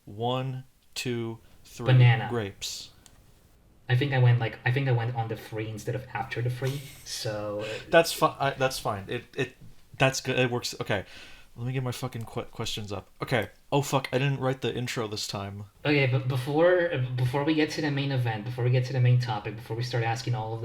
1, 2, 3. Banana. Grapes. I think I went on the free instead of after the free. So That's fine. That's fine. That's good. It works. Okay. Let me get my fucking questions up. Okay. Oh fuck! I didn't write the intro this time. okay, but before we get to the main event, before we get to the main topic, before we start asking all of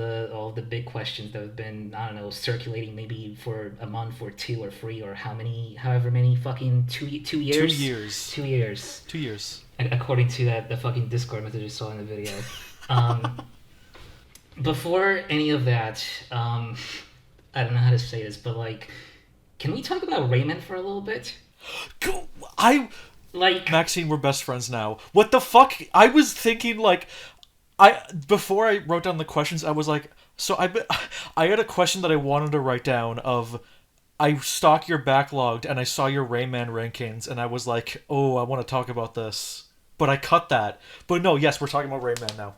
the big questions that have been, I don't know, circulating maybe for a month or two or three or however many fucking 2 years. 2 years. 2 years. 2 years. According to that the fucking Discord message I saw in the video. Um, Before any of that, I don't know how to say this, but like, can we talk about Rayman for a little bit? Go. I. Like, Maxine, we're best friends now. What the fuck? I was thinking like, before I wrote down the questions, I was like, so I had a question that I wanted to write down of. I stalked your backlogged and I saw your Rayman rankings and I was like, oh, I want to talk about this. But I cut that. But no, yes, we're talking about Rayman now.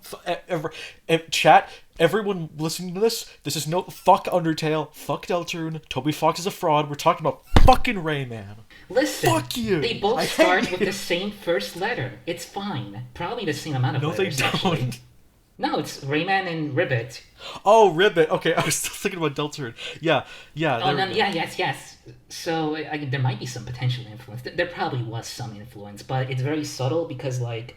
Chat, everyone listening to this is no fuck Undertale, fuck Deltarune, Toby Fox is a fraud. We're talking about fucking Rayman. listen, Fuck you. they both I start hate with you. the same first letter. It's fine. Probably the same amount of No, they letters, actually. don't. No, it's Rayman and Ribbit. Oh, Ribbit. Okay, I was still thinking about Deltarune. Yeah, yeah. Oh, There no, we go. yeah, yes. So there might be some potential influence. There probably was some influence, but it's very subtle because, like,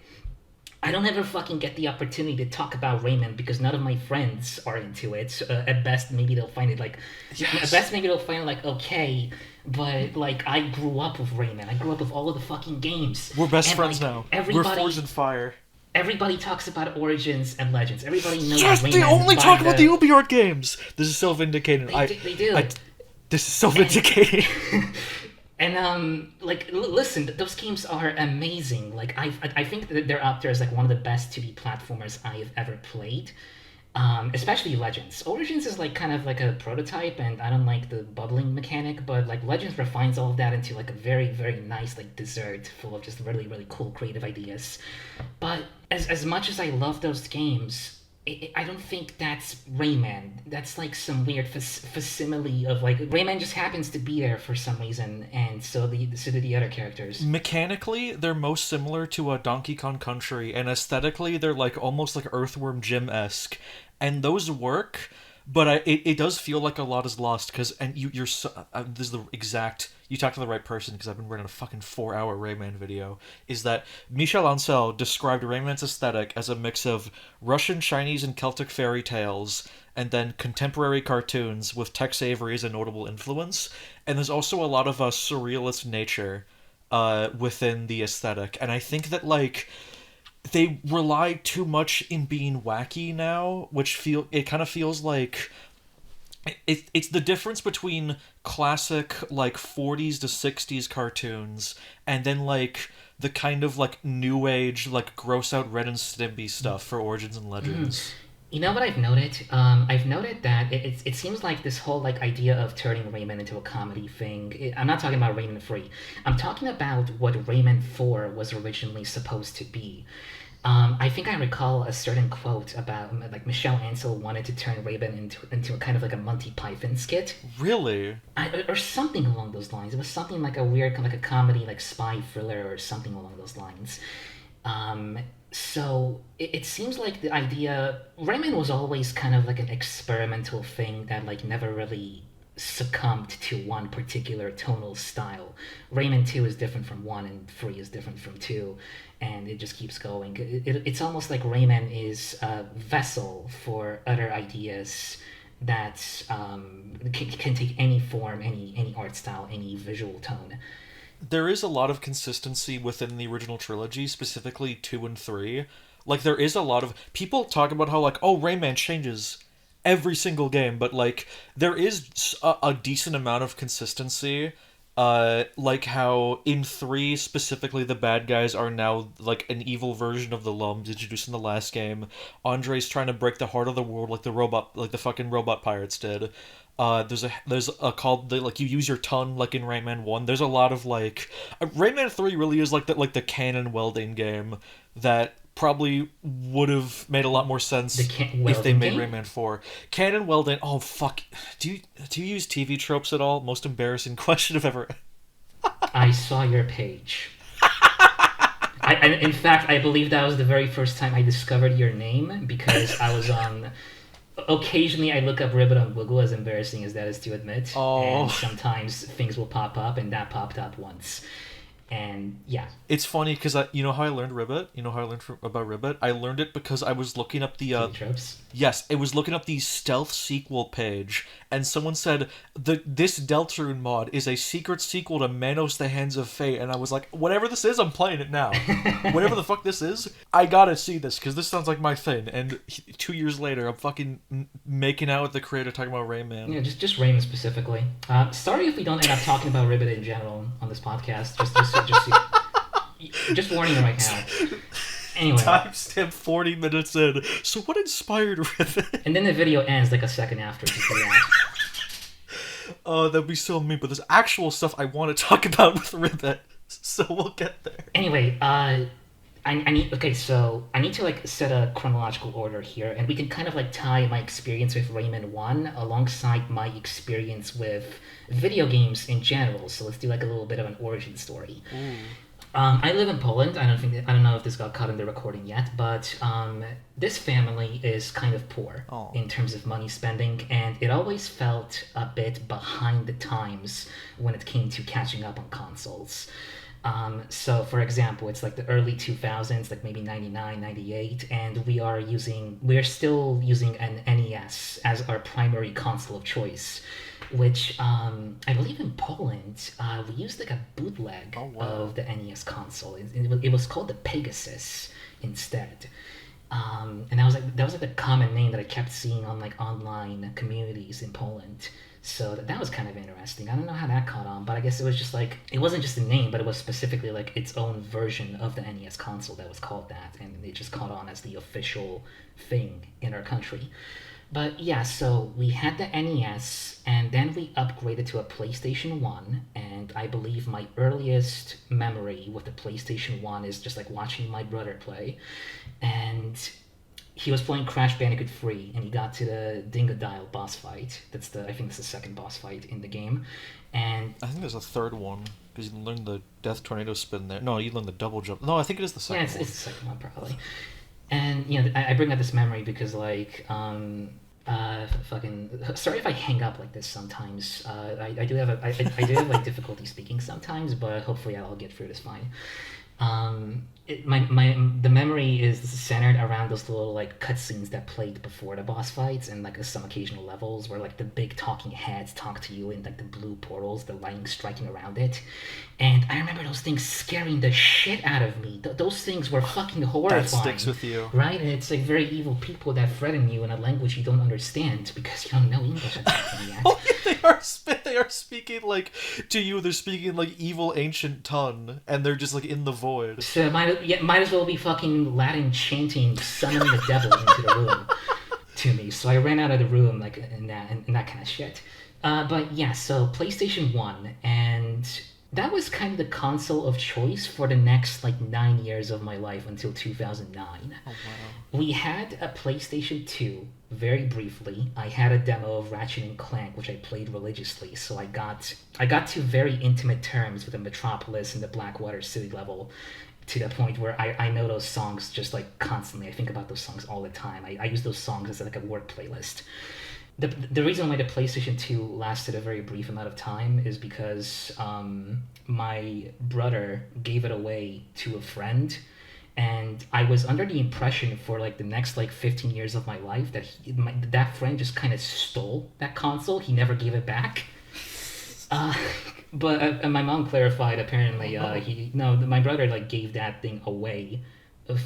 I don't ever fucking get the opportunity to talk about Rayman because none of my friends are into it. At best, maybe they'll find it like, Yes. at best, maybe they'll find it like okay. But like, I grew up with Rayman. I grew up with all of the fucking games. We're best And, friends like, now. Everybody, We're Forged in Fire. everybody talks about Origins and Legends. Everybody knows Yes, Rayman they only by talk about the UbiArt games. This is so vindicating. They do. This is so vindicating. And like, listen, those games are amazing. Like, I think that they're up there as like one of the best 2D platformers I've ever played. Especially Legends. Origins is like kind of like a prototype, and I don't like the bubbling mechanic, but like Legends refines all of that into like a very, very nice like dessert full of just really, really cool creative ideas. But as much as I love those games, I don't think that's Rayman. That's like some weird facsimile of like Rayman just happens to be there for some reason, and so do the other characters. Mechanically, they're most similar to a Donkey Kong Country, and aesthetically, they're like almost like Earthworm Jim-esque, and those work. But it does feel like a lot is lost because you're so, this is the exact you talked to the right person because I've been running a fucking 4-hour Rayman video. Is that Michel Ancel described Rayman's aesthetic as a mix of Russian, Chinese, and Celtic fairy tales, and then contemporary cartoons with Tex Avery as a notable influence. And there's also a lot of surrealist nature within the aesthetic, and I think that like they rely too much in being wacky now, which it kind of feels like it's the difference between classic like 40s to 60s cartoons and then like the kind of like new age like gross out Ren and Stimpy stuff for Origins and Legends. You know what I've noted? I've noted that it seems like this whole like idea of turning Rayman into a comedy thing. I'm not talking about Rayman 3. I'm talking about what Rayman 4 was originally supposed to be. I think I recall a certain quote about like Michelle Ansel wanted to turn Rayman into a kind of like a Monty Python skit, Really? or something along those lines. It was something like a weird, like a comedy, like spy thriller, or something along those lines. So it seems like the idea Rayman was always kind of like an experimental thing that like never really succumbed to one particular tonal style. Rayman 2 is different from 1 and 3 is different from 2, and it just keeps going. It's almost like Rayman is a vessel for other ideas that can take any form, any art style, any visual tone. There is a lot of consistency within the original trilogy, specifically 2 and 3. Like there is a lot of people talk about how like oh Rayman changes every single game, but like there is a decent amount of consistency. Like how in 3 specifically the bad guys are now like an evil version of the Lums introduced in the last game. Andre's trying to break the heart of the world like the fucking robot pirates did. There's a called like you use your tongue like in Rayman 1. There's a lot of like Rayman 3 really is like the canon welding game that probably would have made a lot more sense if they made Rayman 4. Canon welding. Oh fuck. Do you use TV tropes at all? Most embarrassing question I've ever. I saw your page. In fact, I believe that was the very first time I discovered your name because I was on. Occasionally, I look up Ribbit on Google, as embarrassing as that is to admit, and Oh, sometimes things will pop up, and that popped up once. And yeah, it's funny because you know how I learned Ribbit. You know how I learned about Ribbit. I learned it because I was looking up the through the tropes. yes, it was looking up the stealth sequel page, and someone said this Deltarune mod is a secret sequel to Manos: The Hands of Fate, and I was like, whatever this is, I'm playing it now. Whatever the fuck this is, I gotta see this because this sounds like my thing. And 2 years later, I'm fucking making out with the creator talking about Rayman. Yeah, just Rayman specifically. Sorry if we don't end up talking about Ribbit in general on this podcast. Just warning you right now. Anyway. Timestamp 40 minutes in. So what inspired Rivet? And then the video ends like a second after. Oh, that'd be so mean. But there's actual stuff I want to talk about with Rivet, so we'll get there. Anyway, I need so I need to like set a chronological order here, and we can kind of like tie my experience with Rayman 1 alongside my experience with video games in general. So let's do like a little bit of an origin story. Ooh. I live in Poland. I don't know if this got caught in the recording yet, but this family is kind of poor in terms of money spending, and it always felt a bit behind the times when it came to catching up on consoles. So for example, it's like the early 2000s, like maybe 99, 98, and we're still using an NES as our primary console of choice, which I believe in Poland, we used like a bootleg of the NES console. It was called the Pegasus instead. And that was like the common name that I kept seeing on like online communities in Poland. So that was kind of interesting. I don't know how that caught on, but I guess it was just like, it wasn't just a name, but it was specifically like its own version of the NES console that was called that, and it just caught on as the official thing in our country. But yeah, so we had the NES, and then we upgraded to a PlayStation 1, and I believe my earliest memory with the PlayStation 1 is just like watching my brother play, and he was playing Crash Bandicoot 3, and he got to the Dingodile boss fight. I think that's the second boss fight in the game, and I think there's a third one, because you learn the Death Tornado spin there. No, you learn the double jump. No, I think it is the second one. Yeah, it's the second one, probably. And, you know, I bring up this memory because, like, fucking... Sorry if I hang up like this sometimes. I do have like, difficulty speaking sometimes, but hopefully I'll get through this fine. The memory is centered around those little like cutscenes that played before the boss fights, and like some occasional levels where like the big talking heads talk to you in like the blue portals, the lightning striking around it. And I remember those things scaring the shit out of me. Those things were fucking horrifying. That sticks with you, right? And it's like very evil people that threaten you in a language you don't understand because you don't know English at that point yet. Oh, yeah, they are speaking like to you. They're speaking like evil ancient tongue, and they're just like in the void. So it might as well be fucking Latin chanting, summoning the devil into the room to me. So I ran out of the room like in that kind of shit. But yeah, so PlayStation 1, and that was kind of the console of choice for the next like 9 years of my life until 2009. Oh, wow. We had a PlayStation 2 very briefly. I had a demo of Ratchet and Clank, which I played religiously, so I got to very intimate terms with the Metropolis and the Blackwater City level, to the point where I know those songs just like constantly. I think about those songs all the time. I use those songs as like a work playlist. The reason why the PlayStation 2 lasted a very brief amount of time is because my brother gave it away to a friend, and I was under the impression for like the next like 15 years of my life that that friend just kind of stole that console. He never gave it back. But my mom clarified, apparently my brother like gave that thing away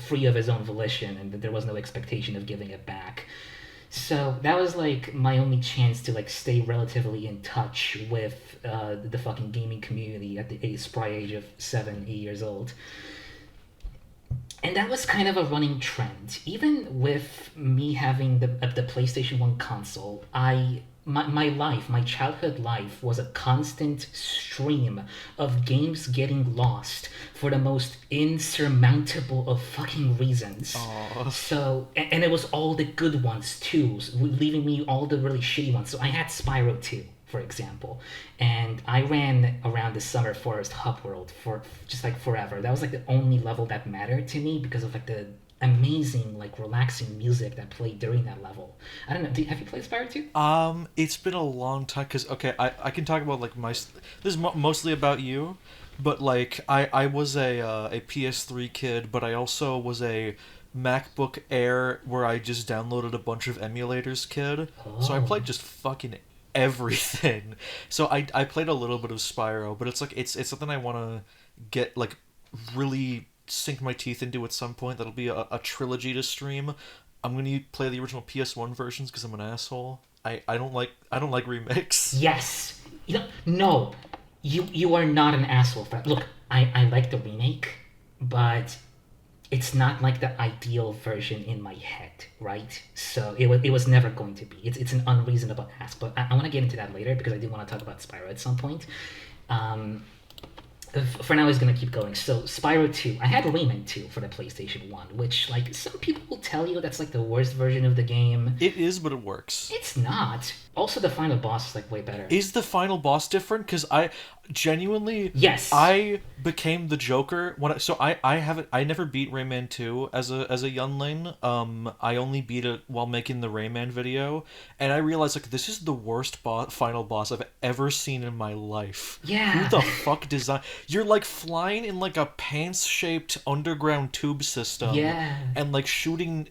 free of his own volition, and there was no expectation of giving it back. So that was like my only chance to like stay relatively in touch with the fucking gaming community at the spry age of 7-8 years old. And that was kind of a running trend. Even with me having the PlayStation 1 console, my childhood life was a constant stream of games getting lost for the most insurmountable of fucking reasons. Aww. So, and it was all the good ones too, leaving me all the really shitty ones. So I had Spyro 2, for example. And I ran around the Summer Forest Hub World for just like forever. That was like the only level that mattered to me because of like the amazing, like relaxing music that played during that level. I don't know. Have you played Spyro 2? It's been a long time because okay, I can talk about like this is mostly about you, but like I was a PS3 kid, but I also was a MacBook Air where I just downloaded a bunch of emulators kid. So I Oh, played just fucking everything. So I played a little bit of Spyro, but it's like it's something I want to get like really sink my teeth into at some point. That'll be a trilogy to stream. I'm gonna play the original PS1 versions because I'm an asshole. I don't like remakes. yes. You know, no, you are not an asshole. Look, I like the remake, but it's not like the ideal version in my head, right? So it was never going to be. It's an unreasonable ask, but I want to get into that later because I do want to talk about Spyro at some point. Um, for now, he's gonna keep going. So Spyro 2, I had Rayman 2 for the PlayStation 1, which like some people will tell you that's like the worst version of the game. It is, but it works. It's not. Also, the final boss is like way better. Is the final boss different? Because I genuinely, Yes. I became the Joker when I haven't I never beat Rayman 2 as a youngling. I only beat it while making the Rayman video, and I realized like this is the worst final boss I've ever seen in my life. Yeah. Who the fuck designed? You're like flying in like a pants-shaped underground tube system. Yeah. And like shooting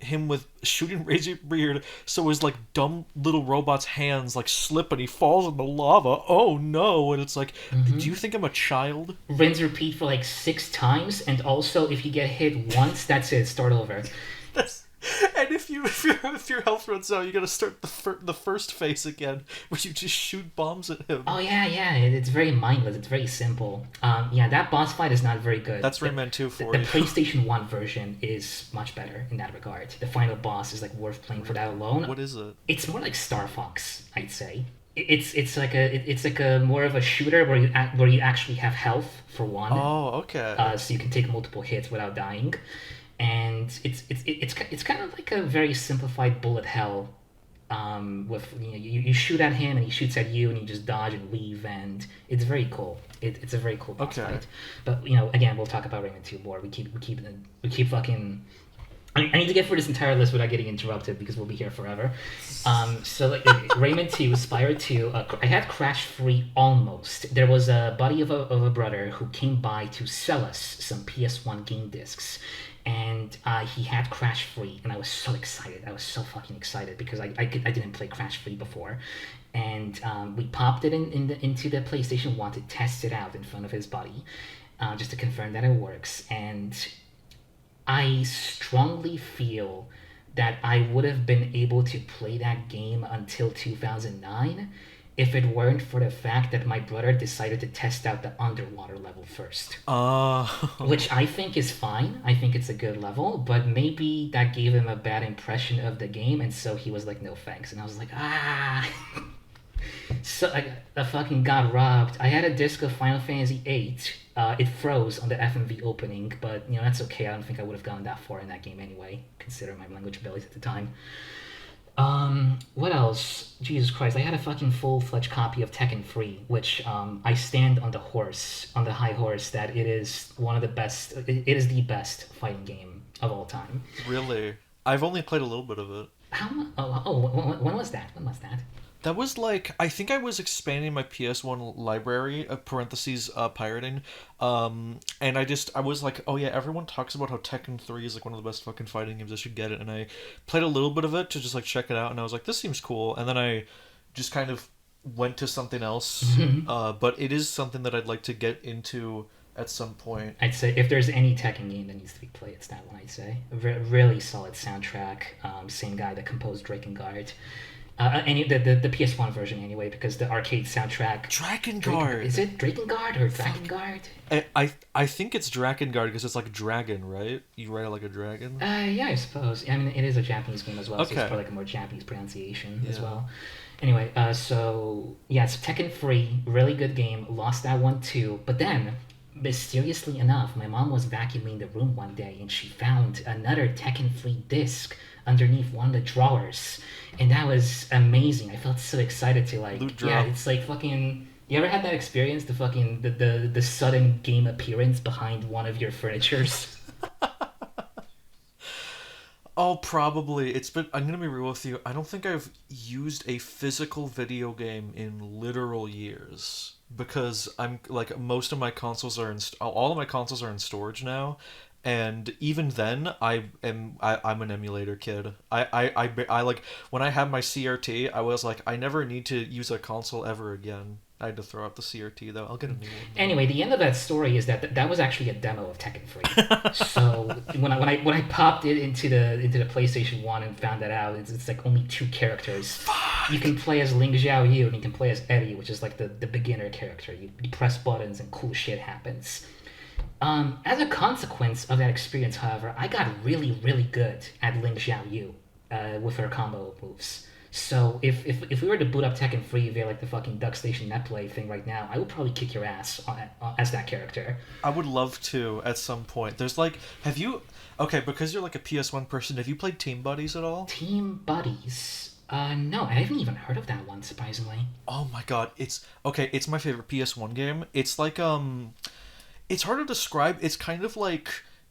Razor Beard so his like dumb little robot's hands like slip and he falls in the lava. Oh no! And it's like, do you think I'm a child? Rinse repeat for like 6 times, and also if you get hit once, that's it. Start over. That's, and if your health runs out, you gotta start the first phase again, where you just shoot bombs at him. Oh yeah. It's very mindless. It's very simple. Yeah, that boss fight is not very good. That's Rayman 2 The for you. PlayStation 1 version is much better in that regard. The final boss is like worth playing for that alone. What is it? It's more like Star Fox, I'd say. It's like a more of a shooter where you actually have health for one. Oh, okay. So you can take multiple hits without dying, and it's kind of like a very simplified bullet hell. With you shoot at him and he shoots at you and you just dodge and weave, and it's very cool. It's a very cool boss fight. But again, we'll talk about Rayman 2 more. We keep fucking. I need to get through this entire list without getting interrupted because we'll be here forever. So like Rayman 2, Spyro 2, I had Crash Free almost. There was a buddy of a brother who came by to sell us some PS1 game discs, and he had Crash Free, and I was so excited. I was so fucking excited because I didn't play Crash Free before, and we popped it into the PlayStation 1 to test it out in front of his buddy, just to confirm that it works. And I strongly feel that I would have been able to play that game until 2009 if it weren't for the fact that my brother decided to test out the underwater level first. Which I think is fine. I think it's a good level, but maybe that gave him a bad impression of the game, and so he was like, no thanks. And I was like, So I fucking got robbed. I had a disc of Final Fantasy VIII. It froze on the FMV opening, but that's okay. I don't think I would have gone that far in that game anyway, considering my language abilities at the time. What else? Jesus Christ, I had a fucking full-fledged copy of Tekken 3, which I stand on the high horse that it is one of the best. It is the best fighting game of all time. Really? I've only played a little bit of it. When was that? When was that? That was like, I think I was expanding my PS1 library, parentheses, pirating, and I was like, oh yeah, everyone talks about how Tekken 3 is like one of the best fucking fighting games, I should get it, and I played a little bit of it to just like check it out, and I was like, this seems cool, and then I just kind of went to something else, but it is something that I'd like to get into at some point. I'd say if there's any Tekken game that needs to be played, it's that one, I'd say. Really solid soundtrack, same guy that composed Drakengard. The PS1 version anyway, because the arcade soundtrack. Drakengard. Is it Drakengard or Drakengard? I think it's Drakengard because it's like dragon, right? You write it like a dragon. Yeah, I suppose. I mean, it is a Japanese game as well, so it's probably like a more Japanese pronunciation as well. Anyway, so Tekken 3, really good game. Lost that one too, but then mysteriously enough, my mom was vacuuming the room one day and she found another Tekken 3 disc underneath one of the drawers. And that was amazing. I felt so excited to Loot yeah, drop. it's like fucking. You ever had that experience? The sudden game appearance behind one of your furnitures? Oh, probably. It's been. I'm gonna be real with you. I don't think I've used a physical video game in literal years because I'm like most of my consoles are in. All of my consoles are in storage now, and even then, I'm an emulator kid. I like when I had my CRT. I was like, I never need to use a console ever again. I had to throw out the CRT though. I'll get a new one Anyway, the end of that story is that that was actually a demo of Tekken 3. So when I popped it into the PlayStation 1 and found that out, it's like only two characters. Fuck. You can play as Ling Xiaoyu and you can play as Eddie, which is like the beginner character. You press buttons and cool shit happens. As a consequence of that experience, however, I got really, really good at Ling Xiaoyu with her combo moves. So if we were to boot up Tekken 3 via like the fucking Duck Station Netplay thing right now, I would probably kick your ass as that character. I would love to at some point. There's like, have you? Okay, because you're like a PS1 person. Have you played Team Buddies at all? Team Buddies. No, I haven't even heard of that one, surprisingly. Oh my god, it's okay. It's my favorite PS1 game. It's like it's hard to describe. It's kind of like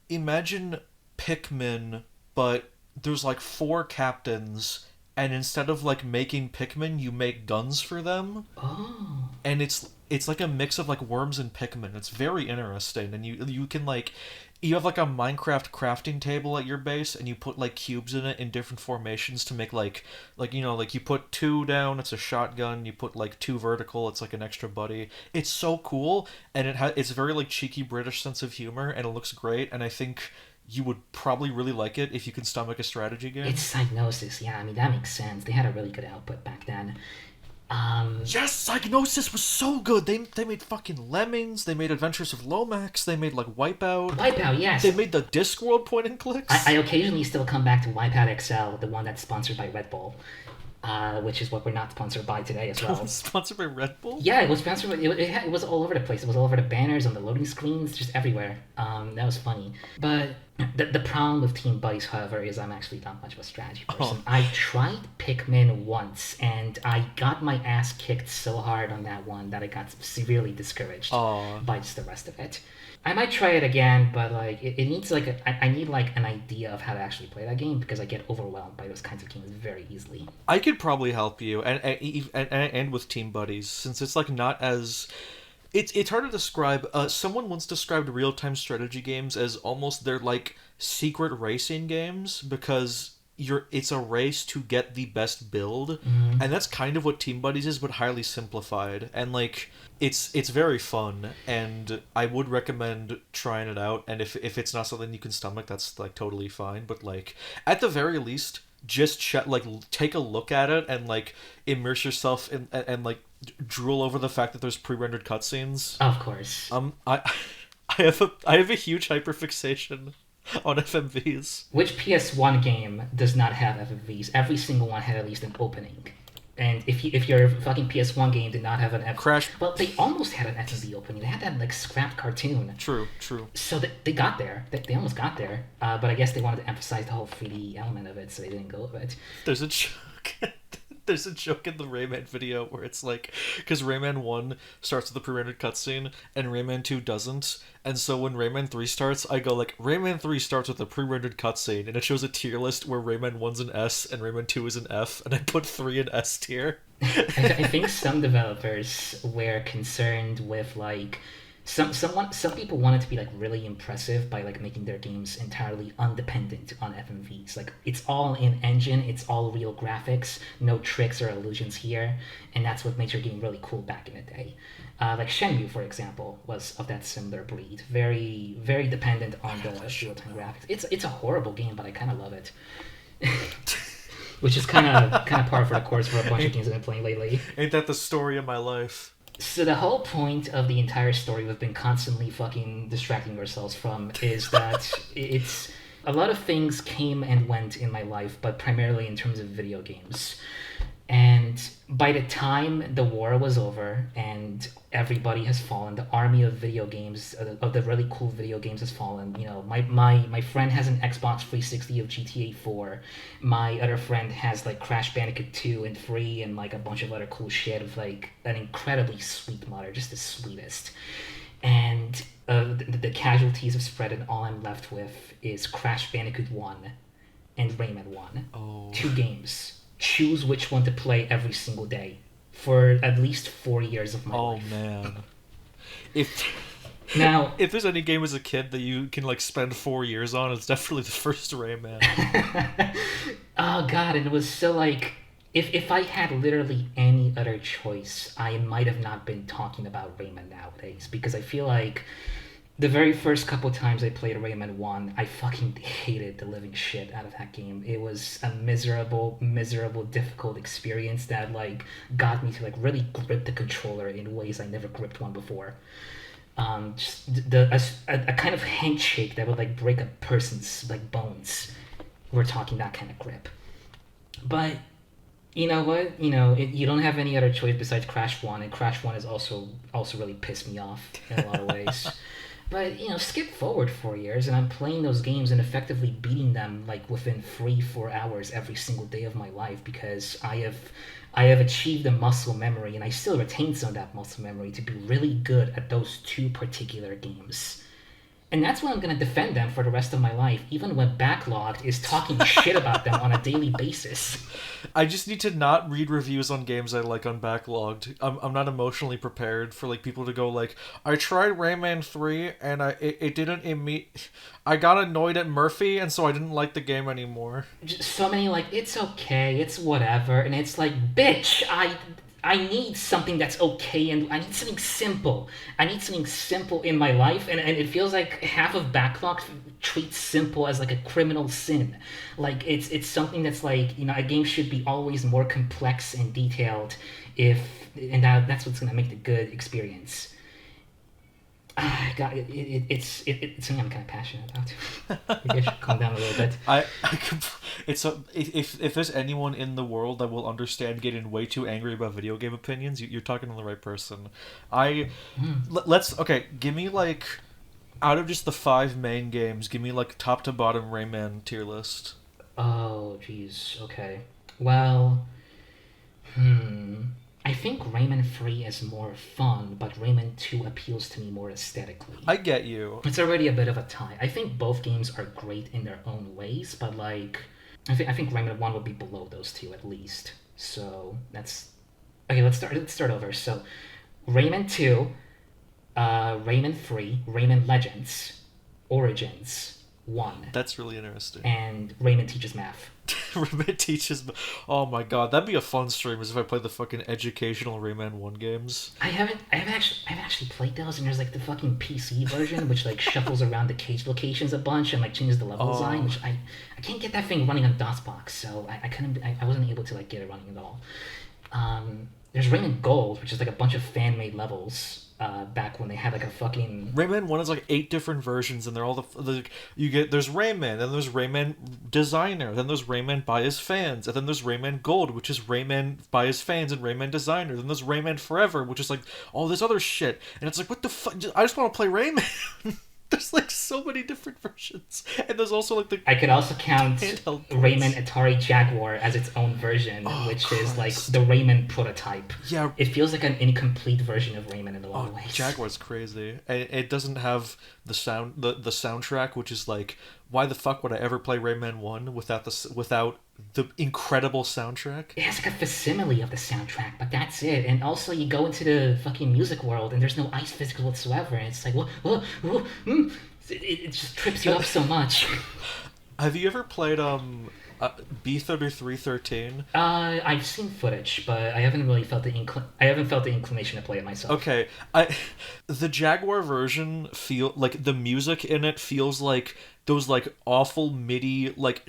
imagine Pikmin, but there's like four captains, and instead of like making Pikmin, you make guns for them, Oh. and it's like a mix of like worms and Pikmin. It's very interesting, and you can like you have like a Minecraft crafting table at your base, and you put like cubes in it in different formations to make like you know like you put two down, it's a shotgun. You put like two vertical, it's like an extra buddy. It's so cool, and it's very like cheeky British sense of humor, and it looks great. And I think you would probably really like it if you can stomach a strategy game. It's Psygnosis, yeah, I mean, that makes sense. They had a really good output back then. Yes, Psygnosis was so good. They made fucking Lemmings. They made Adventures of Lomax. They made like Wipeout. Wipeout, yes. They made the Discworld point and clicks. I occasionally still come back to Wipeout XL, the one that's sponsored by Red Bull, which is what we're not sponsored by today as well. Sponsored by Red Bull. Yeah, it was sponsored. It was all over the place. It was all over the banners, on the loading screens, just everywhere. That was funny. But the problem with Team Buddies, however, is I'm actually not much of a strategy person. Oh. I tried Pikmin once, and I got my ass kicked so hard on that one that I got severely discouraged Aw. by just the rest of it. I might try it again, but like it needs like I need like an idea of how to actually play that game because I get overwhelmed by those kinds of games very easily. I could probably help you, and with Team Buddies, since it's like not as it's hard to describe. Someone once described real-time strategy games as almost they're like secret racing games because it's a race to get the best build, and that's kind of what Team Buddies is, but highly simplified. And like it's very fun, and I would recommend trying it out. And if it's not something you can stomach, that's like totally fine. But like at the very least, just like take a look at it and like immerse yourself in and like drool over the fact that there's pre-rendered cutscenes. Of course. I have a huge hyperfixation on FMVs. Which PS1 game does not have FMVs? Every single one had at least an opening. And if your fucking PS1 game did not have an Crash. Well, they almost had an FMV opening. They had that like scrapped cartoon. True. So they got there. They almost got there. But I guess they wanted to emphasize the whole 3D element of it, so they didn't go with it. There's a joke. There's a joke in the Rayman video where it's like, because Rayman 1 starts with the pre-rendered cutscene and Rayman 2 doesn't, and so when Rayman 3 starts, I go like, Rayman 3 starts with a pre-rendered cutscene, and it shows a tier list where Rayman 1's an S and Rayman 2 is an F, and I put 3 in S tier. I think some developers were concerned with like some people wanted to be like really impressive by like making their games entirely undependent on FMVs. Like it's all in engine, it's all real graphics, no tricks or illusions here, and that's what made your game really cool back in the day. Like Shenmue, for example, was of that similar breed. Very, very dependent on the real-time graphics. It's a horrible game, but I kind of love it. Which is kind of par for the course for a bunch of games I've been playing lately. Ain't that the story of my life? So the whole point of the entire story we've been constantly fucking distracting ourselves from is that it's a lot of things came and went in my life, but primarily in terms of video games. And by the time the war was over and everybody has fallen, the army of video games, of the really cool video games has fallen. You know, my friend has an Xbox 360 of GTA 4. My other friend has like Crash Bandicoot 2 and 3 and like a bunch of other cool shit of like an incredibly sweet mother, just the sweetest. And the casualties have spread, and all I'm left with is Crash Bandicoot 1 and Rayman 1. Oh. Two games. Choose which one to play every single day for at least 4 years of my life. Oh man. If Now, if there's any game as a kid that you can like spend 4 years on, it's definitely the first Rayman. oh god, and it was so like if I had literally any other choice, I might have not been talking about Rayman nowadays because I feel like the very first couple times I played Rayman 1, I fucking hated the living shit out of that game. It was a miserable, miserable, difficult experience that like got me to like really grip the controller in ways I never gripped one before. Just a kind of handshake that would like break a person's like bones. We're talking that kind of grip. But you know what? You don't have any other choice besides Crash 1, and Crash 1 is also really pissed me off in a lot of ways. But skip forward 4 years, and I'm playing those games and effectively beating them like within 3-4 hours every single day of my life because I have achieved a muscle memory, and I still retain some of that muscle memory to be really good at those two particular games. And that's why I'm going to defend them for the rest of my life, even when Backlogged is talking shit about them on a daily basis. I just need to not read reviews on games I like on Backlogged. I'm not emotionally prepared for like people to go like, I tried Rayman 3 and it didn't I got annoyed at Murphy and so I didn't like the game anymore. Just so many like, it's okay, it's whatever, and it's like, bitch, I need something that's okay, and I need something simple. I need something simple in my life, and it feels like half of Backlog treats simple as like a criminal sin. Like it's something that's like, a game should be always more complex and detailed and that's what's gonna make the good experience. God, it's something I'm kind of passionate about. Maybe I should calm down a little bit. If there's anyone in the world that will understand getting way too angry about video game opinions, you're talking to the right person. Give me like, out of just the 5 main games, give me like top to bottom Rayman tier list. Oh, jeez. Okay. Well, I think Rayman 3 is more fun, but Rayman 2 appeals to me more aesthetically. I get you. It's already a bit of a tie. I think both games are great in their own ways, but like, I think Rayman 1 would be below those two at least. So that's okay. Let's start over. So, Rayman 2, Rayman 3, Rayman Legends, Origins 1. That's really interesting. And Rayman Teaches Math. Ribbit teaches. Oh my god, that'd be a fun stream as if I played the fucking educational Rayman 1 games. I haven't actually played those, and there's like the fucking PC version which like shuffles around the cage locations a bunch and like changes the level design, which I can't get that thing running on DOSBox, so I wasn't able to like get it running at all. There's Rayman Gold, which is like a bunch of fan made levels. Back when they had like a fucking Rayman 1 is like 8 different versions, and they're all there's Rayman, then there's Rayman Designer, then there's Rayman by his fans, and then there's Rayman Gold, which is Rayman by his fans and Rayman Designer, then there's Rayman Forever, which is like all this other shit, and it's like, what the fuck, I just want to play Rayman. There's like so many different versions, and there's also like I could also count Rayman Atari Jaguar as its own version, which is like the Rayman prototype. Yeah, it feels like an incomplete version of Rayman in a lot of ways. Jaguar's crazy. It doesn't have the soundtrack, which is like, why the fuck would I ever play Rayman 1 without the incredible soundtrack? It has like a facsimile of the soundtrack, but that's it. And also, you go into the fucking music world, and there's no ice physics whatsoever, and it's like, it just trips you up so much. Have you ever played B3313? I've seen footage, but I haven't really felt the inclination to play it myself. Okay, the Jaguar version the music in it feels like those like awful MIDI like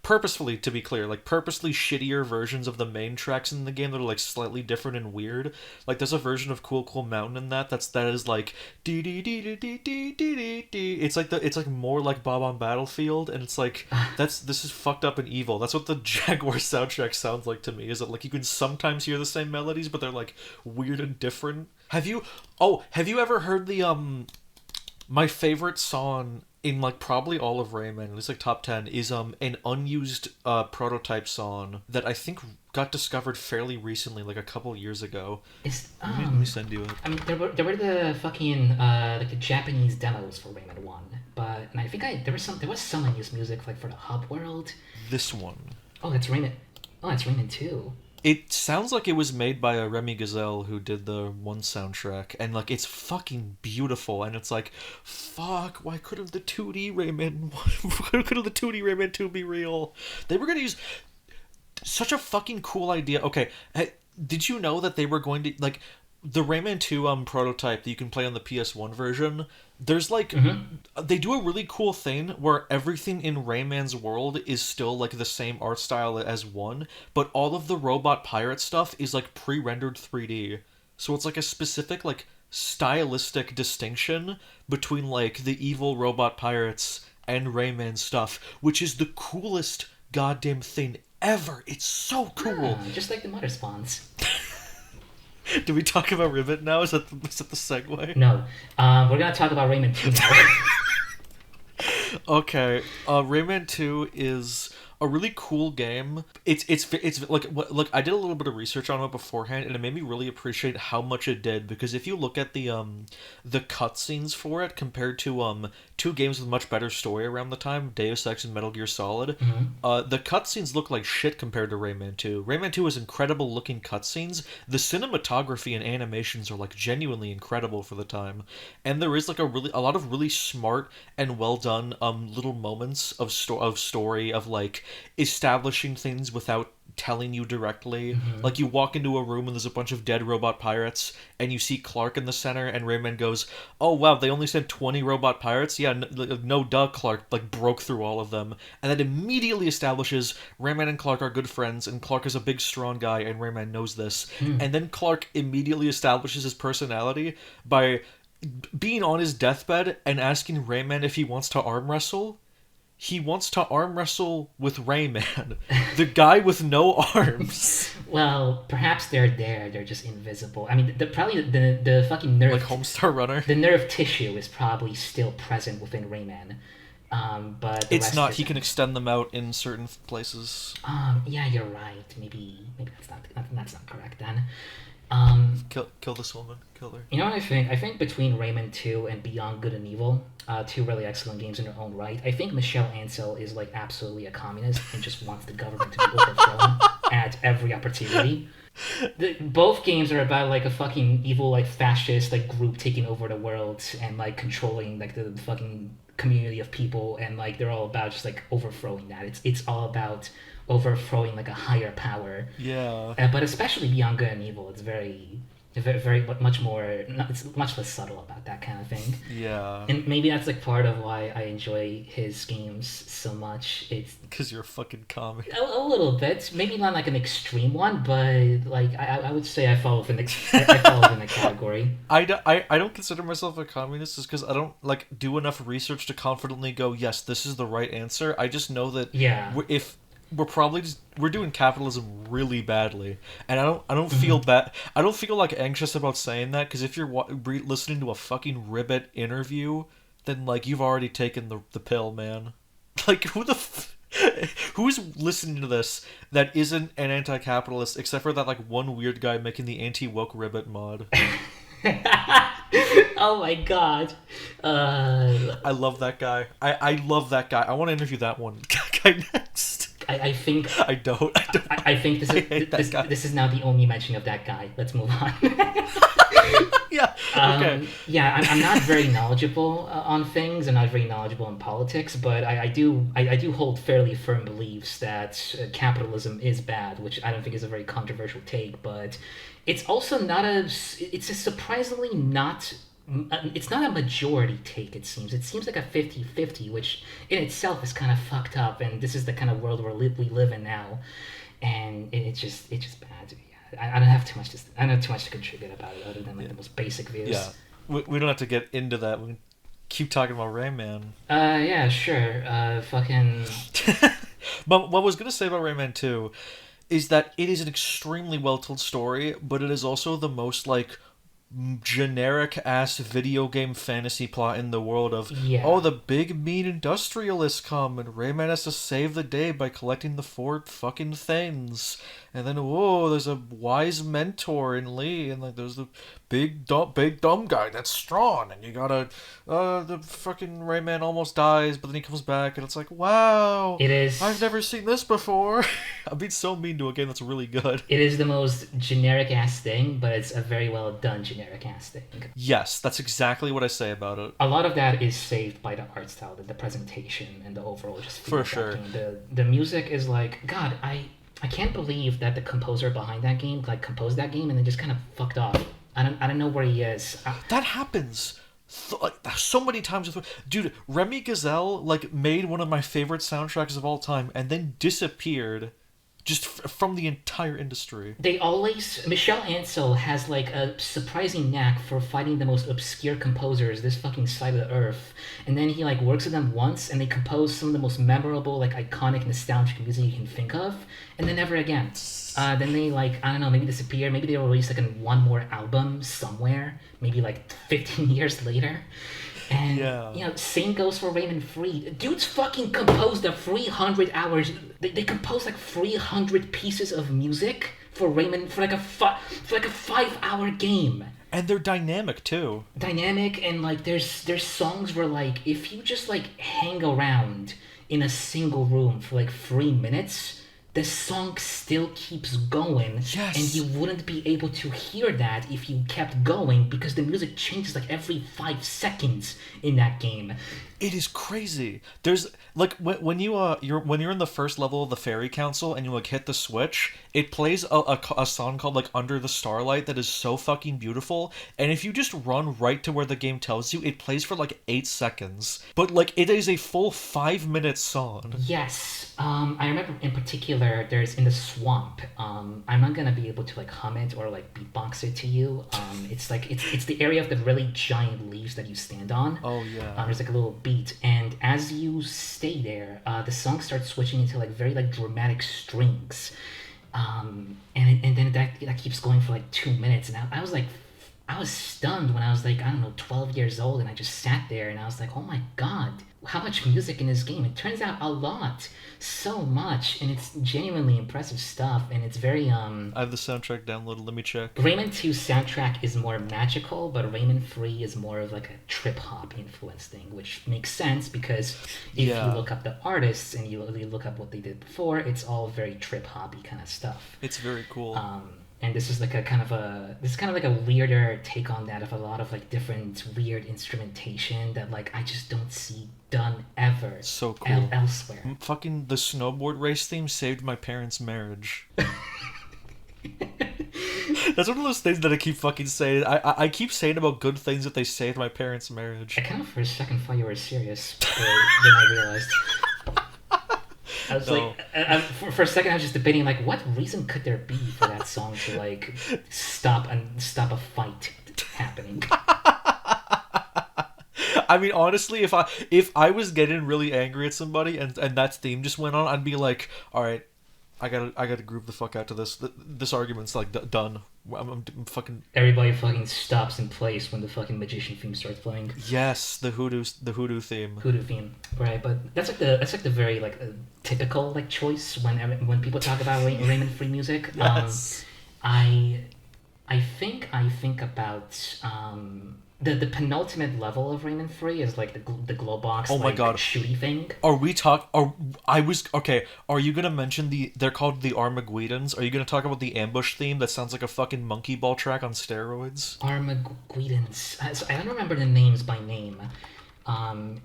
purposefully, to be clear, like purposely shittier versions of the main tracks in the game that are like slightly different and weird. Like there's a version of Cool Cool Mountain in that is like dee dee dee dee dee dee dee dee. It's like more like Bob on Battlefield, and it's like this is fucked up and evil. That's what the Jaguar soundtrack sounds like to me. Is that like you can sometimes hear the same melodies, but they're like weird and different. Have you ever heard the my favorite song in like probably all of Rayman, at least like top 10, is an unused prototype song that I think got discovered fairly recently, like a couple years ago. Let me send you it. I mean, there were the fucking like the Japanese demos for Rayman 1, but and I think there was some unused music like for the Hub World. This one. Oh, that's Rayman. Oh, that's Rayman 2. It sounds like it was made by Remy Gazelle, who did the one soundtrack, and like it's fucking beautiful. And it's like, fuck, why couldn't the 2D Rayman, why couldn't the 2D Rayman 2 be real? They were gonna use such a fucking cool idea. Okay, did you know that they were going to like the Rayman 2 prototype that you can play on the PS1 version? There's like they do a really cool thing where everything in Rayman's world is still like the same art style as 1, but all of the robot pirate stuff is like pre-rendered 3D. So it's like a specific like stylistic distinction between like the evil robot pirates and Rayman stuff, which is the coolest goddamn thing ever. It's so cool. Just like the Mother Spawns. Do we talk about Rivet now? Is that the segue? No. We're going to talk about Rayman 2 now. Okay. Rayman 2 is a really cool game. It's like I did a little bit of research on it beforehand, and it made me really appreciate how much it did, because if you look at the cutscenes for it compared to two games with much better story around the time, Deus Ex and Metal Gear Solid, the cutscenes look like shit compared to Rayman 2. Rayman 2 is incredible looking cutscenes. The cinematography and animations are like genuinely incredible for the time, and there is like a lot of really smart and well done little moments of story of like establishing things without telling you directly. Like you walk into a room and there's a bunch of dead robot pirates, and you see Clark in the center, and Rayman goes, "Oh wow, they only sent 20 robot pirates? Yeah, no duh, Clark like broke through all of them." And that immediately establishes Rayman and Clark are good friends, and Clark is a big strong guy, and Rayman knows this. And then Clark immediately establishes his personality by being on his deathbed and asking Rayman if he wants to arm wrestle. He wants to arm wrestle with Rayman, the guy with no arms. Well, perhaps they're there. They're just invisible. I mean, probably the fucking nerve... Like Homestar Runner? The nerve tissue is probably still present within Rayman. But it's not. He can extend them out in certain places. Yeah, you're right. Maybe that's not correct then. Kill this woman. Kill her. You know what I think? I think between Rayman 2 and Beyond Good and Evil, two really excellent games in their own right, I think Michelle Ansel is like absolutely a communist and just wants the government to be overthrown at every opportunity. Both games are about like a fucking evil like fascist like group taking over the world and like controlling like the fucking community of people, and like they're all about just like overthrowing that. It's all about overthrowing like a higher power. Yeah. But especially Beyond Good and Evil, it's very much more. It's much less subtle about that kind of thing. Yeah. And maybe that's like part of why I enjoy his games so much. It's because you're a fucking comic. A little bit, maybe not like an extreme one, but like I would say I fall within the category. I don't consider myself a communist just because I don't like do enough research to confidently go, yes, this is the right answer. I just know that if we're doing capitalism really badly, and I don't feel bad. I don't feel like anxious about saying that, because if you're listening to a fucking Ribbit interview, then like you've already taken the pill, man. Like who's listening to this that isn't an anti-capitalist except for that like one weird guy making the anti-woke Ribbit mod? Oh my god. I love that guy. I love that guy. I want to interview that one guy next. I think I don't. I think this is now the only mention of that guy. Let's move on. Yeah. Okay. I'm not very knowledgeable on things. I'm not very knowledgeable in politics, but I do hold fairly firm beliefs that capitalism is bad, which I don't think is a very controversial take, but it's also not it's a surprisingly not it's not a majority take. It seems like a 50-50, which in itself is kind of fucked up. And this is the kind of world we live in now, and it's just bad. Yeah, I don't have too much to I don't have too much to contribute about it other than like the most basic views. Yeah, we don't have to get into that. We can keep talking about Rayman. Yeah, sure. Fucking. But what I was gonna say about Rayman 2 is that it is an extremely well told story, but it is also the most like generic ass video game fantasy plot in the world of Yeah. oh, the big mean industrialists come and Rayman has to save the day by collecting the 4 fucking things, and then whoa, there's a wise mentor in Lee, and like there's the big dumb guy that's strong, and you gotta the fucking Rayman almost dies, but then he comes back, and it's like wow, It is. I've never seen this before. I'm being so mean to a game that's really good. It is the most generic ass thing, but it's a very well done generic ass thing. Yes, that's exactly what I say about it. A lot of that is saved by the art style, the presentation, and the overall just feel For of that sure. game. The music is like God. I can't believe that the composer behind that game like composed that game and then just kind of fucked off. I don't know where he is. That happens so many times. Dude, Remy Gazelle like made one of my favorite soundtracks of all time and then disappeared just from the entire industry. They always Michel Ancel has like a surprising knack for finding the most obscure composers this fucking side of the earth, and then he like works with them once and they compose some of the most memorable like iconic nostalgic music you can think of, and then never again. Then they like I don't know, maybe disappear, maybe they release like one more album somewhere, maybe like 15 years later. And, you know, same goes for Rayman Free. Dudes fucking composed the 300 hours. They composed like 300 pieces of music for Rayman for like a 5-hour game. And they're dynamic too. Dynamic, and like there's songs where like if you just like hang around in a single room for like 3 minutes, the song still keeps going. Yes. And you wouldn't be able to hear that if you kept going because the music changes like every 5 seconds in that game. It is crazy. There's like when you're in the first level of the Fairy Council and you like hit the switch, it plays a song called like Under the Starlight that is so fucking beautiful. And if you just run right to where the game tells you, it plays for like 8 seconds. But like it is a full 5-minute song. Yes. I remember in particular there's in the swamp. I'm not gonna be able to like hum it or like beatbox it to you. It's like it's the area of the really giant leaves that you stand on. Oh yeah. There's like a little beat, and as you stay there, the song starts switching into like very like dramatic strings, and then that keeps going for like 2 minutes, and I was stunned when I was like I don't know 12 years old, and I just sat there and I was like, oh my god, how much music in this game. It turns out a lot, so much, and it's genuinely impressive stuff, and it's very I have the soundtrack downloaded, let me check. Rayman 2 soundtrack is more magical, but Rayman 3 is more of like a trip-hop influence thing, which makes sense because if you look up the artists and you look up what they did before, it's all very trip-hoppy kind of stuff. It's very cool. And this is like a kind of like a weirder take on that of a lot of like different weird instrumentation that like I just don't see done ever so cool elsewhere. Fucking the snowboard race theme saved my parents' marriage. That's one of those things that I keep fucking saying. I keep saying about good things that they saved my parents' marriage. I kind of for a second thought you were serious, but then I realized. I was like, for a second, I was just debating, like, what reason could there be for that song to like stop a fight happening? I mean, honestly, if I was getting really angry at somebody and that theme just went on, I'd be like, all right, I gotta groove the fuck out to this. This argument's like done. I'm fucking. Everybody fucking stops in place when the fucking magician theme starts playing. Yes, the hoodoo theme. Hoodoo theme, right? But that's like the very like typical like choice when people talk about Rayman free music. Yes. I think about the penultimate level of Rayman 3 is like the glow box. Oh my god, shooty thing. Are you gonna mention they're called the Armaguidons? Are you gonna talk about the ambush theme that sounds like a fucking monkey ball track on steroids? Armaguidons. I don't remember the names by name.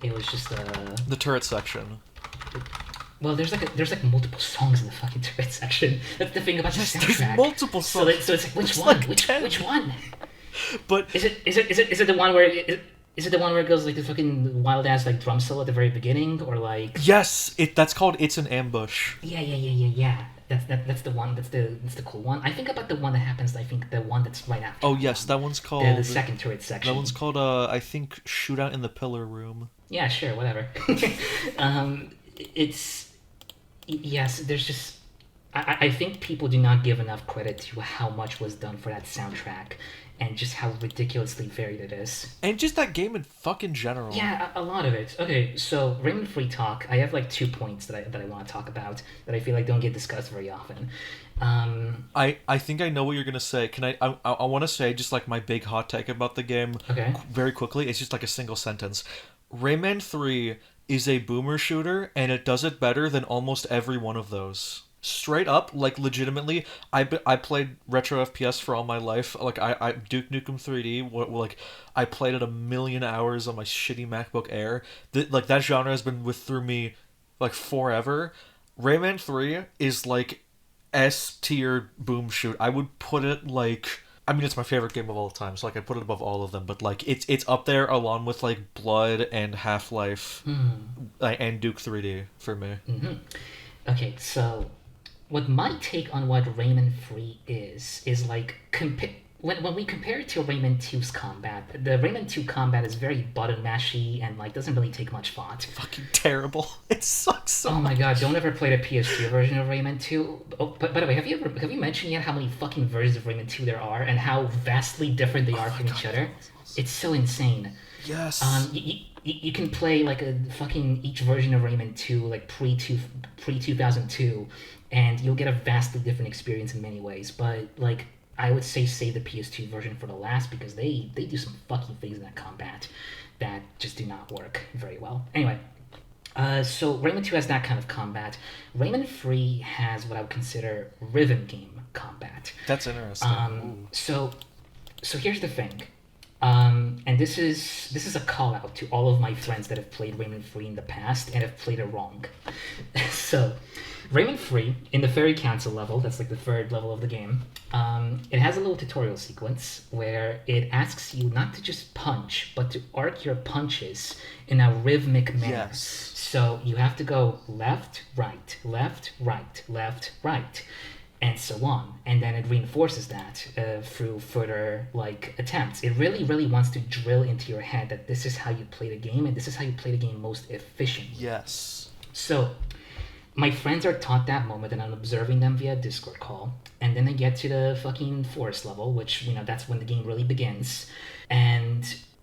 It was just the turret section. Well, there's like multiple songs in the fucking turret section. That's the thing about the soundtrack. There's multiple songs. So it's like which one? Which one? But Is it the one where is it the one where it goes like the fucking wild ass like drum solo at the very beginning, or like yes, that's called It's an Ambush. yeah. That's the one. That's the cool one. I think about the one that happens. I think the one that's right after. Oh yes, that one's The called second turret section. that one's called I think Shootout in the Pillar Room. Yeah, sure, whatever. It's yes. There's just I think people do not give enough credit to how much was done for that soundtrack, and just how ridiculously varied it is. And just that game in fucking general. Yeah, a lot of it. Okay, so Rayman Free Talk. I have like 2 points that I want to talk about that I feel like don't get discussed very often. I think I know what you're gonna say. Can I want to say just like my big hot take about the game Okay. very quickly. It's just like a single sentence. Rayman 3 is a boomer shooter, and it does it better than almost every one of those. Straight up, like legitimately, I played retro FPS for all my life. Like I Duke Nukem 3D. Like I played it a million hours on my shitty MacBook Air. Like that genre has been through me like forever. Rayman 3 is like S tier boom shoot. I would put it like, I mean, it's my favorite game of all time, so like I put it above all of them. But like it's up there along with like Blood and Half-Life, and Duke 3D for me. Okay, so what my take on what Rayman 3 is like when we compare it to Rayman 2's combat, the Rayman 2 combat is very button mashy and like doesn't really take much thought. Fucking terrible. It sucks so Oh my much. god, don't ever play the PS2 version of Rayman 2. Oh, but by the way, have you mentioned yet how many fucking versions of Rayman 2 there are and how vastly different they are from each other? It's so insane. Yes. You can play like a fucking each version of Rayman 2 like pre 2002, and you'll get a vastly different experience in many ways. But like I would say save the PS2 version for the last because they do some fucking things in that combat that just do not work very well. Anyway, so Rayman 2 has that kind of combat. Rayman 3 has what I would consider rhythm game combat. That's interesting. So here's the thing. And this is a call out to all of my friends that have played Rayman 3 in the past and have played it wrong. So, Rayman 3, in the Fairy Council level, that's like the third level of the game, it has a little tutorial sequence where it asks you not to just punch, but to arc your punches in a rhythmic manner. Yes. So you have to go left, right, left, right, left, right, and so on. And then it reinforces that through further like attempts. It really wants to drill into your head that this is how you play the game, and this is how you play the game most efficiently. Yes. So my friends are taught that moment, and I'm observing them via Discord call. And then they get to the fucking forest level, which that's when the game really begins. And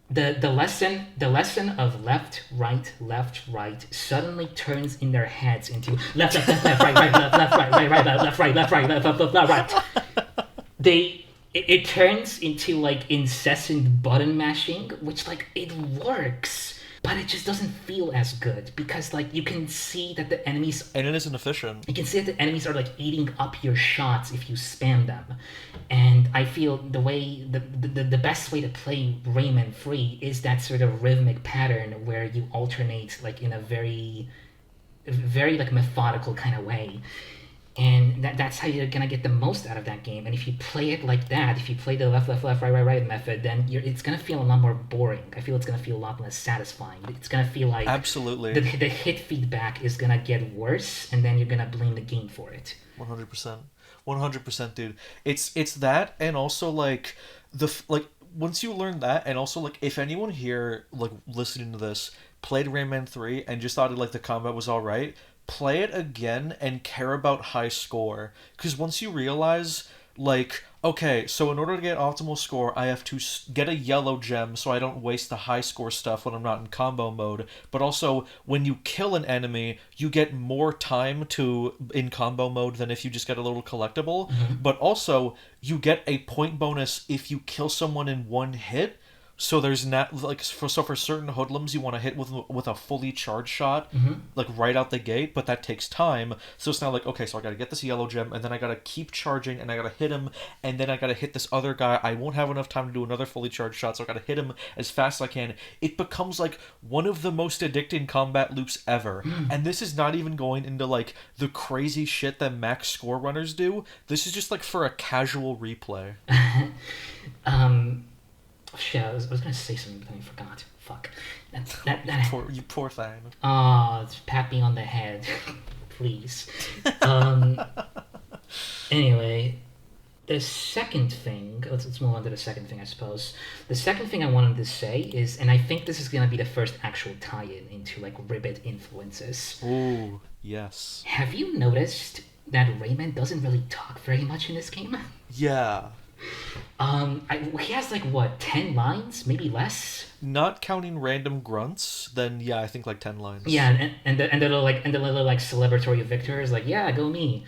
the lesson of left, right suddenly turns in their heads into left, right, left, right. It turns into like incessant button mashing, which like it works, but it just doesn't feel as good because like you can see that the enemies And it isn't efficient. you can see that the enemies are like eating up your shots if you spam them. And I feel the best way to play Rayman 3 is that sort of rhythmic pattern where you alternate like in a very like methodical kind of way. And that's how you're gonna get the most out of that game. And if you play it like that, if you play the left, right method, then it's gonna feel a lot more boring. I feel it's gonna feel a lot less satisfying. It's gonna feel like Absolutely. the hit feedback is gonna get worse, and then you're gonna blame the game for it. 100%. 100%, dude. It's that, and also like once you learn that, and also like if anyone here like listening to this played Rayman 3 and just thought like the combat was all right, play it again and care about high score, because once you realize like, okay, so in order to get optimal score I have to get a yellow gem so I don't waste the high score stuff when I'm not in combo mode, but also when you kill an enemy you get more time to in combo mode than if you just get a little collectible, but also you get a point bonus if you kill someone in one hit. So there's not like for certain hoodlums you want to hit with a fully charged shot, like right out the gate, but that takes time. So it's not like, okay, so I gotta get this yellow gem and then I gotta keep charging and I gotta hit him and then I gotta hit this other guy. I won't have enough time to do another fully charged shot, so I gotta hit him as fast as I can. It becomes like one of the most addicting combat loops ever. And this is not even going into like the crazy shit that max score runners do. This is just like for a casual replay. Shit, I was gonna say something, but I forgot. Fuck. You poor thing. Pat me on the head, please. Um. Anyway, the second thing. Let's move on to the second thing, I suppose. The second thing I wanted to say is, and I think this is gonna be the first actual tie-in into like Ribbit influences. Ooh, yes. Have you noticed that Rayman doesn't really talk very much in this game? Yeah. He has like what, 10 lines, maybe less. Not counting random grunts, then yeah, I think like 10 lines. Yeah, and the little like celebratory victors, like yeah, go me,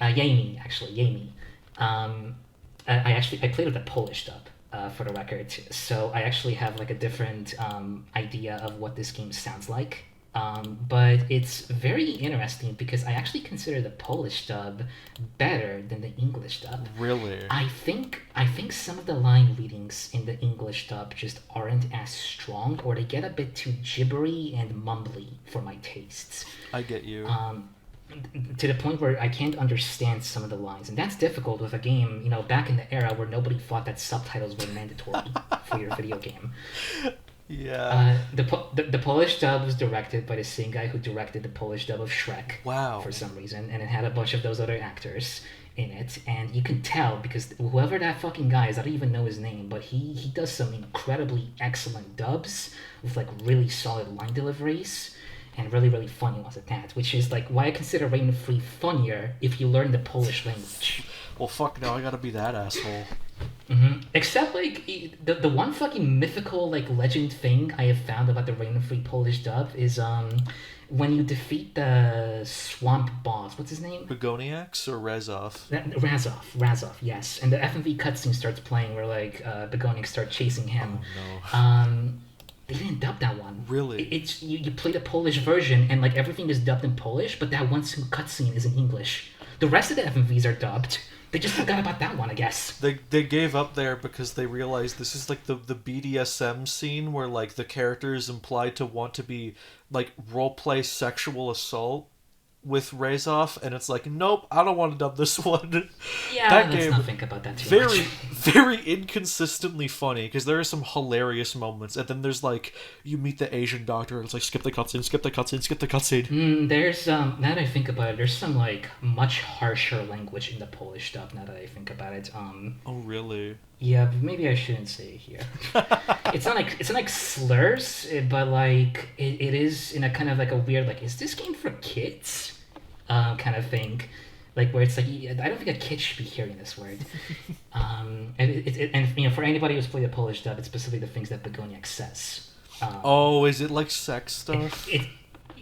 yay me, actually, yay me. I played with the Polish dub, for the record, so I actually have like a different idea of what this game sounds like. But it's very interesting because I actually consider the Polish dub better than the English dub. Really? I think some of the line readings in the English dub just aren't as strong, or they get a bit too gibbery and mumbly for my tastes. I get you. To the point where I can't understand some of the lines, and that's difficult with a game, back in the era where nobody thought that subtitles were mandatory for your video game. Yeah. The Polish dub was directed by the same guy who directed the Polish dub of Shrek. Wow. For some reason, and it had a bunch of those other actors in it, and you can tell because whoever that fucking guy is, I don't even know his name, but he does some incredibly excellent dubs with like really solid line deliveries. And really, really funny ones at that, which is like why I consider Rayman 3 funnier if you learn the Polish language. Well, fuck no, I gotta be that asshole. Mm-hmm. Except like the one fucking mythical like legend thing I have found about the Rayman 3 Polish dub is when you defeat the swamp boss, what's his name? Begoniacs or Rezov? Razov, yes. And the FMV cutscene starts playing where like Begoniacs start chasing him. Oh no. They didn't dub that one. Really? It's you play the Polish version and like everything is dubbed in Polish, but that one single cutscene is in English. The rest of the FMVs are dubbed. They just forgot about that one, I guess. They gave up there because they realized this is like the BDSM scene where like the character is implied to want to be like roleplay sexual assault with Razov, and it's like, nope, I don't want to dub this one. Yeah, that let's game, not think about that too much. very inconsistently funny because there are some hilarious moments, and then there's like you meet the Asian doctor, and it's like skip the cutscene, skip the cutscene, skip the cutscene. There's now that I think about it, there's some like much harsher language in the Polish dub. Now that I think about it, Oh really? Yeah, but maybe I shouldn't say it here. It's not like slurs, but like it is in a kind of like a weird like, is this game for kids? Kind of thing, like where it's like I don't think a kid should be hearing this word. And for anybody who's played the Polish dub, it's specifically the things that Begoniak says. Oh, is it like sex stuff?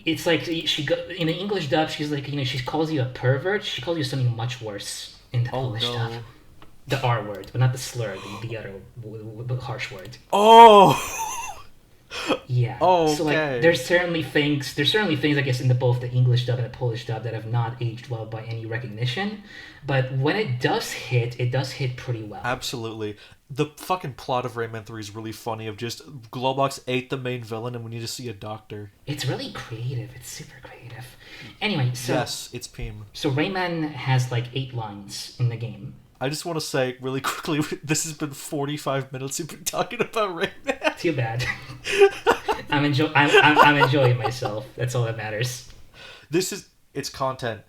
It's like in the English dub, she's like she calls you a pervert. She calls you something much worse in the Polish dub. The R word, but not the slur, the other harsh word. Oh. Yeah. Oh, okay. So like, there's certainly things I guess in both the English dub and the Polish dub that have not aged well by any recognition, but when it does hit pretty well. Absolutely. The fucking plot of Rayman 3 is really funny. Of just Globox ate the main villain, and we need to see a doctor. It's really creative. It's super creative. Anyway, so yes, it's Pim. So Rayman has like 8 lines in the game. I just want to say really quickly, this has been 45 minutes we've been talking about Rayman. Too bad. I'm enjoying myself. That's all that matters. It's content.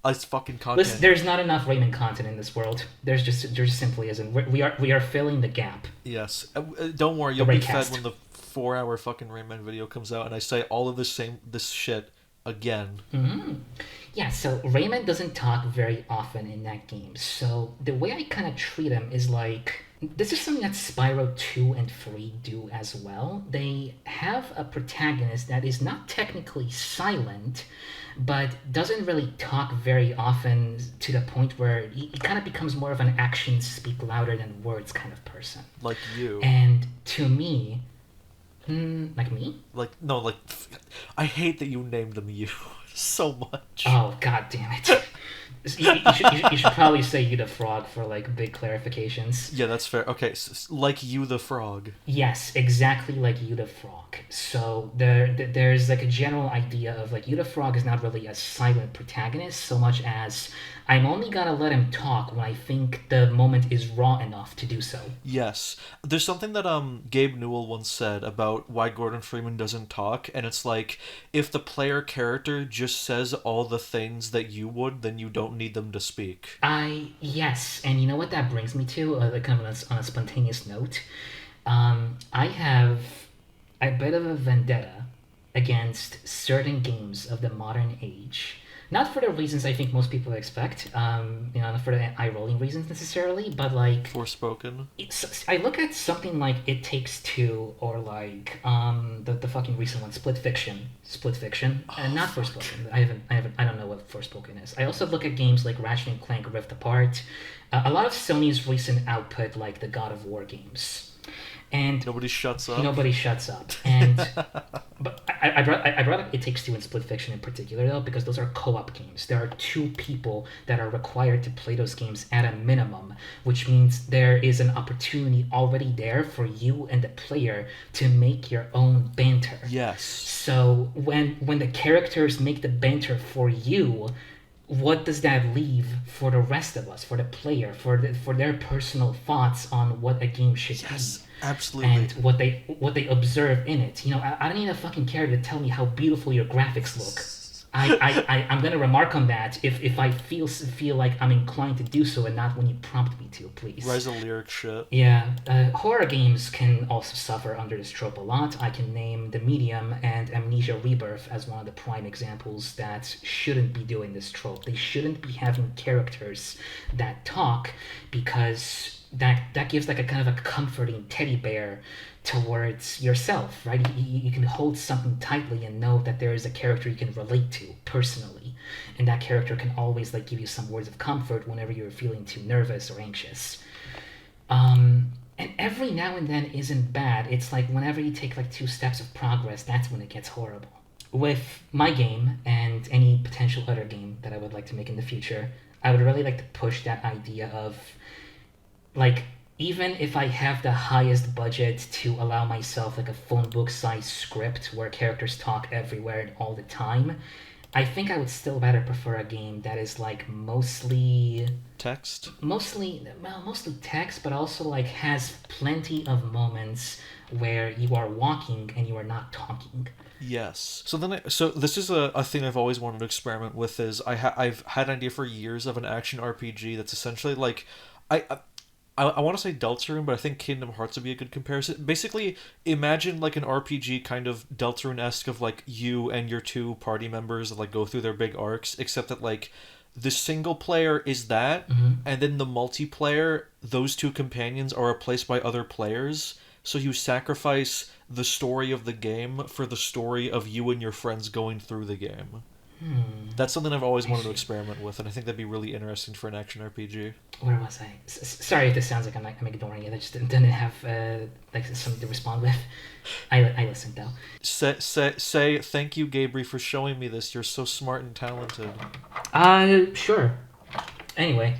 It's fucking content. Listen, there's not enough Rayman content in this world. There just simply isn't. We are filling the gap. Yes. Don't worry, you'll be fed when the 4-hour fucking Rayman video comes out, and I say all of this shit again. Mm-hmm. Yeah, so Rayman doesn't talk very often in that game. So the way I kind of treat him is like, this is something that Spyro 2 and 3 do as well. They have a protagonist that is not technically silent, but doesn't really talk very often to the point where he kind of becomes more of an actions speak louder than words kind of person. Like you. And to me... like me? I hate that you named them you so much. Oh, god damn it. You should probably say you the frog for like big clarifications. Yeah, that's fair. Okay, like you the frog. Yes, exactly like you the frog. So there's like a general idea of like you the frog is not really a silent protagonist so much as I'm only gonna let him talk when I think the moment is raw enough to do so. Yes. There's something that Gabe Newell once said about why Gordon Freeman doesn't talk, and it's like if the player character just says all the things that you would, then you don't need them to speak. Yes, and you know what that brings me to? Like kind of on a spontaneous note. I have a bit of a vendetta against certain games of the modern age. Not for the reasons I think most people expect, not for the eye rolling reasons necessarily, but like Forspoken. I look at something like It Takes Two or like the fucking recent one, Split Fiction, and not Forspoken. I don't know what Forspoken is. I also look at games like Ratchet and Clank Rift Apart, a lot of Sony's recent output like the God of War games. And Nobody shuts up. nobody shuts up. And but I brought up It Takes Two and Split Fiction in particular though because those are co-op games. There are two people that are required to play those games at a minimum, which means there is an opportunity already there for you and the player to make your own banter. Yes. So when the characters make the banter for you, what does that leave for the rest of us, for the player, for their personal thoughts on what a game should Yes. be? Absolutely. And what they observe in it. I don't need a fucking character to tell me how beautiful your graphics look. I'm gonna remark on that if I feel like I'm inclined to do so and not when you prompt me to, please. Rise of lyric shit. Yeah, horror games can also suffer under this trope a lot. I can name The Medium and Amnesia Rebirth as one of the prime examples that shouldn't be doing this trope. They shouldn't be having characters that talk because that gives like a kind of a comforting teddy bear towards yourself, right? You can hold something tightly and know that there is a character you can relate to personally, and that character can always like give you some words of comfort whenever you're feeling too nervous or anxious. And every now and then isn't bad. It's like whenever you take like two steps of progress, that's when it gets horrible. With my game and any potential other game that I would like to make in the future, I would really like to push that idea of like even if I have the highest budget to allow myself like a phone book size script where characters talk everywhere and all the time, I think I would still rather prefer a game that is like mostly mostly text, but also like has plenty of moments where you are walking and you are not talking. Yes. So this is a thing I've always wanted to experiment with. Is I've had an idea for years of an action RPG that's essentially like I want to say Deltarune, but I think Kingdom Hearts would be a good comparison. Basically, imagine like an RPG kind of Deltarune-esque of like you and your two party members that like go through their big arcs, except that like the single player is that, and then the multiplayer, those two companions are replaced by other players. So you sacrifice the story of the game for the story of you and your friends going through the game. That's something I've always wanted to experiment with, and I think that'd be really interesting for an action RPG. Where was I? Sorry if this sounds like I'm ignoring it. I just didn't have like something to respond with. I listened though. Say thank you, Gabri, for showing me this. You're so smart and talented. Sure. Anyway.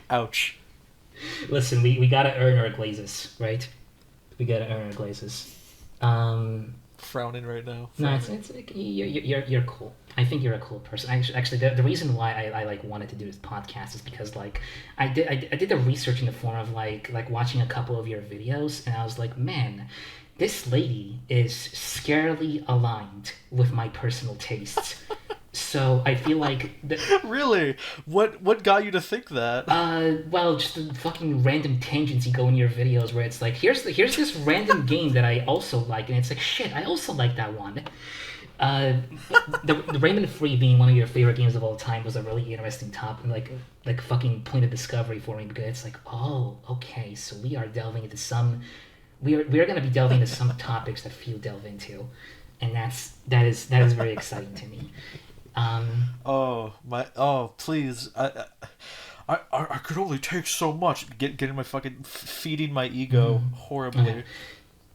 Ouch. Listen, we gotta earn our glazes, right? We gotta earn our glazes. Frowning right now. No, it's you're cool. I think you're a cool person. Actually, the reason why I like wanted to do this podcast is because like I did the research in the form of like watching a couple of your videos, and I was like, man, this lady is scarily aligned with my personal tastes. So I feel like really, what got you to think that? Well, just the fucking random tangents you go in your videos where it's like, here's this random game that I also like, and it's like, shit, I also like that one. The Rayman Free being one of your favorite games of all time was a really interesting topic, like fucking point of discovery for me, because it's like, oh, okay, so we are delving into we are going to be delving into some topics that few delve into, and that is very exciting to me. Please, I could only take so much. Getting my fucking feeding my ego horribly. Okay.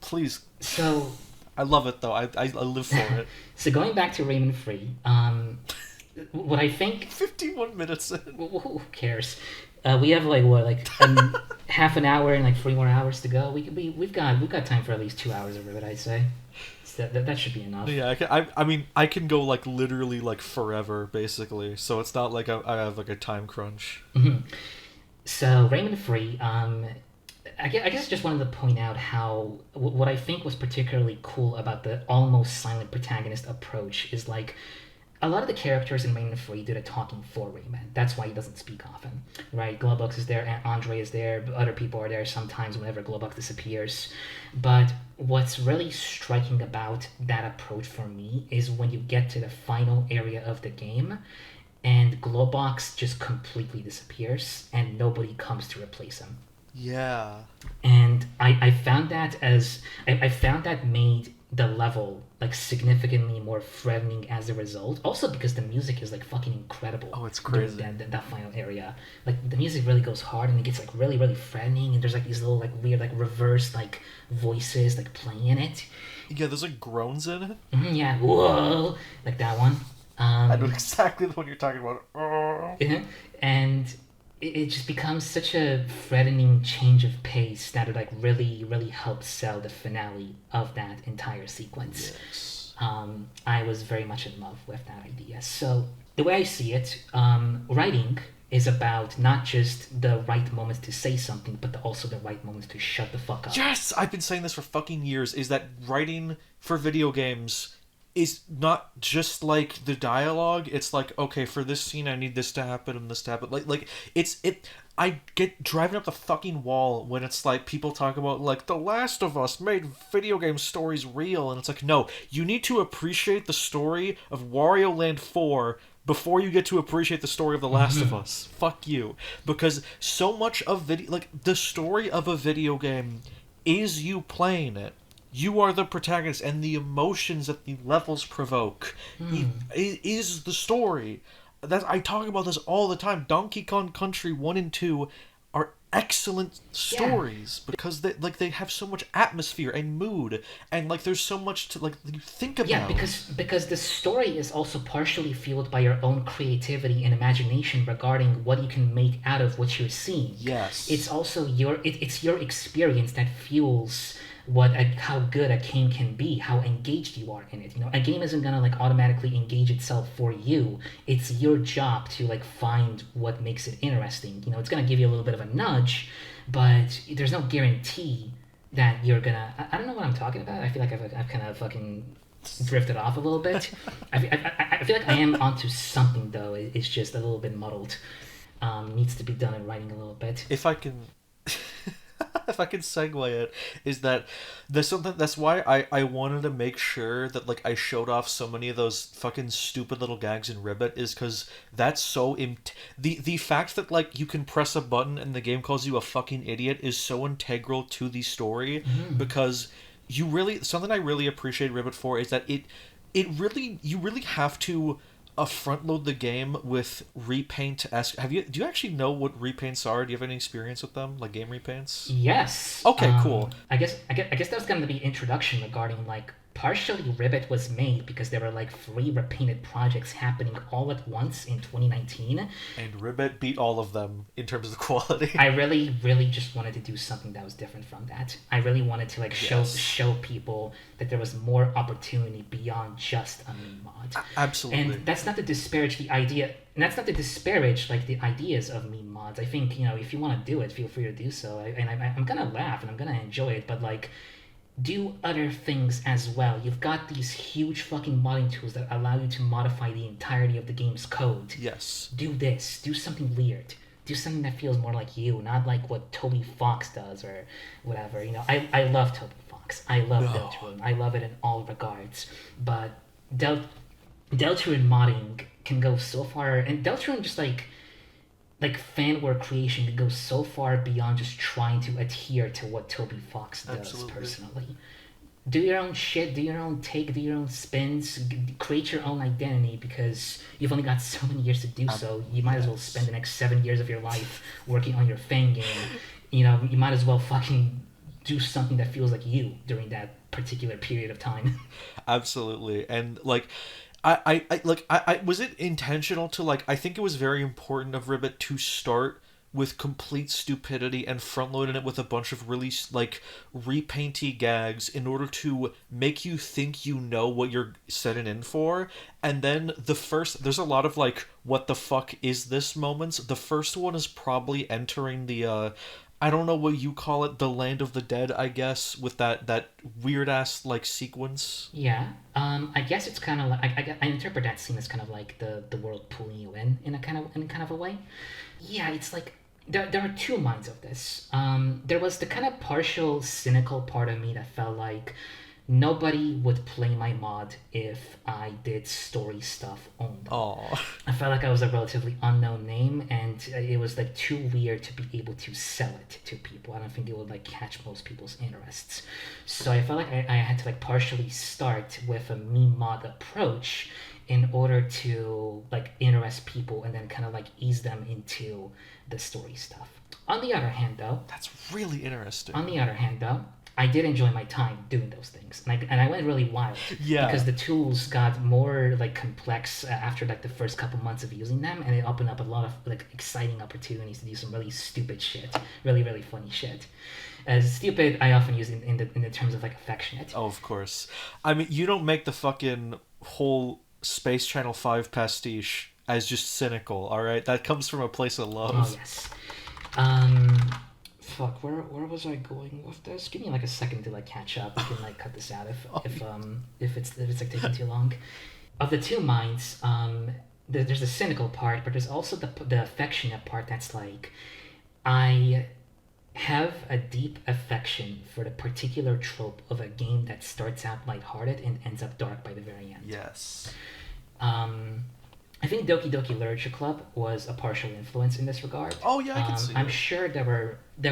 Please. So I love it though. I live for it. So going back to Rayman Free, what I think 51 minutes in. who cares? We have half an hour and like 3 more hours to go. We've got time for at least 2 hours of Rivet, I'd say. So that should be enough. Yeah, I mean, I can go like literally like forever, basically. So it's not like I have like a time crunch. So Rayman Free, I guess just wanted to point out how what I think was particularly cool about the almost silent protagonist approach is like a lot of the characters in Rayman Free do the talking for Rayman. That's why he doesn't speak often, right? Glowbox is there, Andre is there, other people are there sometimes whenever Glowbox disappears. But what's really striking about that approach for me is when you get to the final area of the game and Glowbox just completely disappears and nobody comes to replace him. Yeah. And I found that I found that made the level like significantly more threatening as a result. Also because the music is like fucking incredible. Oh, it's crazy. That final area, like the music really goes hard and it gets like really really threatening. And there's like these little like weird like reverse like voices like playing in it. Yeah, there's like groans in it. Yeah, whoa, like that one. I know exactly the one you're talking about. And it just becomes such a threatening change of pace that it like really really helps sell the finale of that entire sequence. Yes. I was very much in love with that idea. So the way I see it, writing is about not just the right moments to say something, but also the right moments to shut the fuck up. Yes, I've been saying this for fucking years. Is that writing for video games is not just like the dialogue. It's like, okay, for this scene I need this to happen and this to happen. Like I get driving up the fucking wall when it's like people talk about like The Last of Us made video game stories real, and it's like, no, you need to appreciate the story of Wario Land 4 before you get to appreciate the story of The Last of Us. Fuck you. Because so much of the story of a video game is you playing it. You are the protagonist, and the emotions that the levels provoke is the story. I talk about this all the time. Donkey Kong Country 1 and 2 are excellent stories because they have so much atmosphere and mood, and like there's so much to like you think about. Yeah, because the story is also partially fueled by your own creativity and imagination regarding what you can make out of what you're seeing. Yes. It's also it's your experience that fuels how good a game can be, how engaged you are in it. A game isn't gonna like automatically engage itself for you. It's your job to like find what makes it interesting. It's gonna give you a little bit of a nudge, but there's no guarantee that you're gonna. I don't know what I'm talking about. I feel like I've kind of fucking drifted off a little bit. I feel like I am onto something though. It's just a little bit muddled. Needs to be done in writing a little bit. If I can if I can segue it, is that there's something that's why I wanted to make sure that like I showed off so many of those fucking stupid little gags in Ribbit, is because that's so the fact that like you can press a button and the game calls you a fucking idiot is so integral to the story, because something I really appreciate Ribbit for is that you really have to front load the game with repaint-esque. Do you actually know what repaints are? Do you have any experience with them, like game repaints? Yes. Okay, cool. I guess that's going to be introduction regarding like partially Ribbit was made because there were like 3 repainted projects happening all at once in 2019. And Ribbit beat all of them in terms of quality. I really, really just wanted to do something that was different from that. I really wanted to like show people that there was more opportunity beyond just a meme mod. Absolutely. And that's not to disparage the idea, and that's not to disparage like the ideas of meme mods. I think, if you want to do it, feel free to do so. I'm gonna laugh and I'm gonna enjoy it, but like, do other things as well. You've got these huge fucking modding tools that allow you to modify the entirety of the game's code. Yes. Do this. Do something weird. Do something that feels more like you, not like what Toby Fox does or whatever. I love Toby Fox. I love Deltarune. I love it in all regards. But Deltarune modding can go so far, and Deltarune just like fan work creation can go so far beyond just trying to adhere to what Toby Fox does. Absolutely. Personally. Do your own shit, do your own take, do your own spins, create your own identity, because you've only got so many years to do so. You might as well spend the next 7 years of your life working on your fan game. You might as well fucking do something that feels like you during that particular period of time. Absolutely. And like, I was it intentional to like I think it was very important of Ribbit to start with complete stupidity and front loading it with a bunch of really like repainty gags in order to make you think you know what you're setting in for. And then there's a lot of like what the fuck is this moments. The first one is probably entering the I don't know what you call it, the land of the dead, I guess, with that weird ass like sequence. Yeah. I guess it's kind of like I interpret that scene as kind of like the world pulling you in a kind of a way. Yeah, it's like there are two minds of this. There was the kind of partial cynical part of me that felt like nobody would play my mod if I did story stuff only. Oh. I felt like I was a relatively unknown name, and it was like too weird to be able to sell it to people. I don't think it would like catch most people's interests. So I felt like I had to like partially start with a meme mod approach in order to like interest people and then kind of like ease them into the story stuff. On the other hand, though, That's really interesting. on the other hand, though, I did enjoy my time doing those things, and I went really wild. Yeah. Because the tools got more like complex after like the first couple months of using them, and it opened up a lot of like exciting opportunities to do some really stupid shit, really funny shit. As stupid, I often use in the terms of like affectionate. Oh, of course. I mean, you don't make the fucking whole Space Channel 5 pastiche as just cynical, alright? That comes from a place of love. Oh yes. Fuck, where was I going with this? Give me like a second to like catch up. We can like cut this out if it's like taking too long. Of the two minds, there's the cynical part, but there's also the affectionate part. That's like, I have a deep affection for the particular trope of a game that starts out lighthearted and ends up dark by the very end. Yes. I think Doki Doki Literature Club was a partial influence in this regard. Oh, yeah, I can see I'm it. sure there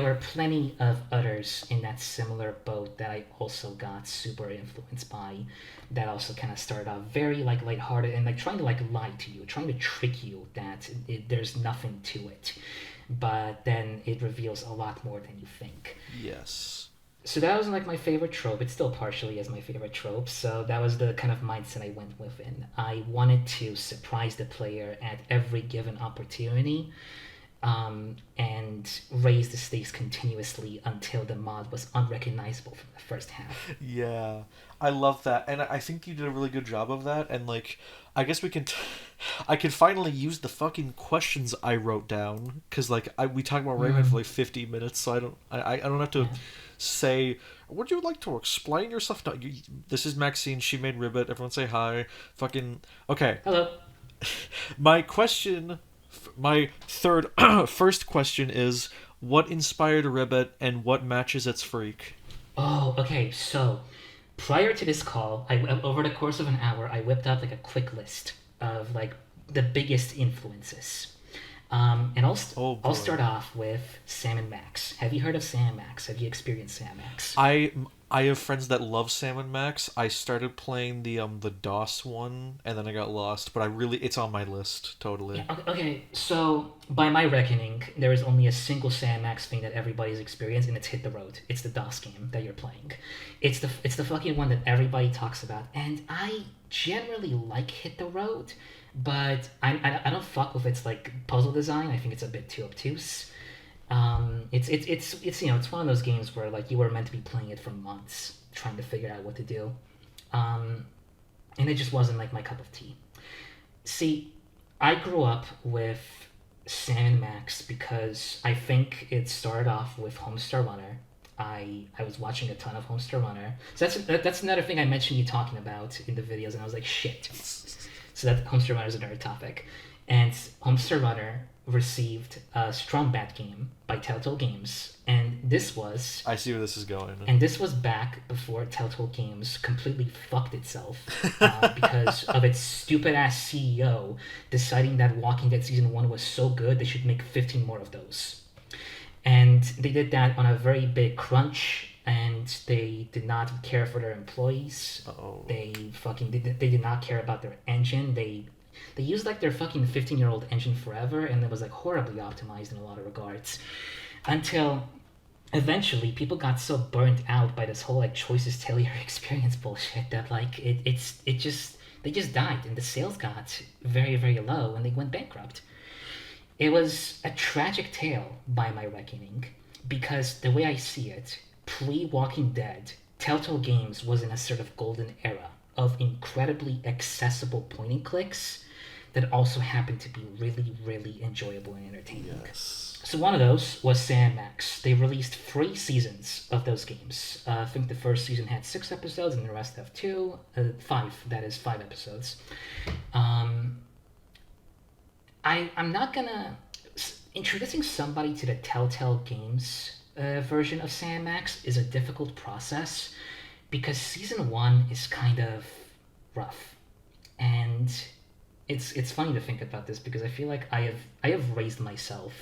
were plenty of others in that similar boat that I also got super influenced by. That also kind of started out very like lighthearted and like trying to like lie to you, trying to trick you that there's nothing to it, but then it reveals a lot more than you think. Yes. So that was like my favorite trope. It still partially is my favorite trope. So that was the kind of mindset I went within. I wanted to surprise the player at every given opportunity, and raise the stakes continuously until the mod was unrecognizable from the first half. Yeah. I love that. And I think you did a really good job of that. And, like, I guess I can finally use the fucking questions I wrote down. Because, like, we talked about Rayman for, like, 50 minutes, so I don't have to say, would you like to explain yourself? No, this is Maxine. She made Ribbit. Everyone say hi. Fucking... Okay. Hello. My question... My first question is, what inspired Ribbit and what matches its freak? Oh, okay. So prior to this call, over the course of an hour, I whipped up like a quick list of like the biggest influences. And I'll start off with Sam and Max. Have you heard of Sam and Max? Have you experienced Sam and Max? I have friends that love Sam and Max. I started playing the DOS one, and then I got lost. But it's on my list totally. Yeah, okay, so by my reckoning, there is only a single Sam and Max thing that everybody's experienced, and it's Hit the Road. It's the DOS game that you're playing. It's the fucking one that everybody talks about, and I generally like Hit the Road, but I don't fuck with its like puzzle design. I think it's a bit too obtuse. It's one of those games where like you were meant to be playing it for months trying to figure out what to do, and it just wasn't like my cup of tea. See, I grew up with Sam and Max because I think it started off with Homestar Runner. I was watching a ton of Homestar Runner, so that's another thing I mentioned you talking about in the videos, and I was like, shit. So that Homestar Runner is another topic, and Homestar Runner received a Strong Bat game by Telltale Games, and this was... I see where this is going. And this was back before Telltale Games completely fucked itself because of its stupid-ass CEO deciding that Walking Dead Season 1 was so good they should make 15 more of those. And they did that on a very big crunch, and they did not care for their employees. Uh-oh. They did not care about their engine. They used like their fucking 15-year-old engine forever, and it was like horribly optimized in a lot of regards. Until eventually people got so burnt out by this whole like choices tell your experience bullshit that like it just They just died, and the sales got very, very low, and they went bankrupt. It was a tragic tale by my reckoning, because the way I see it, pre Walking Dead, Telltale Games was in a sort of golden era of incredibly accessible point and clicks that also happened to be really, really enjoyable and entertaining. Yes. So one of those was Sam Max. They released 3 seasons of those games. I think the first season had 6 episodes, and the rest have 5. That is 5 episodes. I'm not gonna introducing somebody to the Telltale Games version of Sam Max is a difficult process because season 1 is kind of rough, and it's funny to think about this because I feel like I have raised myself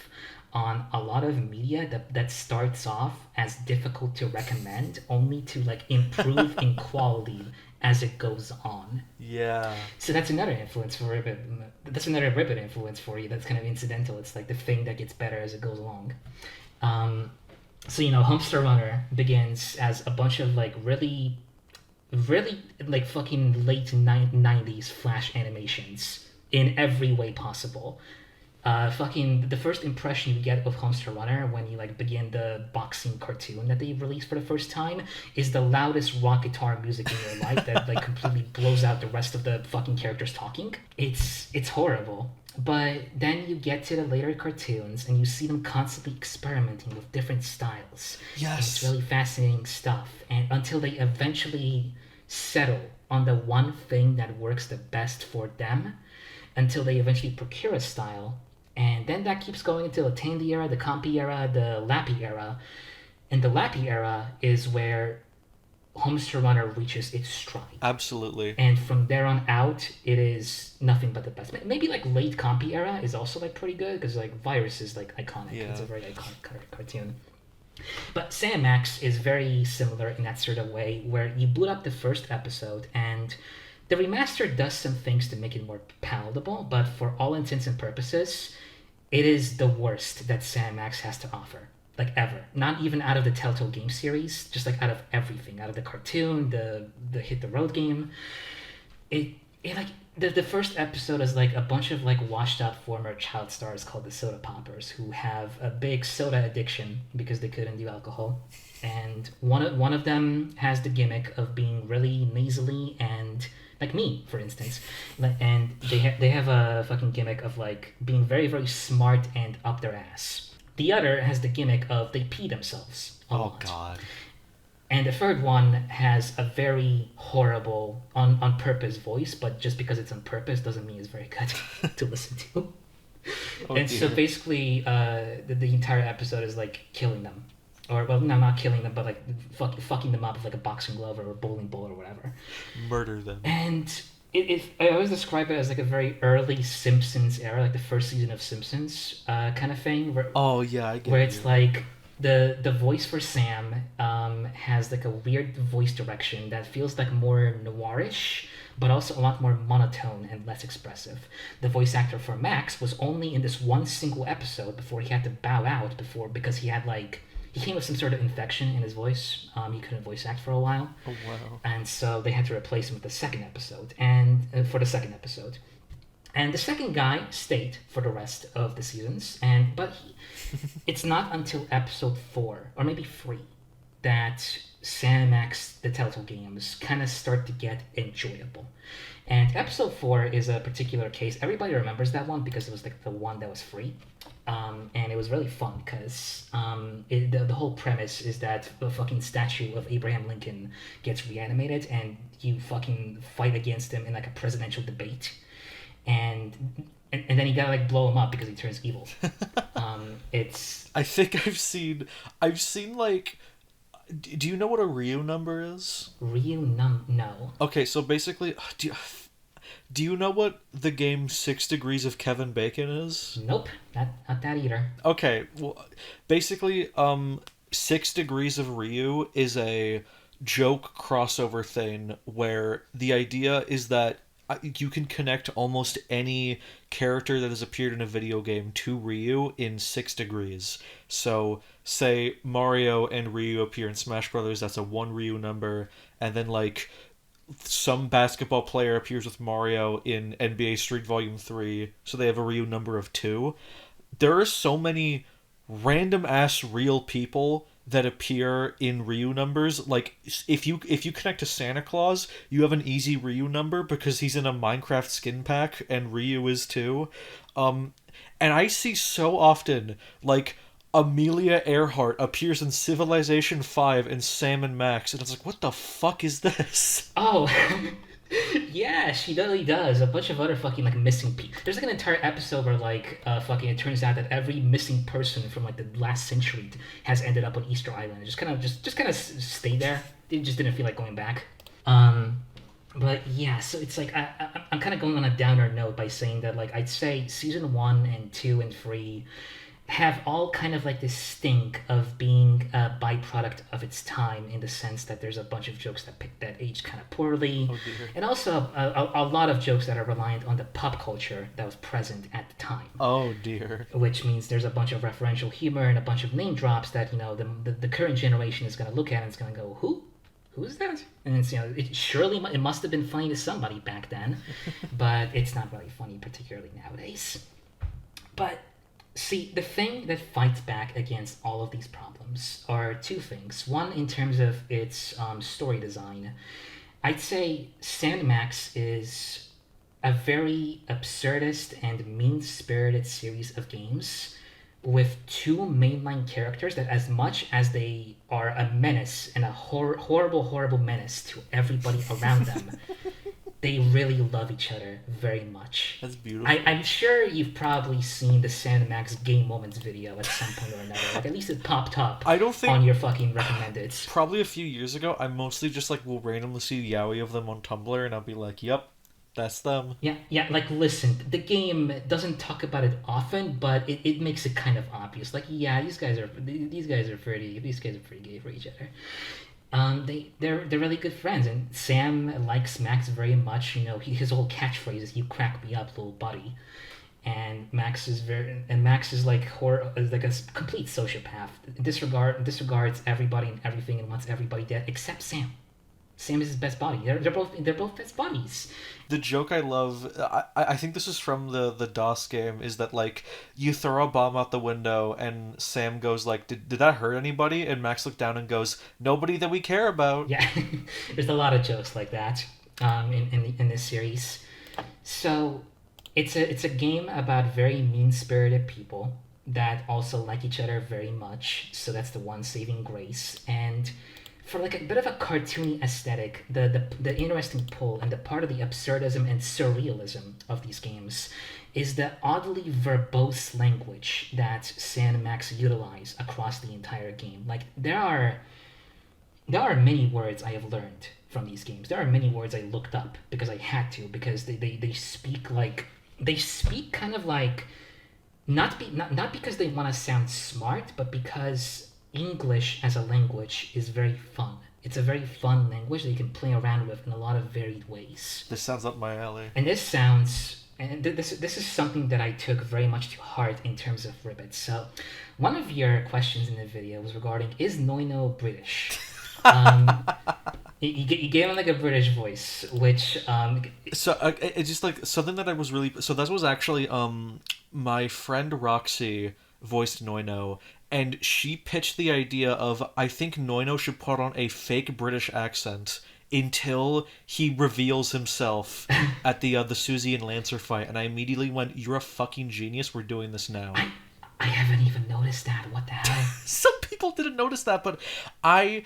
on a lot of media that starts off as difficult to recommend only to like improve in quality as it goes on. Yeah. So that's another influence for Ribbit. That's another Ribbit influence for you. That's kind of incidental. It's like the thing that gets better as it goes along. So Homestar Runner begins as a bunch of like really, really like fucking late 90s flash animations in every way possible. Fucking the first impression you get of Homestar Runner when you like begin the boxing cartoon that they released for the first time is the loudest rock guitar music in your life that like completely blows out the rest of the fucking characters talking. It's horrible. But then you get to the later cartoons and you see them constantly experimenting with different styles. Yes. And it's really fascinating stuff. And until they eventually settle on the one thing that works the best for them, until they eventually procure a style. And then that keeps going until the Tandy era, the Compy era, the Lappy era. And the Lappy era is where Homestar Runner reaches its stride. Absolutely. And from there on out, it is nothing but the best. Maybe like late Compy era is also like pretty good because like Virus is like iconic. Yeah. It's a very iconic cartoon. But Sam Max is very similar in that sort of way where you boot up the first episode and the remaster does some things to make it more palatable, but for all intents and purposes, it is the worst that Sam Max has to offer. Like ever. Not even out of the Telltale game series, just like out of everything. Out of the cartoon, the Hit the Road game. It like the first episode is like a bunch of like washed out former child stars called the Soda Poppers who have a big soda addiction because they couldn't do alcohol. And one of them has the gimmick of being really nasally and like me, for instance, and they have a fucking gimmick of like being very, very smart and up their ass. The other has the gimmick of they pee themselves a lot. Oh God. And the third one has a very horrible on purpose voice, but just because it's on purpose doesn't mean it's very good to listen to. Oh, and dear. so basically, the entire episode is like killing them. Or, well, no, not killing them, but like fucking them up with like a boxing glove or a bowling ball or whatever. Murder them. And I always describe it as like a very early Simpsons era, like the first season of Simpsons kind of thing. Oh yeah, I get where you. it's like the voice for Sam has like a weird voice direction that feels like more noirish, but also a lot more monotone and less expressive. The voice actor for Max was only in this one single episode before he had to bow out because he had like he came with some sort of infection in his voice. He couldn't voice act for a while. Oh wow. And so they had to replace him with the second episode, and for the second episode. And the second guy stayed for the rest of the seasons, but it's not until episode 4 or maybe 3 that Sam Max, the Telltale games, kind of start to get enjoyable. And episode 4 is a particular case. Everybody remembers that one because it was like the one that was free. And it was really fun because the whole premise is that the fucking statue of Abraham Lincoln gets reanimated and you fucking fight against him in like a presidential debate. And then you gotta like blow him up because he turns evil. It's. I think I've seen like. Do you know what a Ryu number is? No. Okay, so basically, do you know what the game 6 Degrees of Kevin Bacon is? Nope, not that either. Okay, well, basically, 6 Degrees of Ryu is a joke crossover thing where the idea is that you can connect almost any character that has appeared in a video game to Ryu in 6 degrees. So, say Mario and Ryu appear in Smash Brothers, that's a 1 Ryu number, and then like some basketball player appears with Mario in NBA Street Volume 3, so they have a Ryu number of 2. There are so many random ass real people that appear in Ryu numbers. Like if you connect to Santa Claus, you have an easy Ryu number because he's in a Minecraft skin pack and Ryu is too. Um and I see so often like Amelia Earhart appears in Civilization 5 and Sam and Max, and it's like, what the fuck is this? Oh, yeah, she totally does. A bunch of other fucking like missing people. There's like an entire episode where like fucking it turns out that every missing person from like the last century has ended up on Easter Island. It just kind of stayed there. They just didn't feel like going back. But yeah, so it's like I'm kind of going on a downer note by saying that like I'd say season 1 and 2 and 3 have all kind of like this stink of being a byproduct of its time, in the sense that there's a bunch of jokes that aged kind of poorly, and also a lot of jokes that are reliant on the pop culture that was present at the time. Oh dear. Which means there's a bunch of referential humor and a bunch of name drops that the current generation is going to look at and it's going to go, who's that? And it's, it must have been funny to somebody back then, but it's not really funny particularly nowadays. But see, the thing that fights back against all of these problems are two things. One, in terms of its story design. I'd say Sandmax is a very absurdist and mean-spirited series of games with two mainline characters that, as much as they are a menace and a horrible menace to everybody around them, they really love each other very much. That's beautiful. I'm sure you've probably seen the Sandmax Game Moments video at some point or another. Like, at least it popped up on your fucking recommended. Probably a few years ago, I mostly just like will randomly see yaoi of them on Tumblr and I'll be like, yep, that's them. Yeah, like listen, the game doesn't talk about it often, but it makes it kind of obvious. Like, yeah, these guys are pretty gay for each other. They're really good friends, and Sam likes Max very much. His whole catchphrase is "You crack me up, little buddy," and Max is like a complete sociopath. Disregards everybody and everything, and wants everybody dead except Sam. Sam is his best buddy. They're both best buddies. The joke I love, I think this is from the DOS game, is that like you throw a bomb out the window and Sam goes like, did that hurt anybody? And Max looked down and goes, nobody that we care about. Yeah, there's a lot of jokes like that in this series. So it's a game about very mean-spirited people that also like each other very much. So that's the one saving grace. And for like a bit of a cartoony aesthetic, the interesting pull and the part of the absurdism and surrealism of these games is the oddly verbose language that Sam and Max utilize across the entire game. Like there are many words I have learned from these games. There are many words I looked up because I had to, because they speak kind of like not because they want to sound smart, but because English as a language is very fun. It's a very fun language that you can play around with in a lot of varied ways. This sounds up my alley. And this is something that I took very much to heart in terms of Ribbit. So, one of your questions in the video was regarding, is Noino British? You gave him like a British voice, which so it's just like something that I was really, so that was actually my friend Roxy voiced Noino, and she pitched the idea of, I think Noino should put on a fake British accent until he reveals himself at the Susie and Lancer fight, and I immediately went, you're a fucking genius, we're doing this now. I haven't even noticed that. What the hell? Some people didn't notice that, but it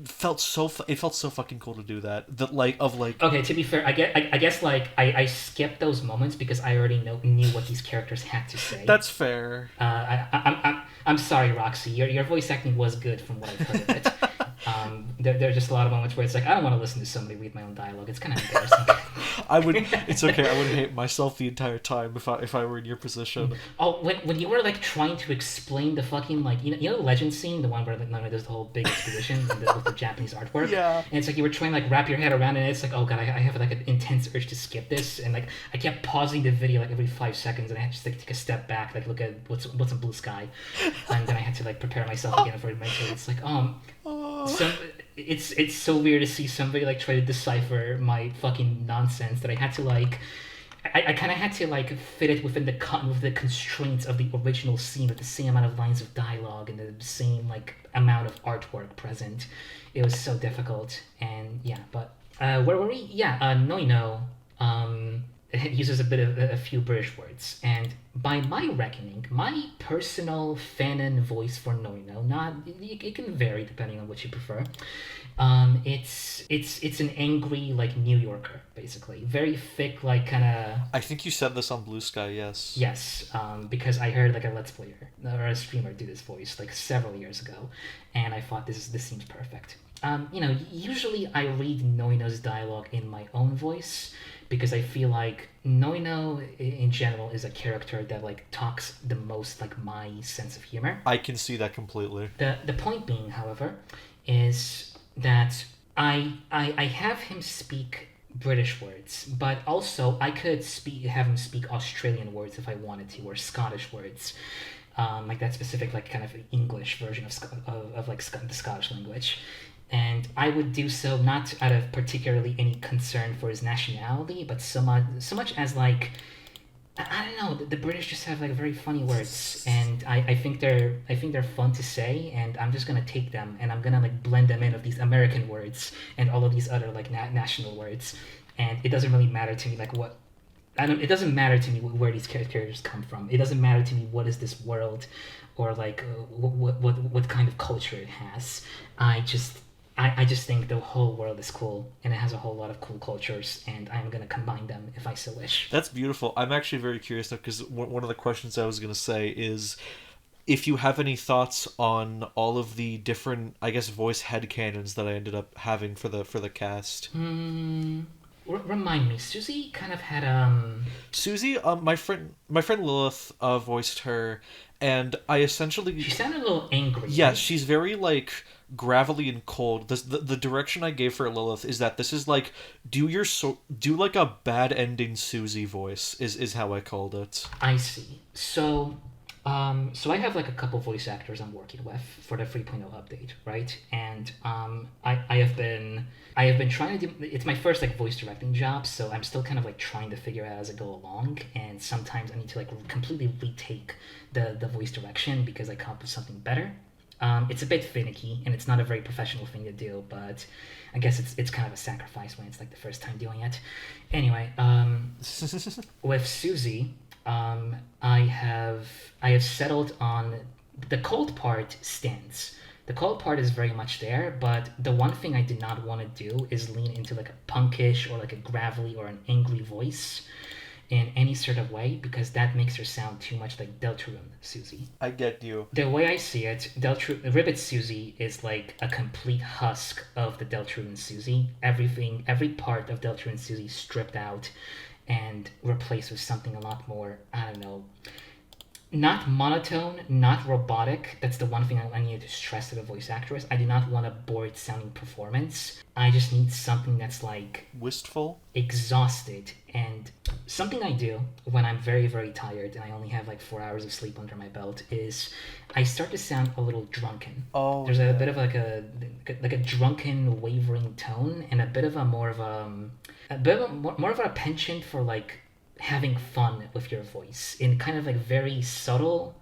felt so fucking cool to do that. Okay, to be fair, I guess like I skipped those moments because I already knew what these characters had to say. That's fair. I'm sorry, Roxy. Your voice acting was good from what I've heard of it. There are just a lot of moments where it's like, I don't want to listen to somebody read my own dialogue. It's kind of embarrassing. It's okay. I wouldn't hate myself the entire time if I were in your position. Oh, when you were like trying to explain the fucking like you know the legend scene, the one where like there's the whole big exposition with the Japanese artwork. Yeah. And it's like you were trying to like wrap your head around it, and it's like, oh god, I have like an intense urge to skip this, and like I kept pausing the video like every 5 seconds, and I had to just like take a step back, like look at what's in blue sky, and then I had to like prepare myself again for it. It's like so it's so weird to see somebody like try to decipher my fucking nonsense that I had to like I kind of had to like fit it within with the constraints of the original scene with the same amount of lines of dialogue and the same like amount of artwork present. It was so difficult, and yeah. But where were we? Yeah, Noino. It uses a few British words, and by my reckoning, my personal fanon voice for Noino, not it can vary depending on what you prefer. It's an angry like New Yorker, basically, very thick, like kind of. I think you said this on Blue Sky, yes. Yes, because I heard like a let's player or a streamer do this voice like several years ago, and I thought this seems perfect. Usually I read Noino's dialogue in my own voice because I feel like Noino in general is a character that like talks the most like my sense of humor. I can see that completely. The point being, however, is that I have him speak British words, but also I could have him speak Australian words if I wanted to, or Scottish words, like that specific like kind of English version of like the Scottish language, and I would do so not out of particularly any concern for his nationality, but so much as like I don't know. The British just have like very funny words, and I think they're fun to say, and I'm just gonna take them and I'm gonna like blend them in with these American words and all of these other like national words, and it doesn't really matter to me like what. I don't. It doesn't matter to me where these characters come from. It doesn't matter to me what is this world, or like what kind of culture it has. I just think the whole world is cool, and it has a whole lot of cool cultures, and I'm going to combine them if I so wish. That's beautiful. I'm actually very curious now, because one of the questions I was going to say is if you have any thoughts on all of the different, I guess, voice headcanons that I ended up having for the cast. Remind me, Susie kind of had Susie, my friend Lilith voiced her, and I essentially she sounded a little angry. Yeah, right? she's very like gravelly and cold. The direction I gave for Lilith is that this is like do like a bad ending Susie voice is how I called it. I see. So I have like a couple voice actors I'm working with for the 3.0 update, right? And I have been trying to do. It's my first like voice directing job, so I'm still kind of like trying to figure out as I go along. And sometimes I need to like completely retake the voice direction because I come up with something better. It's a bit finicky and it's not a very professional thing to do, but I guess it's kind of a sacrifice when it's like the first time doing it. Anyway, with Susie. I have settled on the cold part stands. The cold part is very much there, but the one thing I did not want to do is lean into like a punkish or like a gravelly or an angry voice in any sort of way because that makes her sound too much like Deltarune Susie. I get you. The way I see it, Ribbit Susie is like a complete husk of the Deltarune Susie. Every part of Deltarune Susie stripped out and replaced with something a lot more, I don't know, not monotone, not robotic. That's the one thing I need to stress to the voice actress. I do not want a bored sounding performance. I just need something that's like wistful, exhausted, and something I do when I'm very, very tired and I only have like 4 hours of sleep under my belt is I start to sound a little drunken. Oh, there's a bit of like a drunken, wavering tone, and a bit of a more of a penchant for like having fun with your voice in kind of like very subtle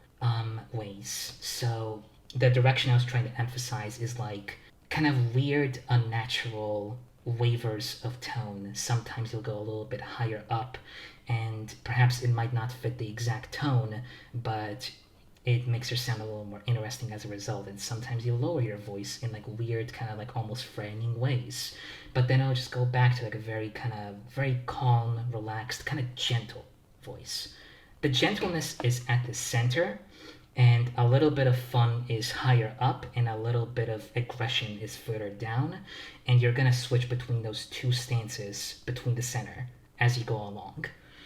ways. So the direction I was trying to emphasize is like kind of weird, unnatural wavers of tone. Sometimes you'll go a little bit higher up, and perhaps it might not fit the exact tone, but it makes her sound a little more interesting as a result. And sometimes you lower your voice in like weird, kind of like almost frightening ways. But then I'll just go back to like a very kind of very calm, relaxed, kind of gentle voice. The gentleness is at the center, and a little bit of fun is higher up, and a little bit of aggression is further down. And you're gonna switch between those two stances between the center as you go along.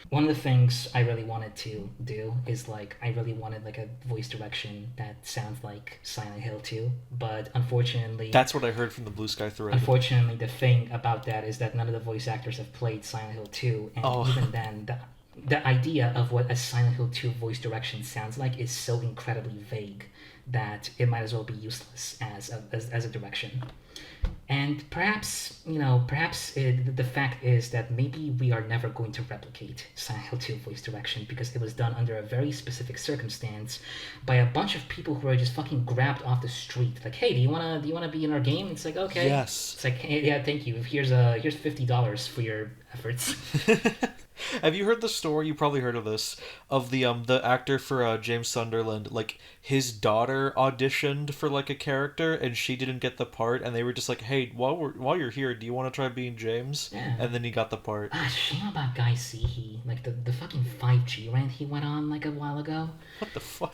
One of the things I really wanted to do is like I really wanted like a voice direction that sounds like Silent Hill 2, but unfortunately that's what I heard from the Blue Sky thread. Unfortunately, the thing about that is that none of the voice actors have played Silent Hill 2, and even then the idea of what a Silent Hill 2 voice direction sounds like is so incredibly vague that it might as well be useless as a direction. And perhaps, the fact is that maybe we are never going to replicate Silent Hill 2 voice direction because it was done under a very specific circumstance by a bunch of people who are just fucking grabbed off the street. Like, hey, do you wanna be in our game? It's like, okay. Yes. It's like, hey, yeah, thank you. Here's $50 for your efforts. Have you heard the story? You probably heard of this, of the actor for James Sunderland. Like, his daughter auditioned for like a character and she didn't get the part, and they were just like, "Hey, while you're here, do you want to try being James?" Yeah. And then he got the part. Shame about Guy Seehee. Like the fucking 5G rant he went on like a while ago. What the fuck?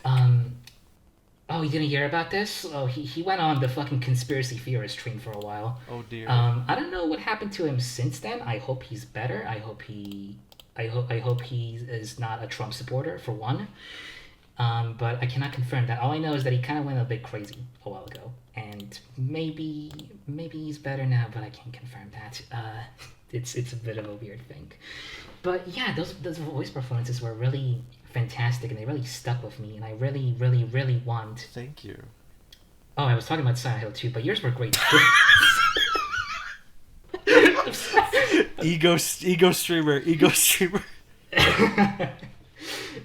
Oh, you didn't hear about this? Oh, he went on the fucking conspiracy theorist train for a while. Oh dear. I don't know what happened to him since then. I hope he's better. I hope he is not a Trump supporter for one. But I cannot confirm that. All I know is that he kind of went a bit crazy a while ago, and maybe he's better now, but I can't confirm that. It's a bit of a weird thing. But yeah, those voice performances were really fantastic, and they really stuck with me, and I really, really, really want. Thank you. Oh, I was talking about Silent Hill 2, but yours were great. ego streamer.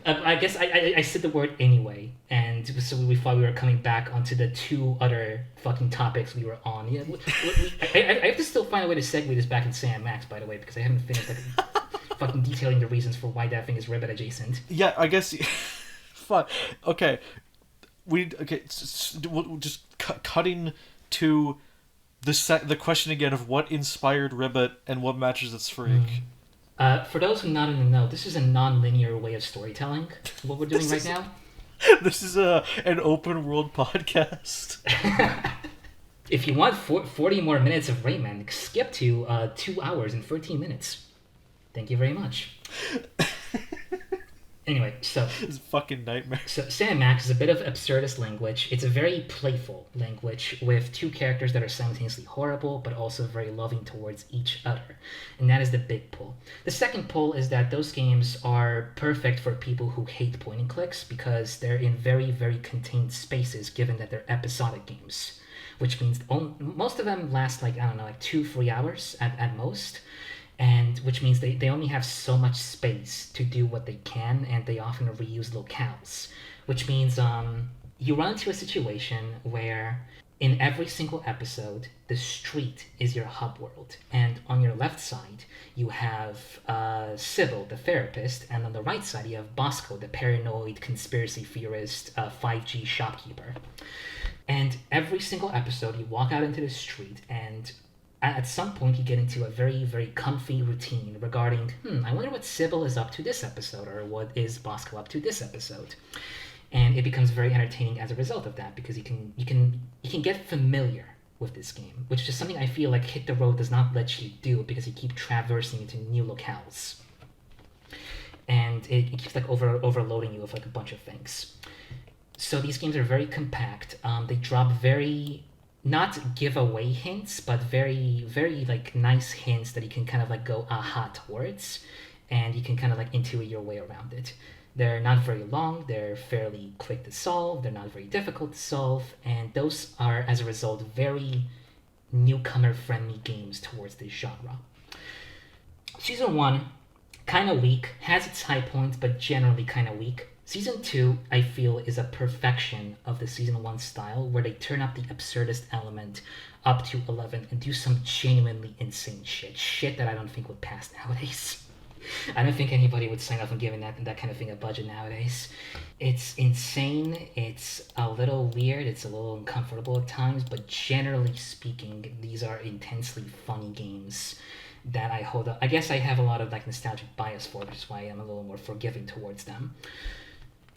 I guess I said the word anyway, and so we thought we were coming back onto the two other fucking topics we were on. Yeah, I have to still find a way to segue this back in Sam Max, by the way, because I haven't finished fucking detailing the reasons for why that thing is Ribbit adjacent. Yeah, I guess. Fuck. Okay. We'll just cutting to the question again of what inspired Ribbit and what matches its freak. For those who not in the know, this is a non-linear way of storytelling. What we're doing right now. This is an open world podcast. If you want 40 more minutes of Rayman, skip to 2 hours and 13 minutes. Thank you very much. Anyway, so it's a fucking nightmare. So Sam Max is a bit of absurdist language. It's a very playful language with two characters that are simultaneously horrible but also very loving towards each other. And that is the big pull. The second pull is that those games are perfect for people who hate point and clicks because they're in very, very contained spaces given that they're episodic games. Which means most of them last like 2-3 hours at most. And which means they only have so much space to do what they can, and they often reuse locales. Which means you run into a situation where in every single episode, the street is your hub world. And on your left side, you have Sybil, the therapist, and on the right side, you have Bosco, the paranoid conspiracy theorist 5G shopkeeper. And every single episode, you walk out into the street, and at some point you get into a very, very comfy routine regarding, I wonder what Sybil is up to this episode, or what is Bosco up to this episode. And it becomes very entertaining as a result of that, because you can get familiar with this game, which is something I feel like Hit the Road does not let you do, because you keep traversing into new locales. And it keeps like overloading you with like a bunch of things. So these games are very compact. They drop very, not giveaway hints, but very, very like nice hints that you can kind of like go aha towards, and you can kind of like intuit your way around it. They're not very long, they're fairly quick to solve, they're not very difficult to solve, and those are, as a result, very newcomer-friendly games towards this genre. Season 1, kind of weak, has its high points, but generally kind of weak. Season 2, I feel, is a perfection of the Season 1 style, where they turn up the absurdist element up to 11 and do some genuinely insane shit that I don't think would pass nowadays. I don't think anybody would sign up on giving that kind of thing a budget nowadays. It's insane, it's a little weird, it's a little uncomfortable at times, but generally speaking, these are intensely funny games that I hold up. I guess I have a lot of like nostalgic bias for, which is why I'm a little more forgiving towards them.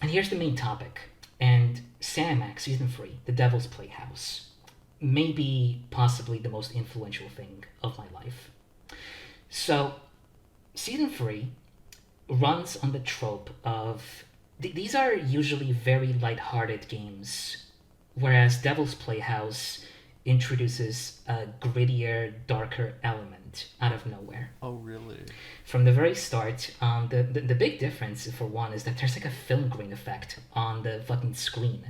And here's the main topic. And Sam Max Season 3, The Devil's Playhouse, may be possibly the most influential thing of my life. So, Season 3 runs on the trope of... these are usually very lighthearted games, whereas Devil's Playhouse introduces a grittier, darker element moment out of nowhere. Oh, really? From the very start, the big difference, for one, is that there's like a film grain effect on the fucking screen,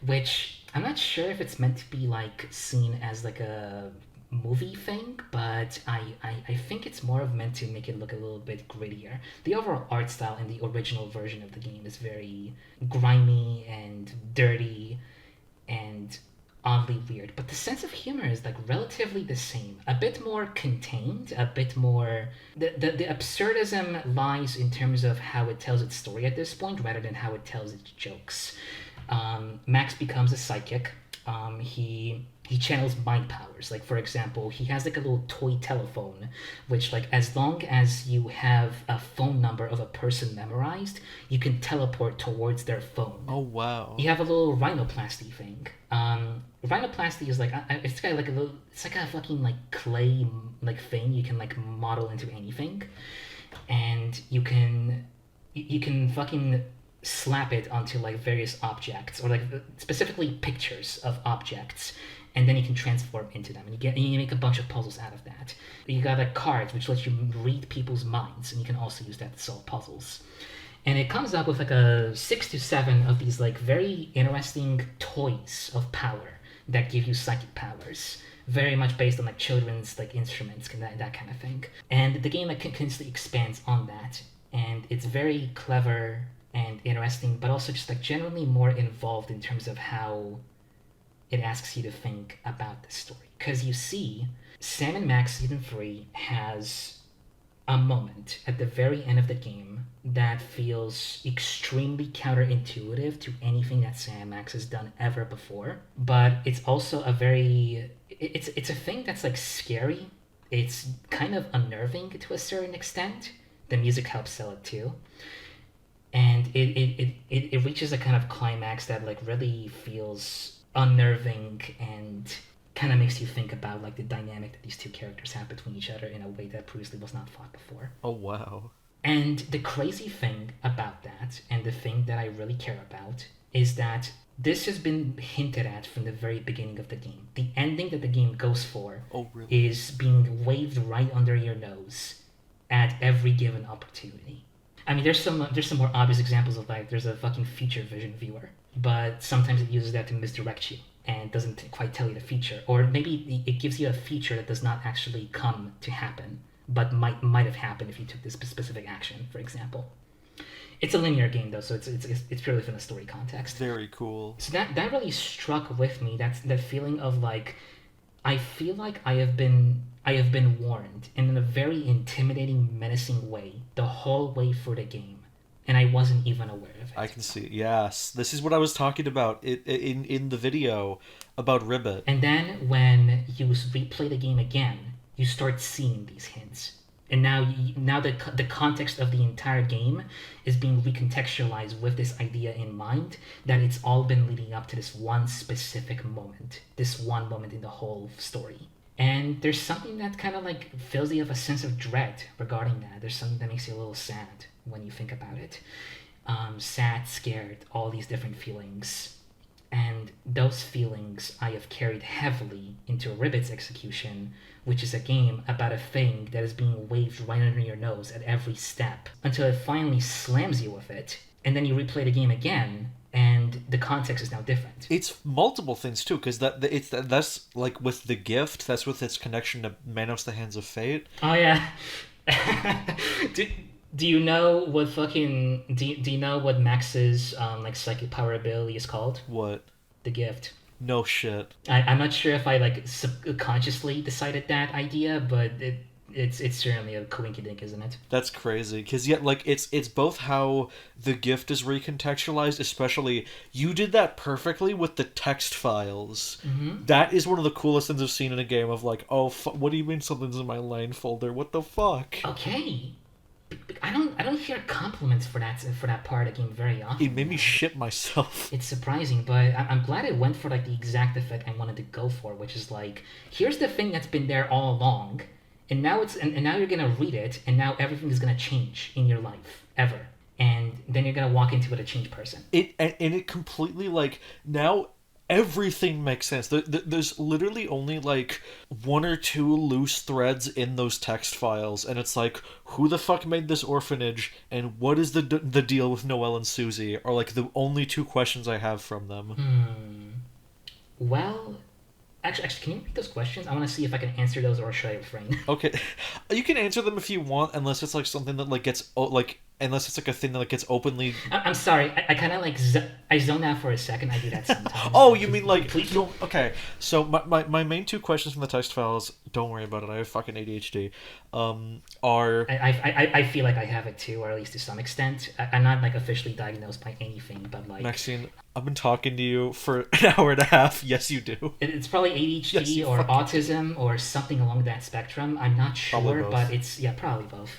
which I'm not sure if it's meant to be like seen as like a movie thing, but I think it's more of meant to make it look a little bit grittier. The overall art style in the original version of the game is very grimy and dirty and oddly weird, but the sense of humor is like relatively the same, a bit more contained, a bit more the absurdism lies in terms of how it tells its story at this point rather than how it tells its jokes. Max becomes a psychic. He channels mind powers. Like, for example, he has like a little toy telephone, which, like, as long as you have a phone number of a person memorized, you can teleport towards their phone. Oh, wow. You have a little rhinoplasty thing. Rhinoplasty is like it's got like a little, it's like a fucking like clay like thing you can like model into anything, and you can fucking slap it onto like various objects or like specifically pictures of objects, and then you can transform into them, and you make a bunch of puzzles out of that. You got like cards which let you read people's minds, and you can also use that to solve puzzles. And it comes up with like a 6 to 7 of these like very interesting toys of power that give you psychic powers, very much based on like children's like instruments and that kind of thing. And the game like continuously expands on that, and it's very clever and interesting, but also just like generally more involved in terms of how it asks you to think about the story. Because you see, Sam and Max Season 3 has a moment at the very end of the game that feels extremely counterintuitive to anything that Sam and Max has done ever before. But it's also a very... It's a thing that's like scary. It's kind of unnerving to a certain extent. The music helps sell it too. And it reaches a kind of climax that like really feels unnerving and kind of makes you think about like the dynamic that these two characters have between each other in a way that previously was not thought before. Oh, wow. And the crazy thing about that, and the thing that I really care about, is that this has been hinted at from the very beginning of the game. The ending that the game goes for is being waved right under your nose at every given opportunity. I mean, there's some more obvious examples of like, there's a fucking feature vision viewer, but sometimes it uses that to misdirect you and doesn't quite tell you the feature. Or maybe it gives you a feature that does not actually come to happen, but might have happened if you took this specific action, for example. It's a linear game though, so it's purely from a story context. Very cool. So that really struck with me. That's that feeling of like, I feel like I have been warned in a very intimidating, menacing way the whole way through the game, and I wasn't even aware of it. I can see. Yes, this is what I was talking about in the video about Ribbit. And then when you replay the game again, you start seeing these hints. And now the context of the entire game is being recontextualized with this idea in mind, that it's all been leading up to this one specific moment, this one moment in the whole story. And there's something that kind of like fills you with a sense of dread regarding that. There's something that makes you a little sad when you think about it. Sad, scared, all these different feelings. And those feelings I have carried heavily into Ribbit's execution, which is a game about a thing that is being waved right under your nose at every step, until it finally slams you with it, and then you replay the game again, and the context is now different. It's multiple things too, because that's like with the gift, that's with its connection to Manos the Hands of Fate. Oh yeah. Do you know what fucking do you know what Max's like psychic power ability is called? What? The gift. No shit. I'm not sure if I like subconsciously decided that idea, but it's certainly a coinkydink, isn't it? That's crazy, because yet like it's both how the gift is recontextualized, especially you did that perfectly with the text files. Mm-hmm. That is one of the coolest things I've seen in a game of like, oh, what do you mean something's in my line folder? What the fuck? Okay. I don't hear compliments for that part of the game very often. It made me shit myself. It's surprising, but I'm glad it went for like the exact effect I wanted to go for, which is like, here's the thing that's been there all along, and now and now you're gonna read it, and now everything is gonna change in your life ever, and then you're gonna walk into it a changed person. It completely like now. everything makes sense. There's literally only like one or two loose threads in those text files, and it's like, who the fuck made this orphanage, and what is the deal with Noelle and Susie? Are like the only two questions I have from them. Well, actually, can you repeat those questions? I want to see if I can answer those, or should I refrain? Okay, you can answer them if you want, unless it's like something that like gets like unless it's like a thing that like gets openly. I'm sorry. I kind of like I zone out for a second. I do that sometimes. Oh, you mean like please? no, okay. So my main two questions from the text files, don't worry about it. I have fucking ADHD. Are I feel like I have it too, or at least to some extent. I'm not like officially diagnosed by anything, but like Maxine, I've been talking to you for an hour and a half. Yes, you do. it's probably ADHD Yes, or autism or something along that spectrum. I'm not sure, but it's probably both.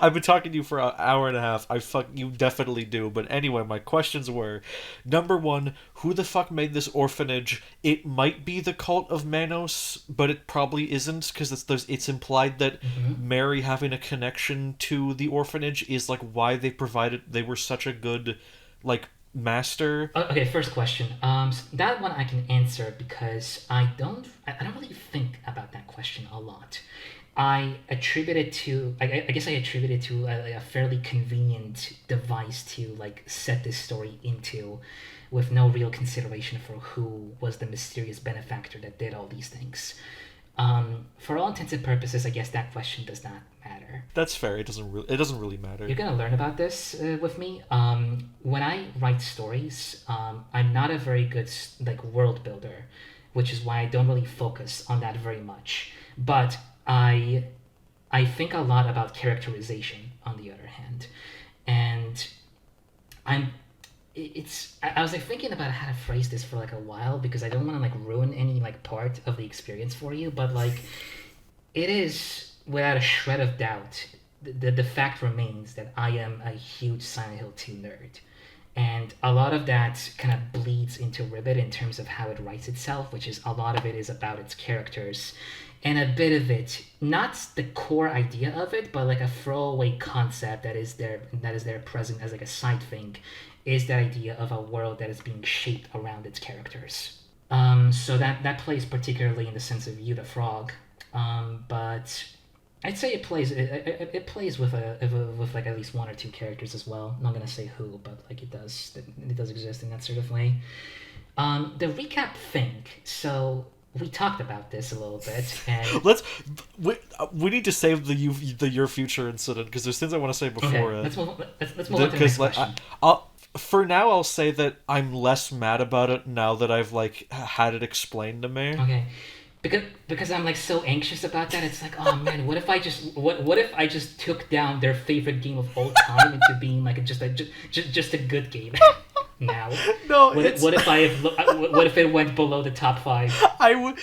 I've been talking to you for an hour and a half. You definitely do. But anyway, my questions were: number one, who the fuck made this orphanage? It might be the cult of Manos, but it probably isn't, because it's implied that Mary having a connection to the orphanage is like why they were such a good like master. Okay, first question. So that one I can answer because I don't really think about that question a lot. I attribute it to I guess I attribute it to a fairly convenient device to like set this story into, with no real consideration for who was the mysterious benefactor that did all these things. For all intents and purposes, I guess that question does not matter. That's fair. It doesn't really matter. You're gonna learn about this with me. When I write stories, I'm not a very good like world builder, which is why I don't really focus on that very much. But I think a lot about characterization, on the other hand, and I was like thinking about how to phrase this for like a while, because I don't want to like ruin any like part of the experience for you, but like it is without a shred of doubt the fact remains that I am a huge Silent Hill 2 nerd. And a lot of that kind of bleeds into Ribbit in terms of how it writes itself, which is a lot of it is about its characters. And a bit of it, not the core idea of it, but like a throwaway concept that is there present as like a side thing, is that idea of a world that is being shaped around its characters. So that plays particularly in the sense of You the Frog. But I'd say it plays with with like at least one or two characters as well. I'm not gonna say who, but like it does exist in that sort of way. The recap thing. So we talked about this a little bit, and we need to save the your future incident, because there's things I want to say before okay, let's move on to the next question. For now, I'll say that I'm less mad about it now that I've like had it explained to me. Okay. Because I'm like so anxious about that. It's like, oh man, what if I just took down their favorite game of all time into being like just a good game now? No, what if it went below the top 5? I mean,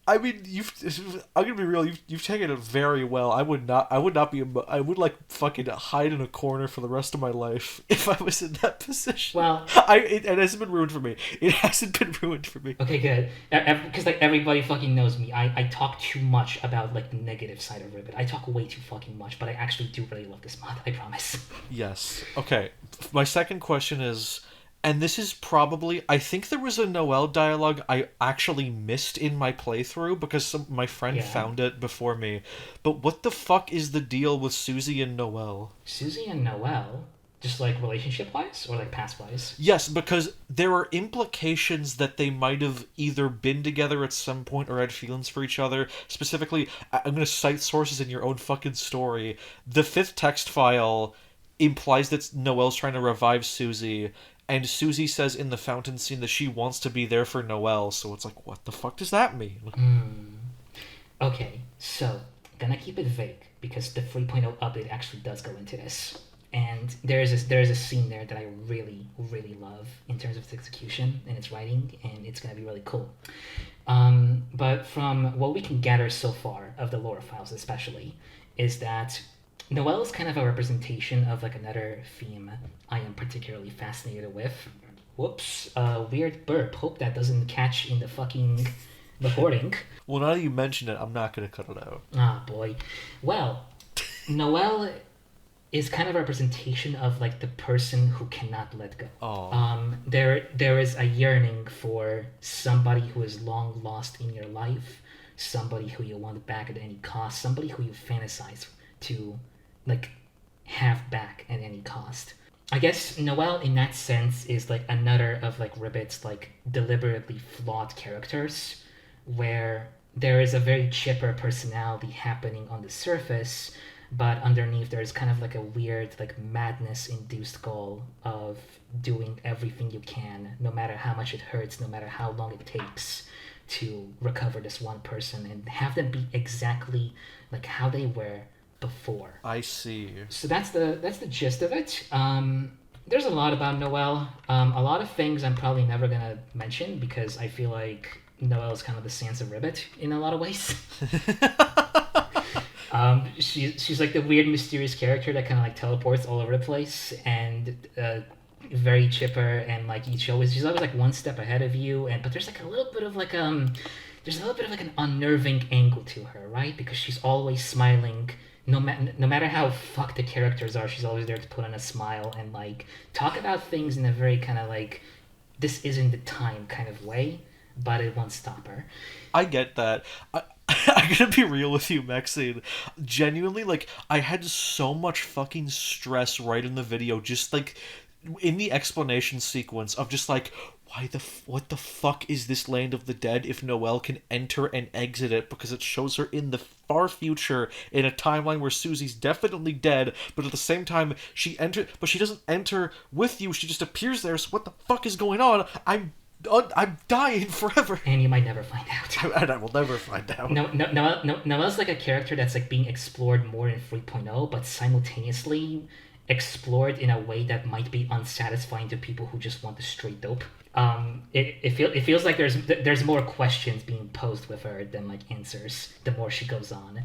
I'm gonna be real. You've taken it very well. I would like fucking hide in a corner for the rest of my life if I was in that position. Well, it hasn't been ruined for me. It hasn't been ruined for me. Okay, good. Because like everybody fucking knows me. I talk too much about like the negative side of Ribbit. I talk way too fucking much, but I actually do really love this mod. I promise. Yes. Okay. My second question is. And this is probably... I think there was a Noelle dialogue I actually missed in my playthrough, because my friend found it before me. But what the fuck is the deal with Susie and Noelle? Susie and Noelle? Just like relationship-wise? Or like past-wise? Yes, because there are implications that they might have either been together at some point or had feelings for each other. Specifically, I'm going to cite sources in your own fucking story. The 5th text file implies that Noelle's trying to revive Susie... And Susie says in the fountain scene that she wants to be there for Noelle, so it's like, what the fuck does that mean? Okay, so, gonna keep it vague, because the 3.0 update actually does go into this. And there's a scene there that I really, really love in terms of its execution and its writing, and it's gonna be really cool. But from what we can gather so far, of the lore files especially, is that Noelle is kind of a representation of like another theme I am particularly fascinated with. Whoops, weird burp. Hope that doesn't catch in the fucking recording. Well, now that you mention it, I'm not going to cut it out. Ah, boy. Well, Noelle is kind of a representation of like the person who cannot let go. Oh, There is a yearning for somebody who is long lost in your life, somebody who you want back at any cost, somebody who you fantasize to like have back at any cost. I guess Noelle in that sense is like another of like Ribbit's like deliberately flawed characters, where there is a very chipper personality happening on the surface, but underneath there's kind of like a weird like madness induced goal of doing everything you can, no matter how much it hurts, no matter how long it takes, to recover this one person and have them be exactly like how they were before. I see. So that's the gist of it. There's a lot about Noelle. A lot of things I'm probably never gonna mention because I feel like Noelle is kind of the Sans of Ribbit in a lot of ways. She's like the weird, mysterious character that kind of like teleports all over the place and very chipper, and like she's always like one step ahead of you. And but there's like a little bit of like there's a little bit of like an unnerving angle to her, right? Because she's always smiling. No matter how fucked the characters are, she's always there to put on a smile and like talk about things in a very kind of like this isn't the time kind of way, but it won't stop her. I get that. I'm gonna be real with you, Maxine. Genuinely, like, I had so much fucking stress right in the video, just like in the explanation sequence of just like, what the fuck is this land of the dead if Noelle can enter and exit it, because it shows her in the far future in a timeline where Susie's definitely dead, but at the same time she doesn't enter with you, she just appears there. So what the fuck is going on? I'm dying forever. And you might never find out. And I will never find out. Noelle's like a character that's like being explored more in 3.0, but simultaneously explored in a way that might be unsatisfying to people who just want the straight dope. It feels like there's more questions being posed with her than like answers the more she goes on,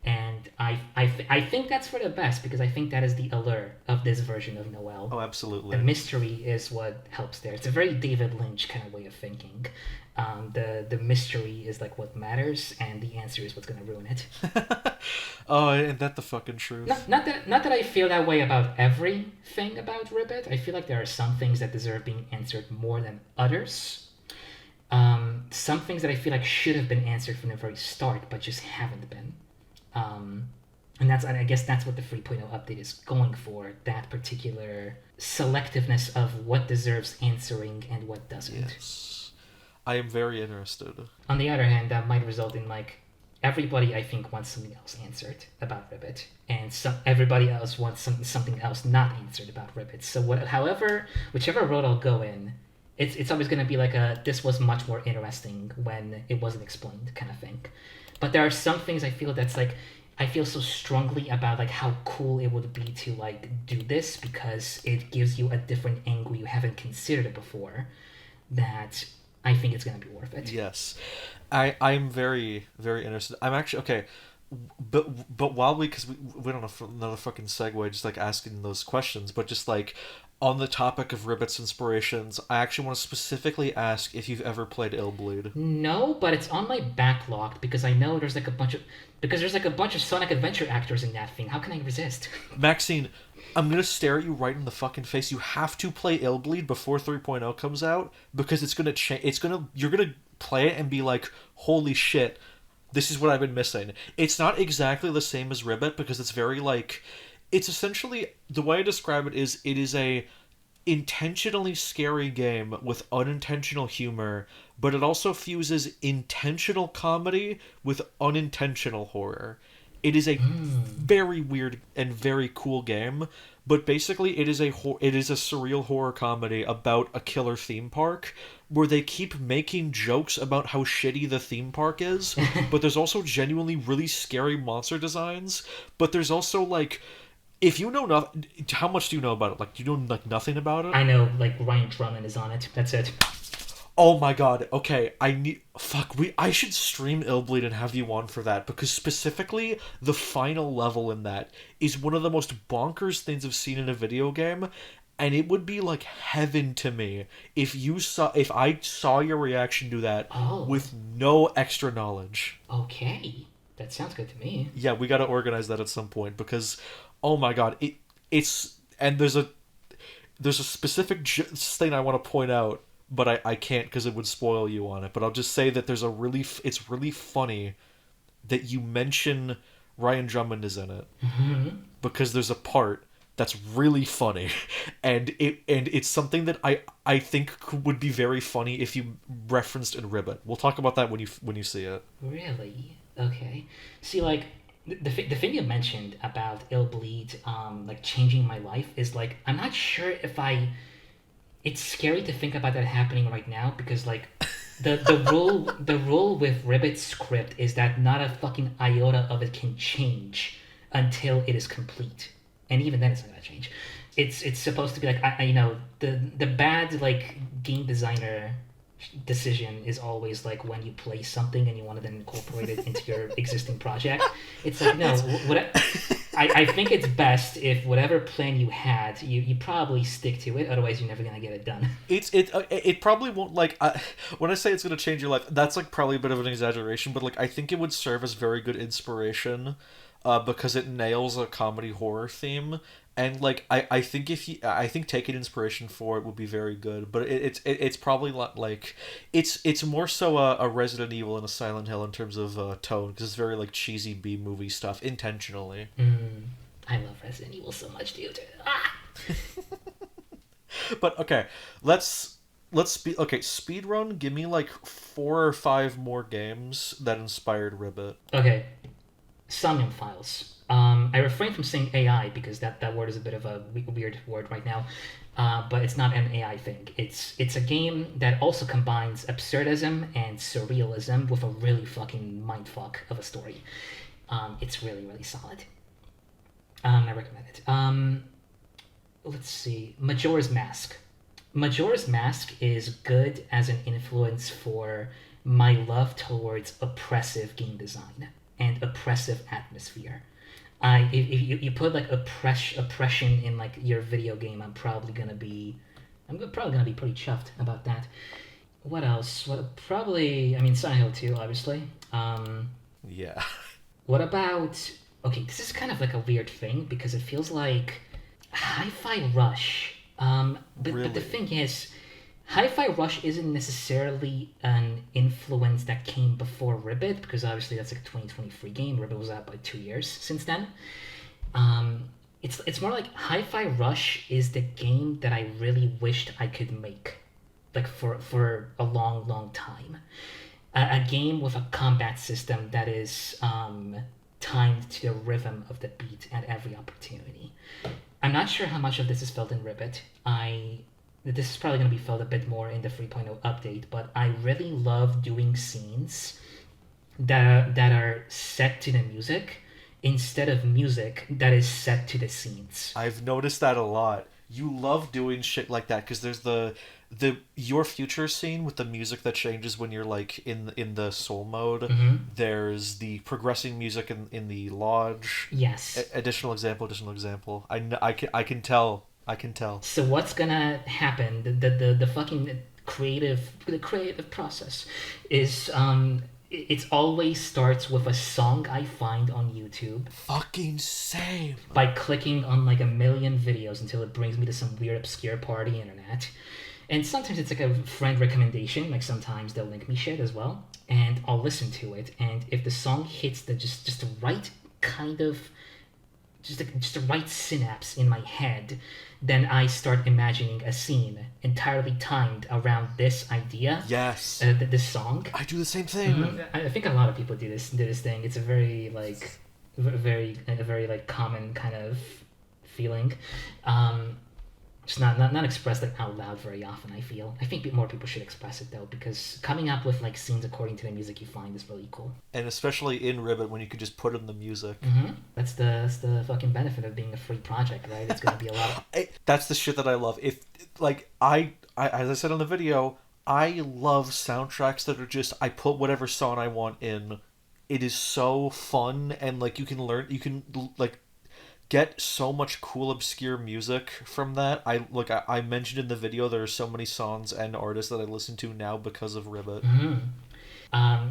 and I think that's for the best, because I think that is the allure of this version of Noelle. Oh, absolutely. The mystery is what helps there. It's a very David Lynch kind of way of thinking. The mystery is like what matters, and the answer is what's gonna ruin it. Oh, ain't that the fucking truth? Not that I feel that way about everything about Ribbit. I feel like there are some things that deserve being answered more than others. Some things that I feel like should have been answered from the very start, but just haven't been. And I guess that's what the 3.0 update is going for, that particular selectiveness of what deserves answering and what doesn't. Yes. I am very interested. On the other hand, that might result in like everybody, I think, wants something else answered about Ribbit, and everybody else wants something else not answered about Ribbit. So whichever road I'll go in, it's always going to be like this was much more interesting when it wasn't explained kind of thing. But there are some things I feel that's like, I feel so strongly about like how cool it would be to like do this, because it gives you a different angle you haven't considered it before, that I think it's going to be worth it. Yes. I'm very, very interested. I'm actually, okay, but while because we went on another fucking segue, just like asking those questions, but just like on the topic of Ribbit's inspirations, I actually want to specifically ask if you've ever played Illbleed. No, but it's on my backlog because I know there's like a bunch of Sonic Adventure actors in that thing. How can I resist? Maxine, I'm gonna stare at you right in the fucking face. You have to play Illbleed before 3.0 comes out, because it's gonna change. You're gonna play it and be like, holy shit, this is what I've been missing. It's not exactly the same as Ribbit, because it's very like, it's essentially, the way I describe it is a intentionally scary game with unintentional humor, but it also fuses intentional comedy with unintentional horror. It is a very weird and very cool game, but basically it is a surreal horror comedy about a killer theme park where they keep making jokes about how shitty the theme park is, but there's also genuinely really scary monster designs, but there's also like, if you know nothing, how much do you know about it? Like, do you know like nothing about it? I know like Ryan Drummond is on it. That's it. Oh my god, okay, I should stream Illbleed and have you on for that, because specifically, the final level in that is one of the most bonkers things I've seen in a video game, and it would be like heaven to me if I saw your reaction to that with no extra knowledge. Okay, that sounds good to me. Yeah, we gotta organize that at some point, because, oh my god, it's and there's a specific thing I want to point out, but I can't because it would spoil you on it. But I'll just say that it's really funny that you mention Ryan Drummond is in it, because there's a part that's really funny, and it's something that I think would be very funny if you referenced in Ribbit. We'll talk about that when you see it. Really? Okay. See, like the thing you mentioned about Ill Bleed, like changing my life is like I'm not sure if I. It's scary to think about that happening right now because like the rule with Ribbit's script is that not a fucking iota of it can change until it is complete, and even then it's not gonna change. It's supposed to be like the bad like game designer decision is always like when you play something and you want to then incorporate it into your existing project. It's like no, what I think it's best if whatever plan you had, you probably stick to it. Otherwise, you're never gonna get it done. It probably won't like when I say it's gonna change your life. That's like probably a bit of an exaggeration, but like I think it would serve as very good inspiration, because it nails a comedy horror theme. And like I think taking inspiration for it would be very good, but it's probably not like it's more so a Resident Evil and a Silent Hill in terms of tone, because it's very like cheesy B movie stuff intentionally. I love Resident Evil so much, dude. Ah! But okay, speed run. Give me like 4 or 5 more games that inspired Ribbit. Okay, Somnium Files. I refrain from saying AI because that word is a bit of a weird word right now, but it's not an AI thing. It's a game that also combines absurdism and surrealism with a really fucking mindfuck of a story. It's really really solid. I recommend it. Let's see, Majora's Mask. Majora's Mask is good as an influence for my love towards oppressive game design and oppressive atmosphere. If you put like oppression in like your video game, I'm probably gonna be pretty chuffed about that. What else? Probably, I mean, Silent Hill 2, obviously. Yeah. What about? Okay, this is kind of like a weird thing because it feels like Hi-Fi Rush. But the thing is, Hi-Fi Rush isn't necessarily an influence that came before Ribbit, because obviously that's like a 2023 game. Ribbit was out by 2 years since then. It's more like Hi-Fi Rush is the game that I really wished I could make, like for a long, long time. A game with a combat system that is timed to the rhythm of the beat at every opportunity. I'm not sure how much of this is felt in Ribbit. This is probably going to be felt a bit more in the 3.0 update, but I really love doing scenes that are set to the music instead of music that is set to the scenes. I've noticed that a lot. You love doing shit like that because there's the your future scene with the music that changes when you're like in the soul mode. Mm-hmm. There's the progressing music in the lodge. Yes. Additional example. I can tell. So what's gonna happen? The fucking creative process is it always starts with a song I find on YouTube. Fucking same. By clicking on like a million videos until it brings me to some weird obscure part of the internet. And sometimes it's like a friend recommendation, like sometimes they'll link me shit as well. And I'll listen to it, and if the song hits the just the right kind of just the right synapse in my head, then I start imagining a scene entirely timed around this idea. Yes. This song. I do the same thing. Mm-hmm. I think a lot of people do this thing. It's a very like a very like common kind of feeling. Just not expressed like out loud very often. I think more people should express it though, because coming up with like scenes according to the music you find is really cool. And especially in Ribbit when you can just put in the music. Mm-hmm. That's the fucking benefit of being a free project, right? It's gonna be a lot of... That's the shit that I love. If like I as I said on the video, I love soundtracks that are just I put whatever song I want in. It is so fun, and like you can like get so much cool obscure music from that. I mentioned in the video there are so many songs and artists that I listen to now because of Ribbit. Mm-hmm.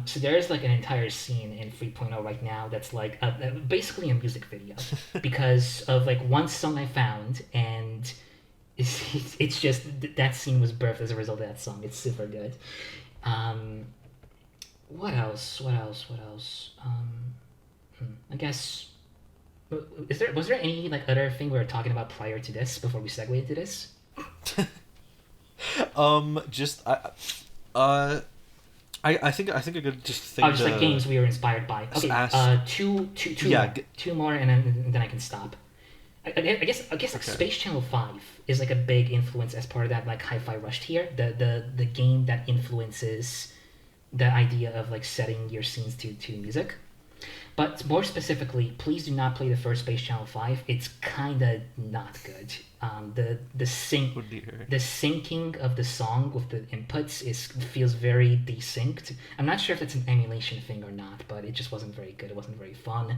So there's like an entire scene in 3.0 right now that's like basically a music video because of like one song I found, and it's just that scene was birthed as a result of that song. It's super good. Um, what else? What else? What else? I guess was there any like other thing we were talking about prior to this before we segued into this? Just uh, I think a good just Oh, thing just like to games we were inspired by. Okay, ask. more. Two more, and then I can stop. I guess like Okay. Space Channel 5 is like a big influence as part of that like Hi-Fi Rush tier. The game that influences the idea of like setting your scenes to music. But more specifically, please do not play the first Space Channel 5. It's kinda not good. Oh dear. The syncing of the song with the inputs is feels very desynced. I'm not sure if it's an emulation thing or not, but it just wasn't very good. It wasn't very fun.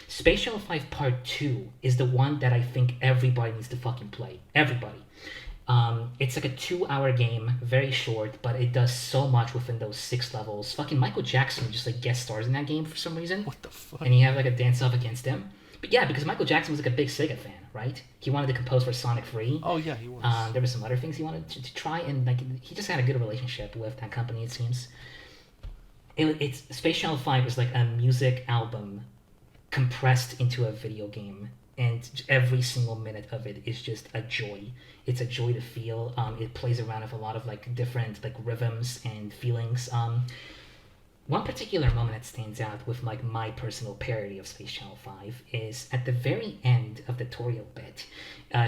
Space Channel 5 Part 2 is the one that I think everybody needs to fucking play. Everybody. It's like a 2 hour game, very short, but it does so much within those 6 levels. Fucking Michael Jackson just like guest stars in that game for some reason, What the fuck? and you have like a dance off against him. But yeah, because Michael Jackson was like a big Sega fan, right? He wanted to compose for Sonic 3. Oh yeah, he was. There were some other things he wanted to try, and like he just had a good relationship with that company. It seems. It's Space Channel 5 is like a music album compressed into a video game, and every single minute of it is just a joy. It's a joy to feel. It plays around with a lot of like different like rhythms and feelings. One particular moment that stands out with like my personal parody of Space Channel 5 is at the very end of the tutorial bit.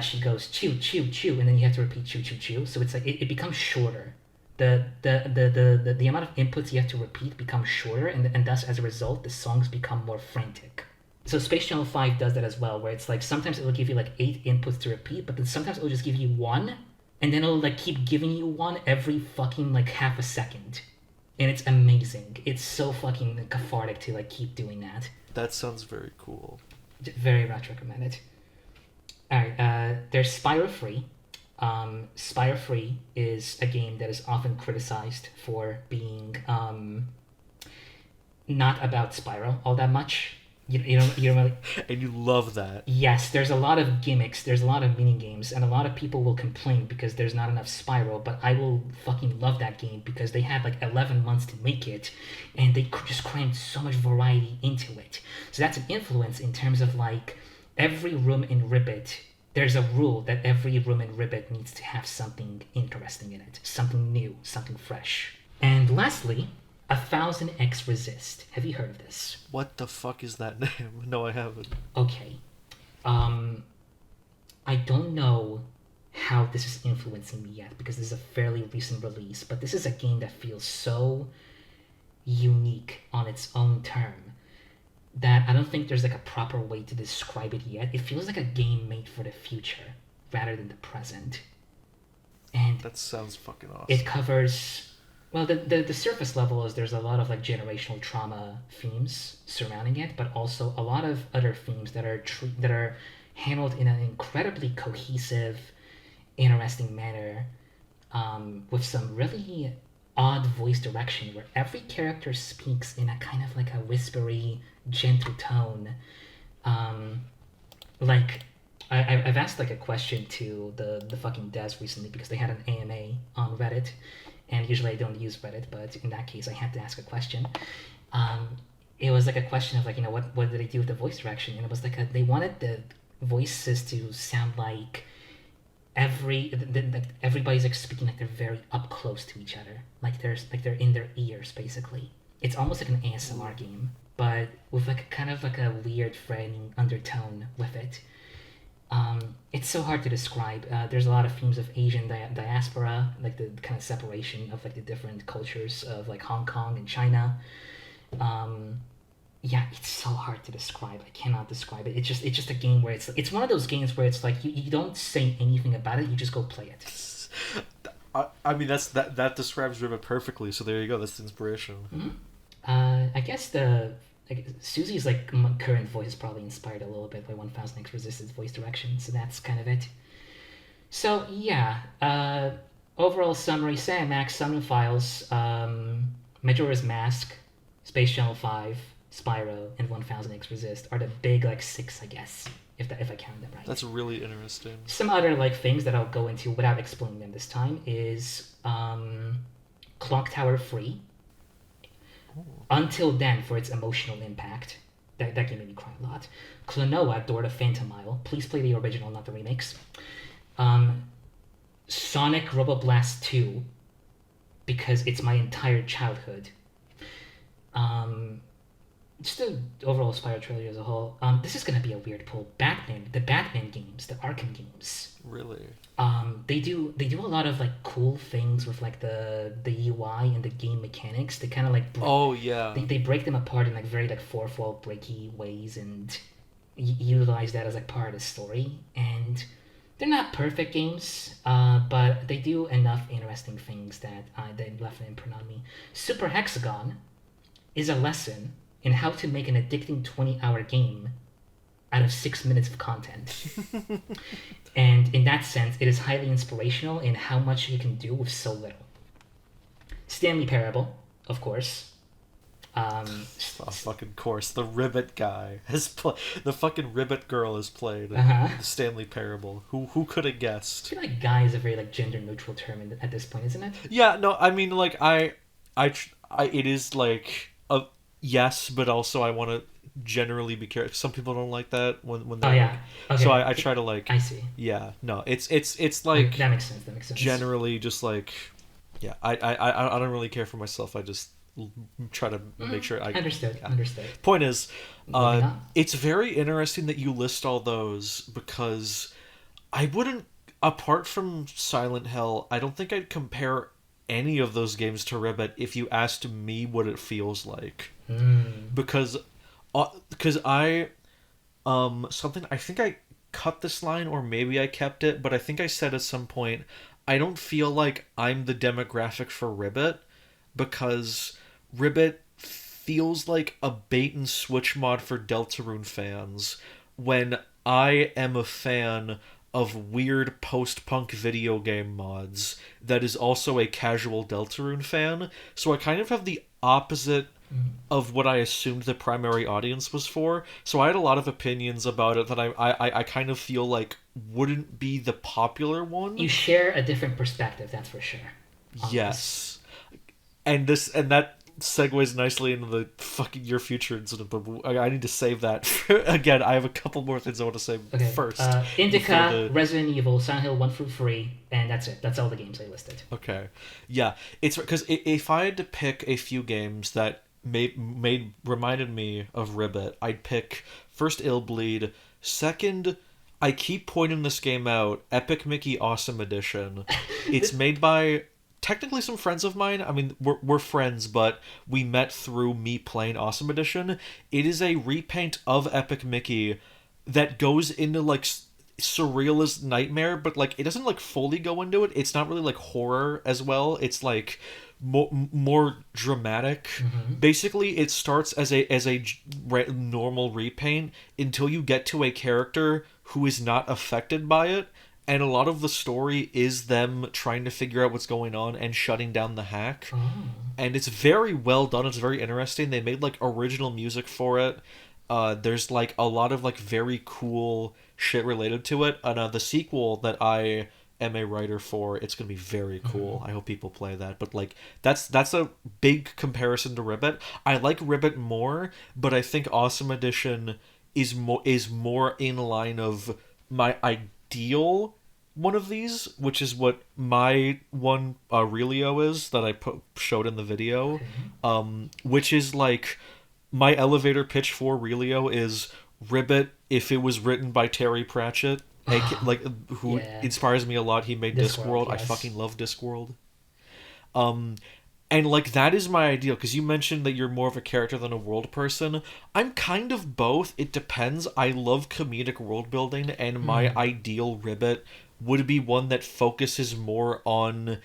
She goes chew chew chew, and then you have to repeat chew chew chew. So it's like it becomes shorter. The amount of inputs you have to repeat becomes shorter, and thus as a result the songs become more frantic. So Space Channel 5 does that as well, where it's like sometimes it'll give you like 8 inputs to repeat, but then sometimes it'll just give you one, and then it'll like keep giving you one every fucking like half a second. And it's amazing. It's so fucking cathartic to like keep doing that. That sounds very cool. Very much recommended. Alright, there's Spyro Free. Spyro Free is a game that is often criticized for being not about Spyro all that much. You don't really. And you love that. Yes, there's a lot of gimmicks, there's a lot of mini games, and a lot of people will complain because there's not enough Spyro, but I will fucking love that game because they had like 11 months to make it, and they just crammed so much variety into it. So that's an influence in terms of like every room in Ribbit. There's a rule that every room in Ribbit needs to have something interesting in it, something new, something fresh. And lastly, 1000X Resist. Have you heard of this? What the fuck is that name? No, I haven't. Okay. I don't know how this is influencing me yet because this is a fairly recent release, but this is a game that feels so unique on its own term that I don't think there's like a proper way to describe it yet. It feels like a game made for the future rather than the present. And That sounds fucking awesome. it covers well the surface level is there's a lot of like generational trauma themes surrounding it, but also a lot of other themes that are handled in an incredibly cohesive, interesting manner, with some really odd voice direction where every character speaks in a kind of like a whispery, gentle tone. Like I've asked like a question to the fucking devs recently because they had an AMA on Reddit, and usually I don't use Reddit, but in that case I had to ask a question. It was like a question of like, what did they do with the voice direction, and it was like they wanted the voices to sound like everybody's like speaking like they're very up close to each other, like they're in their ears basically. It's almost like an ASMR game, but with like kind of like a weird frightening undertone with it. It's so hard to describe. There's a lot of themes of Asian diaspora, like the kind of separation of like the different cultures of like Hong Kong and China. Yeah, it's so hard to describe. I cannot describe it. It's just a game where it's one of those games where it's like you don't say anything about it. You just go play it. I mean, that describes Rivet perfectly. So there you go. That's the inspiration. Mm-hmm. I guess Susie's like current voice is probably inspired a little bit by 1000X Resistance voice direction, so that's kind of it. So yeah, overall summary: Sam Max Summon Files, Majora's Mask, Space Channel 5, Spyro, and 1000X Resist are the big like six, I guess, if I count them right. That's really interesting. Some other like things that I'll go into without explaining them this time is Clock Tower Free. Ooh. Until Then for its emotional impact. That game made me cry a lot. Klonoa, Door to Phantom Isle. Please play the original, not the remakes. Sonic Roboblast 2, because it's my entire childhood. Just the overall Spyro trilogy as a whole. This is gonna be a weird pull. The Batman games, the Arkham games. Really? They do a lot of like cool things with like the UI and the game mechanics. They kind of like oh yeah. They break them apart in like very like fourth wall breaky ways and utilize that as like part of the story. And they're not perfect games, but they do enough interesting things that they left an imprint on me. Super Hexagon is a lesson in how to make an addicting 20-hour game out of 6 minutes of content. And in that sense, it is highly inspirational in how much you can do with so little. Stanley Parable, of course. Fucking course. The Ribbit guy has the fucking Ribbit girl has played Uh-huh. the Stanley Parable. Who could have guessed? I feel like guy is a very like gender neutral term at this point, isn't it? Yeah, no, I mean like I it is like a yes, but also I want to generally be careful. Some people don't like that when they're Oh yeah. Okay. so I try to like I see. yeah, no, it's like that makes sense. generally just like yeah, I don't really care for myself. I just try to make sure I understood. yeah. Understood. Point is, Moving on. it's very interesting that you list all those because I wouldn't, apart from Silent Hill, I don't think I'd compare any of those games to Ribbit if you asked me what it feels like. Because I something I think I cut this line or maybe I kept it, but I think I said at some point I don't feel like I'm the demographic for Ribbit because Ribbit feels like a bait and switch mod for Deltarune fans when I am a fan of weird post-punk video game mods that is also a casual Deltarune fan. So I kind of have the opposite of what I assumed the primary audience was for. So I had a lot of opinions about it that I kind of feel like wouldn't be the popular one. You share a different perspective, that's for sure. Yes. And that segues nicely into the fucking Your Future incident, but I need to save that. Again, I have a couple more things I want to say first. Indica, Resident Evil, Silent Hill 1 through 3, and that's it. That's all the games I listed. Okay. Yeah, it's because if I had to pick a few games that reminded me of Ribbit, I'd pick first Illbleed, second I keep pointing this game out, Epic Mickey Awesome Edition. It's made by technically some friends of mine. I mean, we're friends, but we met through me playing Awesome Edition. It is a repaint of Epic Mickey that goes into like surrealist nightmare, but like it doesn't like fully go into it. It's not really like horror as well. It's like more dramatic. Basically, it starts as a normal repaint until you get to a character who is not affected by it. And a lot of the story is them trying to figure out what's going on and shutting down the hack. And it's very well done. It's very interesting. They made like original music for it. There's like a lot of like very cool shit related to it. And the sequel that I am a writer for, it's gonna be very cool. I hope people play that. But like that's a big comparison to Ribbit. I like Ribbit more, but I think Awesome Edition is more in line of my ideal one of these, which is what my one Aurelio is that I showed in the video, which is like my elevator pitch for Aurelio is Ribbit if it was written by Terry Pratchett, like who inspires me a lot. He made Discworld. Yes. I fucking love Discworld. And like that is my ideal, because you mentioned that you're more of a character than a world person. I'm kind of both. It depends. I love comedic world building, and my ideal Ribbit would be one that focuses more on,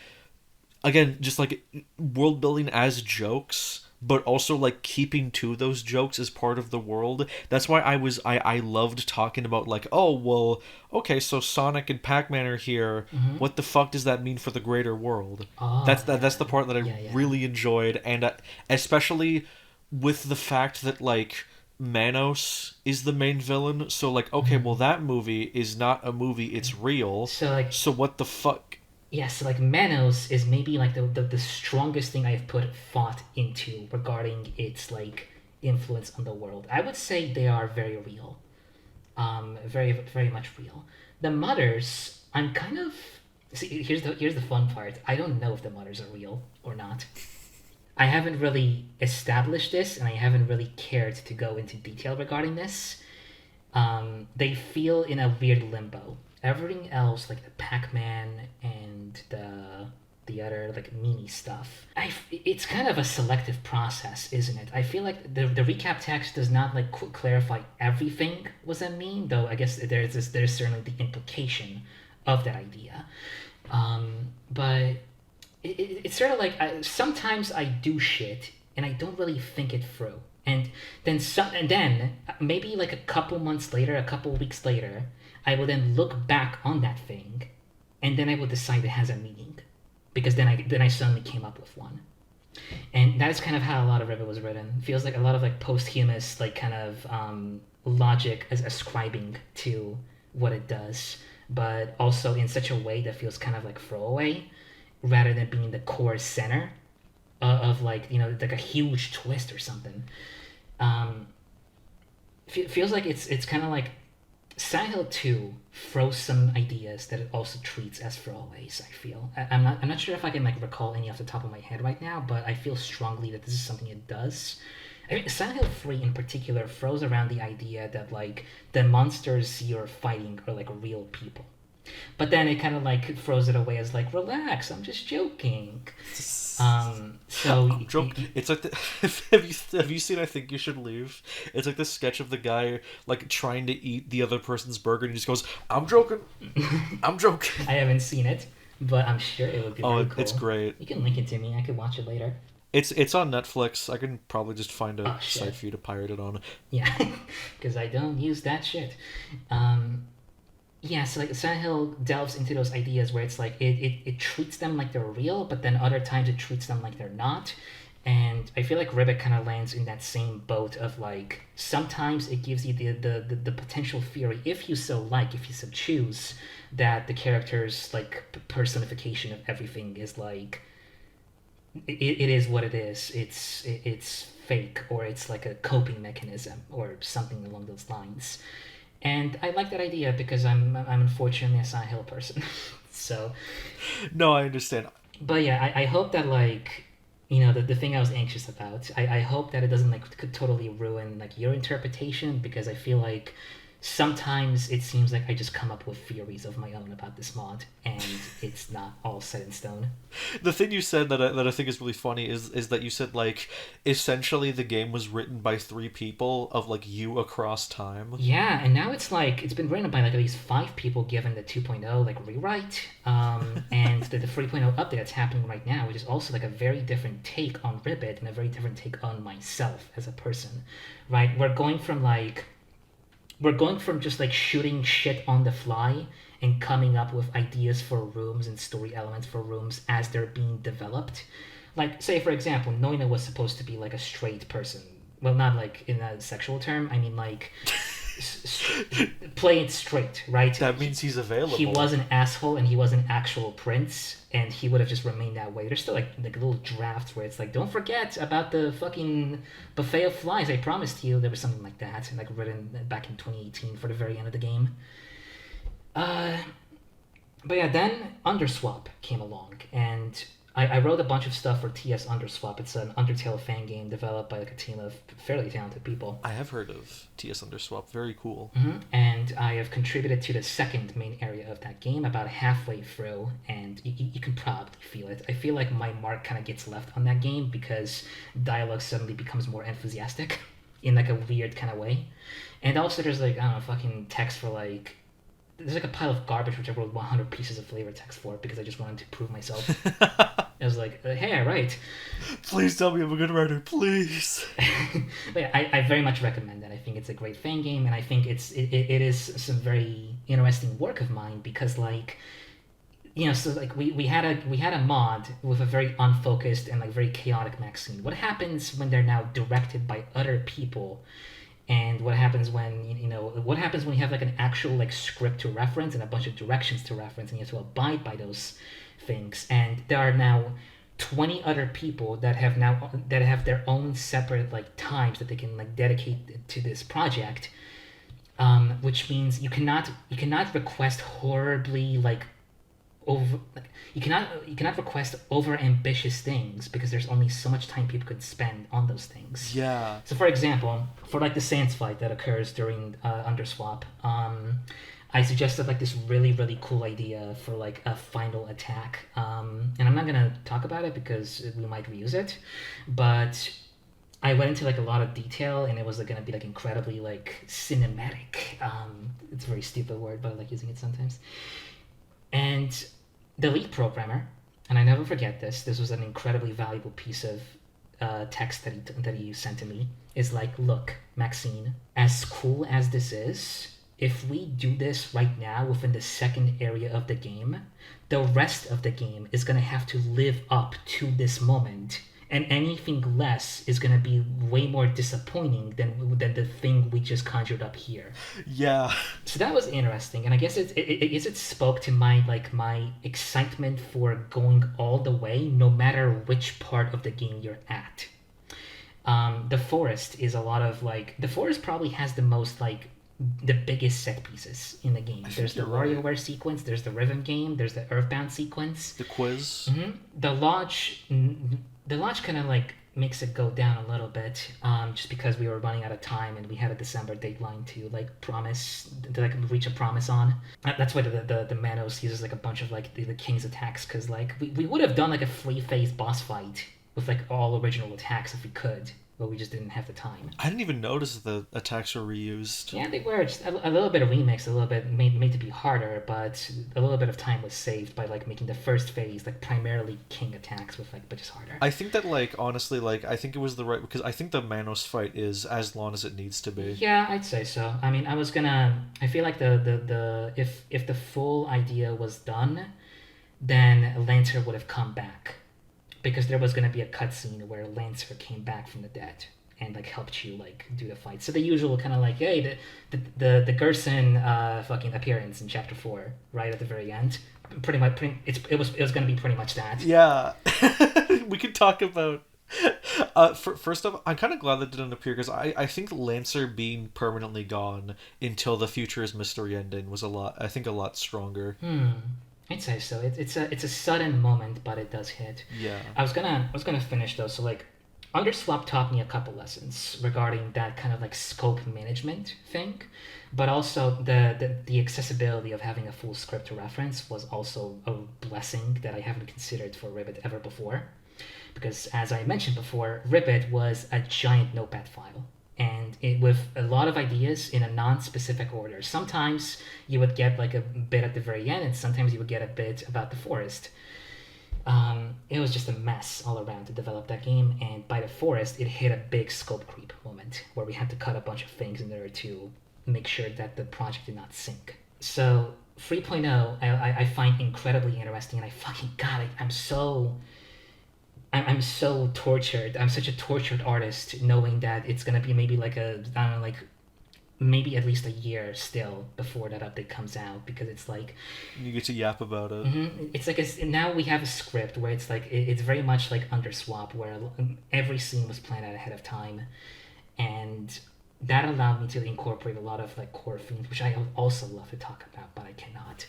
again, just like world building as jokes, but also like keeping to those jokes as part of the world. That's why I loved talking about like, oh well, okay, so Sonic and Pac-Man are here. What the fuck does that mean for the greater world? Oh That's the yeah, part that I yeah, yeah. really enjoyed, and especially with the fact that like Manos is the main villain. So like, okay, well that movie is not a movie; it's real. So like, So what the fuck? yeah, so like Manos is maybe like the strongest thing I've put thought into regarding its like influence on the world. I would say they are very real, very much real. The mothers, I'm kind of see. Here's the fun part. I don't know if the mothers are real or not. I haven't really established this, and I haven't really cared to go into detail regarding this. They feel in a weird limbo. Everything else, like the Pac-Man and the other like mini stuff, it's kind of a selective process, isn't it? I feel like the recap text does not like clarify everything. What does that mean? Though I guess there's certainly the implication of that idea. But it's sort of like sometimes I do shit and I don't really think it through, and then maybe like a couple months later, a couple weeks later, I will then look back on that thing, and then I will decide it has a meaning, because then I suddenly came up with one, and that's kind of how a lot of Rivet was written. It feels like a lot of like posthumous like kind of logic as ascribing to what it does, but also in such a way that feels kind of like throwaway rather than being the core center of like like a huge twist or something. Um, Feels like it's kind of like Silent Hill 2 throws some ideas that it also treats as throwaways. I feel I'm not sure if I can like recall any off the top of my head right now, but I feel strongly that this is something it does. I mean, Silent Hill 3 in particular throws around the idea that like the monsters you're fighting are like real people. But then it kind of like throws it away as like, relax, I'm just joking. So It's like have you seen I Think You Should Leave? It's like this sketch of the guy like trying to eat the other person's burger, and he just goes, "I'm joking, I'm joking." I haven't seen it, but I'm sure it would be Oh, very cool. it's great. You can link it to me. I could watch it later. It's on Netflix. I can probably just find a Oh site shit. for you to pirate it on. Yeah, because I don't use that shit. Um, yeah, so like Silent Hill delves into those ideas where it's like it treats them like they're real, but then other times it treats them like they're not. And I feel like Ribbit kind of lands in that same boat of like sometimes it gives you the potential theory, if you so like, if you so choose, that the character's like personification of everything is like it is what it is. It's fake, or it's like a coping mechanism or something along those lines. And I like that idea because I'm unfortunately a Silent Hill person. So, No, I understand. but yeah, I hope that like the thing I was anxious about. I hope that it doesn't like could totally ruin like your interpretation, because I feel like sometimes it seems like I just come up with theories of my own about this mod, and it's not all set in stone. The thing you said that I think is really funny is that you said like essentially the game was written by three people of like you across time. Yeah, and now it's like it's been written by like at least 5 people given the 2.0 like rewrite, and the 3.0 update that's happening right now, which is also like a very different take on Ribbit and a very different take on myself as a person, right? We're going from just like shooting shit on the fly and coming up with ideas for rooms and story elements for rooms as they're being developed. Like, say for example, Noina was supposed to be like a straight person. Well, not like in a sexual term. I mean like play it straight, right? That means he's available. He was an asshole and he was an actual prince, and he would have just remained that way. There's still like little drafts where it's like, don't forget about the fucking buffet of flies I promised you. There was something like that, like written back in 2018 for the very end of the game. Uh, but yeah, then Underswap came along, and I wrote a bunch of stuff for TS Underswap. It's an Undertale fan game developed by like a team of fairly talented people. I have heard of TS Underswap. Very cool. And I have contributed to the second main area of that game about halfway through, and you can probably feel it. I feel like my mark kind of gets left on that game because dialogue suddenly becomes more enthusiastic in like a weird kind of way. And also there's like, I don't know, fucking text for like there's like a pile of garbage which I wrote 100 pieces of flavor text for because I just wanted to prove myself. I was like, hey, I write. Please tell me I'm a good writer, please. But yeah, I very much recommend that. I think it's a great fan game, and I think it is some very interesting work of mine because like, so like we had a mod with a very unfocused and like very chaotic Maxine. What happens when they're now directed by other people? And what happens when what happens when you have like an actual like script to reference and a bunch of directions to reference, and you have to abide by those things? And there are now 20 other people that have their own separate like times that they can like dedicate to this project, which means you cannot request horribly like over like you cannot request over ambitious things because there's only so much time people could spend on those things. Yeah. So for example, for like the Sans fight that occurs during Underswap, I suggested like this really cool idea for like a final attack, and I'm not gonna talk about it because we might reuse it, but I went into like a lot of detail, and it was like gonna be like incredibly like cinematic. It's a very stupid word, but I like using it sometimes. And the lead programmer, and I never forget this was an incredibly valuable piece of text that he sent to me, is like, look, Maxine, as cool as this is, if we do this right now within the second area of the game, the rest of the game is going to have to live up to this moment. And anything less is going to be way more disappointing than the thing we just conjured up here. Yeah. So that was interesting, and I guess it spoke to my excitement for going all the way, no matter which part of the game you're at. The forest is a lot of like the forest probably has the most like the biggest set pieces in the game. There's the WarioWare sequence, there's the rhythm game, there's the Earthbound sequence, the quiz. Mm-hmm. The launch kind of like makes it go down a little bit, just because we were running out of time and we had a December deadline to like reach a promise on. That's why the Manos uses like a bunch of like the King's attacks, because like we would have done like a 3-phase boss fight with like all original attacks if we could, but we just didn't have the time. I didn't even notice the attacks were reused. Yeah, they were. Just a little bit of remix, a little bit made to be harder, but a little bit of time was saved by like making the first phase like primarily king attacks with like, but just harder. I think that like honestly like I think it was the right, because I think the Manos fight is as long as it needs to be. Yeah, I'd say so. I mean, I feel like the if the full idea was done, then Lancer would have come back, because there was going to be a cutscene where Lancer came back from the dead and like helped you like do the fight. So the usual kind of like, hey, the Gerson fucking appearance in chapter 4 right at the very end. It was going to be pretty much that. Yeah. We could talk about first off, I'm kind of glad that didn't appear, because I think Lancer being permanently gone until the Future is Mystery ending was a lot stronger. I'd say so. It's a sudden moment, but it does hit. Yeah. I was gonna finish though. So like, Underswap taught me a couple lessons regarding that kind of like scope management thing, but also the accessibility of having a full script to reference was also a blessing that I haven't considered for Ribbit ever before, because as I mentioned before, Ribbit was a giant notepad file. And with a lot of ideas in a non-specific order. Sometimes you would get like a bit at the very end, and sometimes you would get a bit about the forest. It was just a mess all around to develop that game, and by the forest, it hit a big scope creep moment where we had to cut a bunch of things in order to make sure that the project did not sink. So 3.0, I find incredibly interesting, and I'm so tortured. I'm such a tortured artist, knowing that it's gonna be maybe like maybe at least a year still before that update comes out, because it's like you get to yap about it. Mm-hmm. It's like now we have a script where it's like it's very much like Underswap, where every scene was planned out ahead of time, and that allowed me to incorporate a lot of like core themes, which I also love to talk about, but I cannot.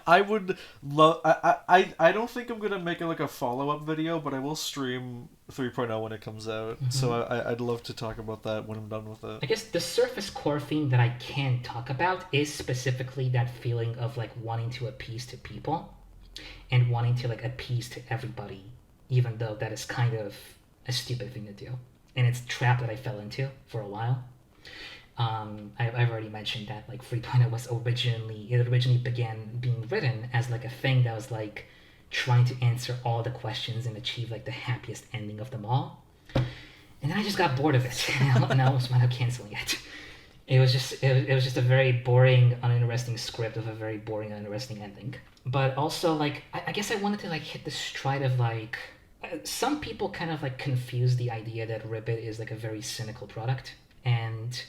I would love. I don't think I'm gonna make it like a follow-up video, but I will stream 3.0 when it comes out. Mm-hmm. So I'd love to talk about that when I'm done with it. I guess the surface core theme that I can talk about is specifically that feeling of like wanting to appease to people and wanting to like appease to everybody, even though that is kind of a stupid thing to do, and it's a trap that I fell into for a while. I've already mentioned that like 3.0 was originally began being written as like a thing that was like trying to answer all the questions and achieve like the happiest ending of them all. And then I just got bored of it, and I almost wound up canceling it. It was just a very boring, uninteresting script with a very boring, uninteresting ending. But also, like, I guess I wanted to like hit the stride of like some people kind of like confuse the idea that Ribbit is like a very cynical product, and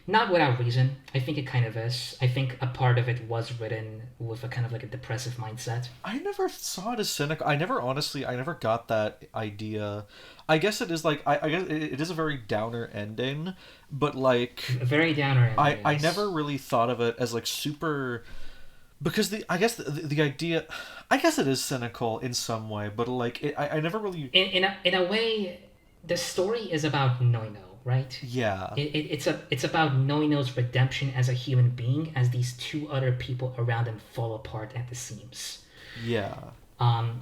not without reason. I think it kind of is. I think a part of it was written with a kind of like a depressive mindset. I never saw it as cynical. I never got that idea. I guess it is like I guess it is a very downer ending, but like A very downer ending, I yes. never really thought of it as like super because the idea I guess it is cynical in some way, but like I never really In a way, the story is about Noino, right? yeah It's about Noino's redemption as a human being as these two other people around him fall apart at the seams. yeah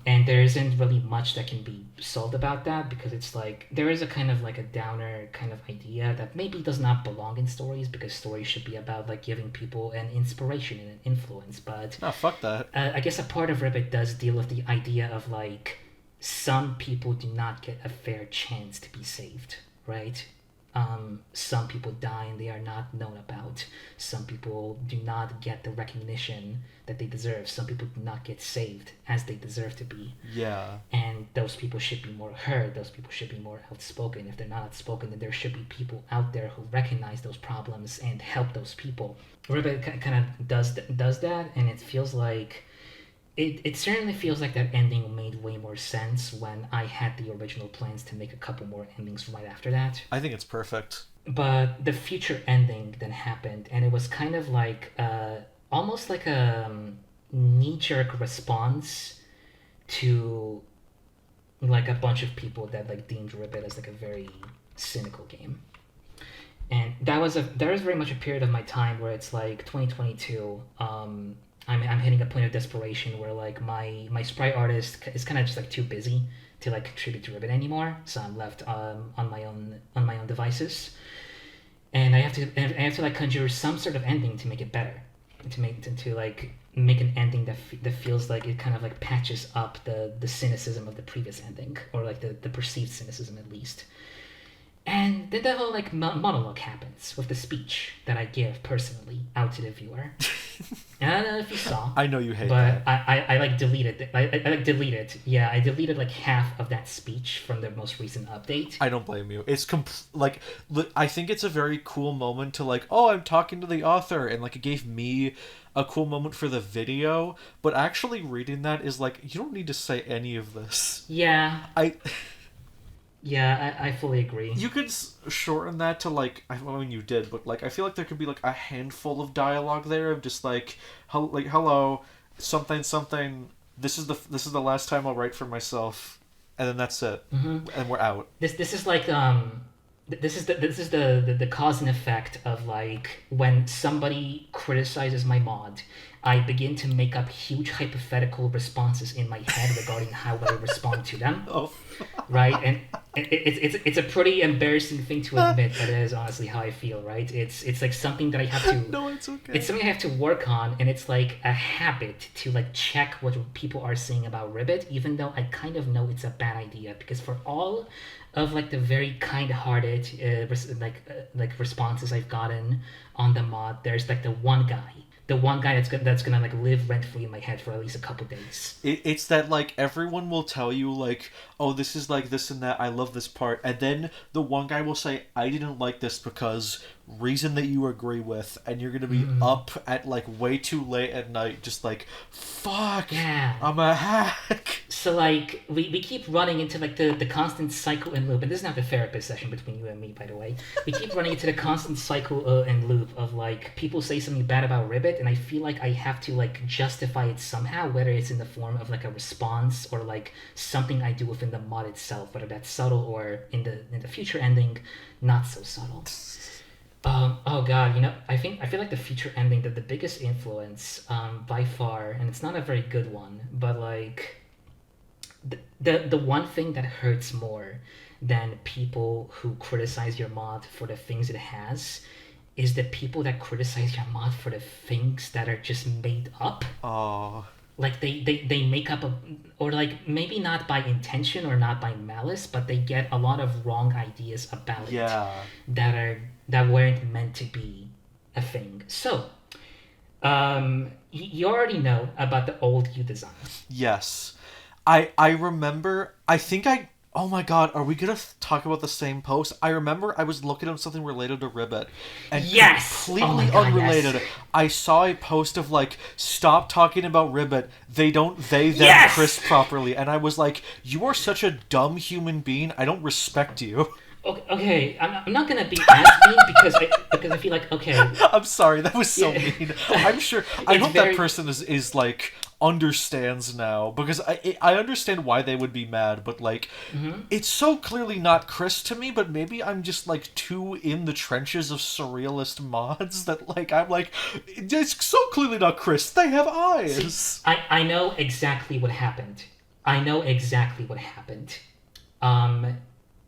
And there isn't really much that can be solved about that because it's like there is a kind of like a downer kind of idea that maybe does not belong in stories because stories should be about like giving people an inspiration and an influence. But no fuck that I guess a part of Ribbit does deal with the idea of like some people do not get a fair chance to be saved, right? Some people die and they are not known about. Some people do not get the recognition that they deserve. Some people do not get saved as they deserve to be. yeah And those people should be more heard. Those people should be more outspoken. If they're not outspoken, then there should be people out there who recognize those problems and help those people. Ribbit kind of does that, and it feels like it certainly feels like that ending made way more sense when I had the original plans to make a couple more endings right after that. I think it's perfect But the future ending then happened, and it was kind of like almost like a knee jerk response to like a bunch of people that like deemed Ribbit as like a very cynical game. And there was very much a period of my time where it's like 2022. I'm hitting a point of desperation where like my sprite artist is kind of just like too busy to like contribute to Ribbit anymore, so I'm left on my own devices, and I have to like conjure some sort of ending to make it better, to like make an ending that feels like it kind of like patches up the cynicism of the previous ending, or like the perceived cynicism at least. And then the whole like monologue happens with the speech that I give personally out to the viewer. And I don't know if you saw, I know you hate but that I like deleted. I like deleted. Yeah, I deleted like half of that speech from the most recent update. I don't blame you. It's like I think it's a very cool moment to like, oh, I'm talking to the author, and like it gave me a cool moment for the video. But actually reading that is like, you don't need to say any of this. Yeah, I I fully agree. you could shorten that to like I mean you did, but like I feel like there could be like a handful of dialogue there of just like hello something something. This is the last time I'll write for myself, and then that's it, and we're out. This is like this is the cause and effect of like when somebody criticizes my mod, I begin to make up huge hypothetical responses in my head regarding how I respond to them. Oh, Right, and it's a pretty embarrassing thing to admit, but it is honestly how I feel, right? It's like something that I have to no, it's okay. it's something I have to work on, and it's like a habit to like check what people are saying about Ribbit, even though I kind of know it's a bad idea, because for all of like the very kind-hearted like responses I've gotten on the mod, there's like the one guy that's gonna like live rent free in my head for at least a couple days. It's that like everyone will tell you like, oh, this is like this and that, I love this part, and then the one guy will say, I didn't like this because reason that you agree with, and you're gonna be up at like way too late at night just like, fuck, Yeah. I'm a hack. So like we keep running into like the constant cycle and loop, and this is not the therapist session between you and me, by the way. We keep running into the constant cycle and loop of like people say something bad about Ribbit, and I feel like I have to like justify it somehow, whether it's in the form of like a response or like something I do within the mod itself, whether that's subtle or in the future ending, not so subtle. Oh god, I feel like the future ending that the biggest influence by far, and it's not a very good one, but like the one thing that hurts more than people who criticize your mod for the things it has is the people that criticize your mod for the things that are just made up. Oh. Like they make up or like maybe not by intention or not by malice, but they get a lot of wrong ideas about it that weren't meant to be a thing. So, you already know about the old U design. Yes. I remember, I think I, oh my god, are we gonna talk about the same post? I remember I was looking at something related to Ribbit, and Yes! completely Oh my God, unrelated, yes. I saw a post of like, stop talking about Ribbit, they don't they them Yes! Chris properly, and I was like, you are such a dumb human being, I don't respect you. Okay, I'm not gonna be as mean because I feel like, okay, I'm sorry, that was so Yeah. mean. I'm sure. I It's hope very- that person is like understands now, because I understand why they would be mad, but like it's so clearly not Chris to me. But maybe I'm just like too in the trenches of surrealist mods that like I'm like it's so clearly not Chris. They have eyes. I know exactly what happened.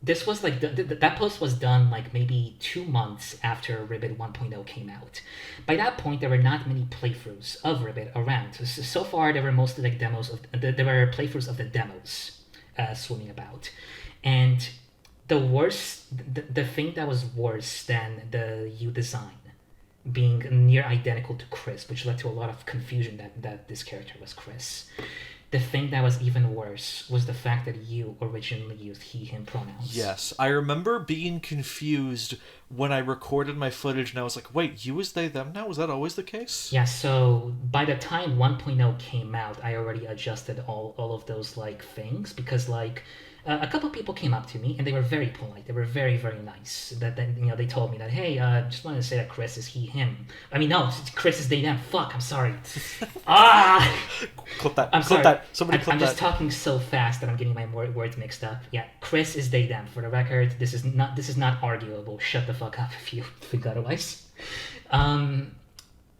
This was like that post was done like maybe 2 months after Ribbit 1.0 came out. By that point, there were not many playthroughs of Ribbit around. So far, there were mostly like demos of there were playthroughs of the demos swimming about, and the thing that was worse than the U design being near identical to Chris, which led to a lot of confusion that this character was Chris. The thing that was even worse was the fact that you originally used he, him pronouns. Yes, I remember being confused when I recorded my footage, and I was like, "Wait, you is they them now? Was that always the case?" Yeah, so by the time 1.0 came out, I already adjusted all of those like things because like a couple people came up to me and they were very polite. They were very, very nice. That then they told me that, hey, just wanted to say that Chris is he, him. I mean, no, Chris is they, them. Fuck, I'm sorry. Clip that. I'm clip sorry. that. Somebody clip I'm that. just talking so fast that I'm getting my words mixed up. Yeah, Chris is they, them. For the record, this is not arguable. Shut the fuck up if you think otherwise.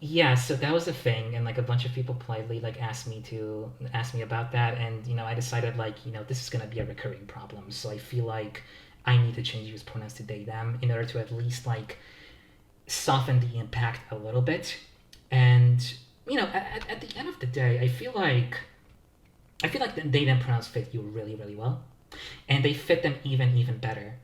Yeah, so that was a thing, and like a bunch of people politely like asked me about that, and I decided like this is gonna be a recurring problem, so I feel like I need to change use pronouns to they them in order to at least like soften the impact a little bit, and at the end of the day, I feel like the they them pronouns fit you really really well, and they fit them even better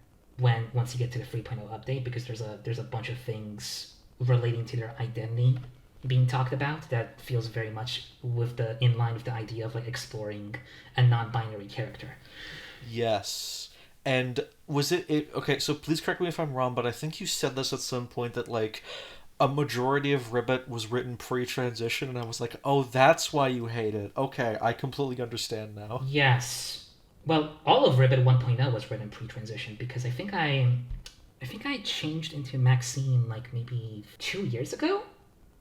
once you get to the 3.0 update because there's a bunch of things relating to their identity being talked about that feels very much in line with the idea of like exploring a non-binary character. Yes. And was it okay, so please correct me if I'm wrong, but I think you said this at some point that like a majority of Ribbit was written pre-transition, and I was like, oh, that's why you hate it. Okay, I completely understand now. Yes. Well, all of Ribbit 1.0 was written pre-transition because I think I changed into Maxine like maybe 2 years ago,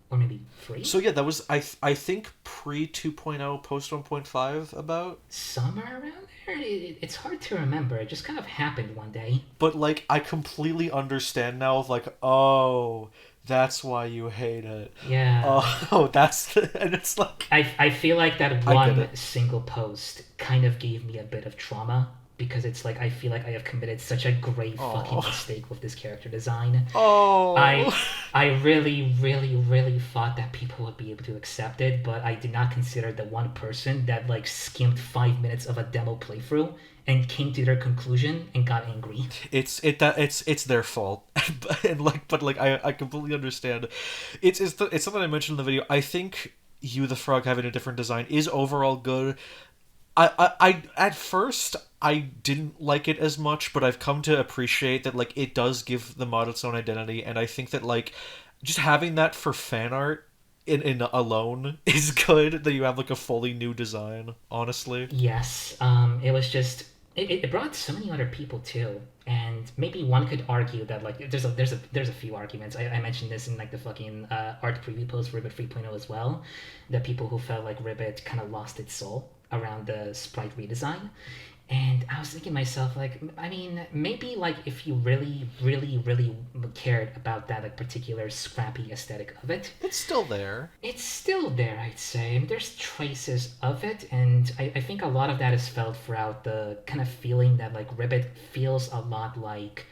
or maybe 3. So yeah, that was I think pre 2.0, post 1.5 about. Somewhere around there. It's hard to remember. It just kind of happened one day. But like I completely understand now of like, oh, that's why you hate it. Yeah. Oh, and it's like I feel like that I get one it. single post kind of gave me a bit of trauma because it's like I feel like I have committed such a grave fucking mistake with this character design. Oh. I really, really, really thought that people would be able to accept it, but I did not consider the one person that like skimmed 5 minutes of a demo playthrough and came to their conclusion and got angry. It's their fault, but I completely understand. It's something I mentioned in the video. I think you the frog having a different design is overall good. I at first I didn't like it as much, but I've come to appreciate that like it does give the mod its own identity, and I think that like just having that for fan art in alone is good. That you have like a fully new design. Honestly, Yes, it was just it brought so many other people too, and maybe one could argue that like there's a few arguments. I mentioned this in like the fucking art preview post for Ribbit 3.0 as well, that people who felt like Ribbit kind of lost its soul around the sprite redesign. And I was thinking to myself, like, I mean, maybe, like, if you really, really, really cared about that, like, particular scrappy aesthetic of it, it's still there. it's still there, I'd say. I mean, there's traces of it, and I think a lot of that is felt throughout the kind of feeling that, like, Ribbit feels a lot like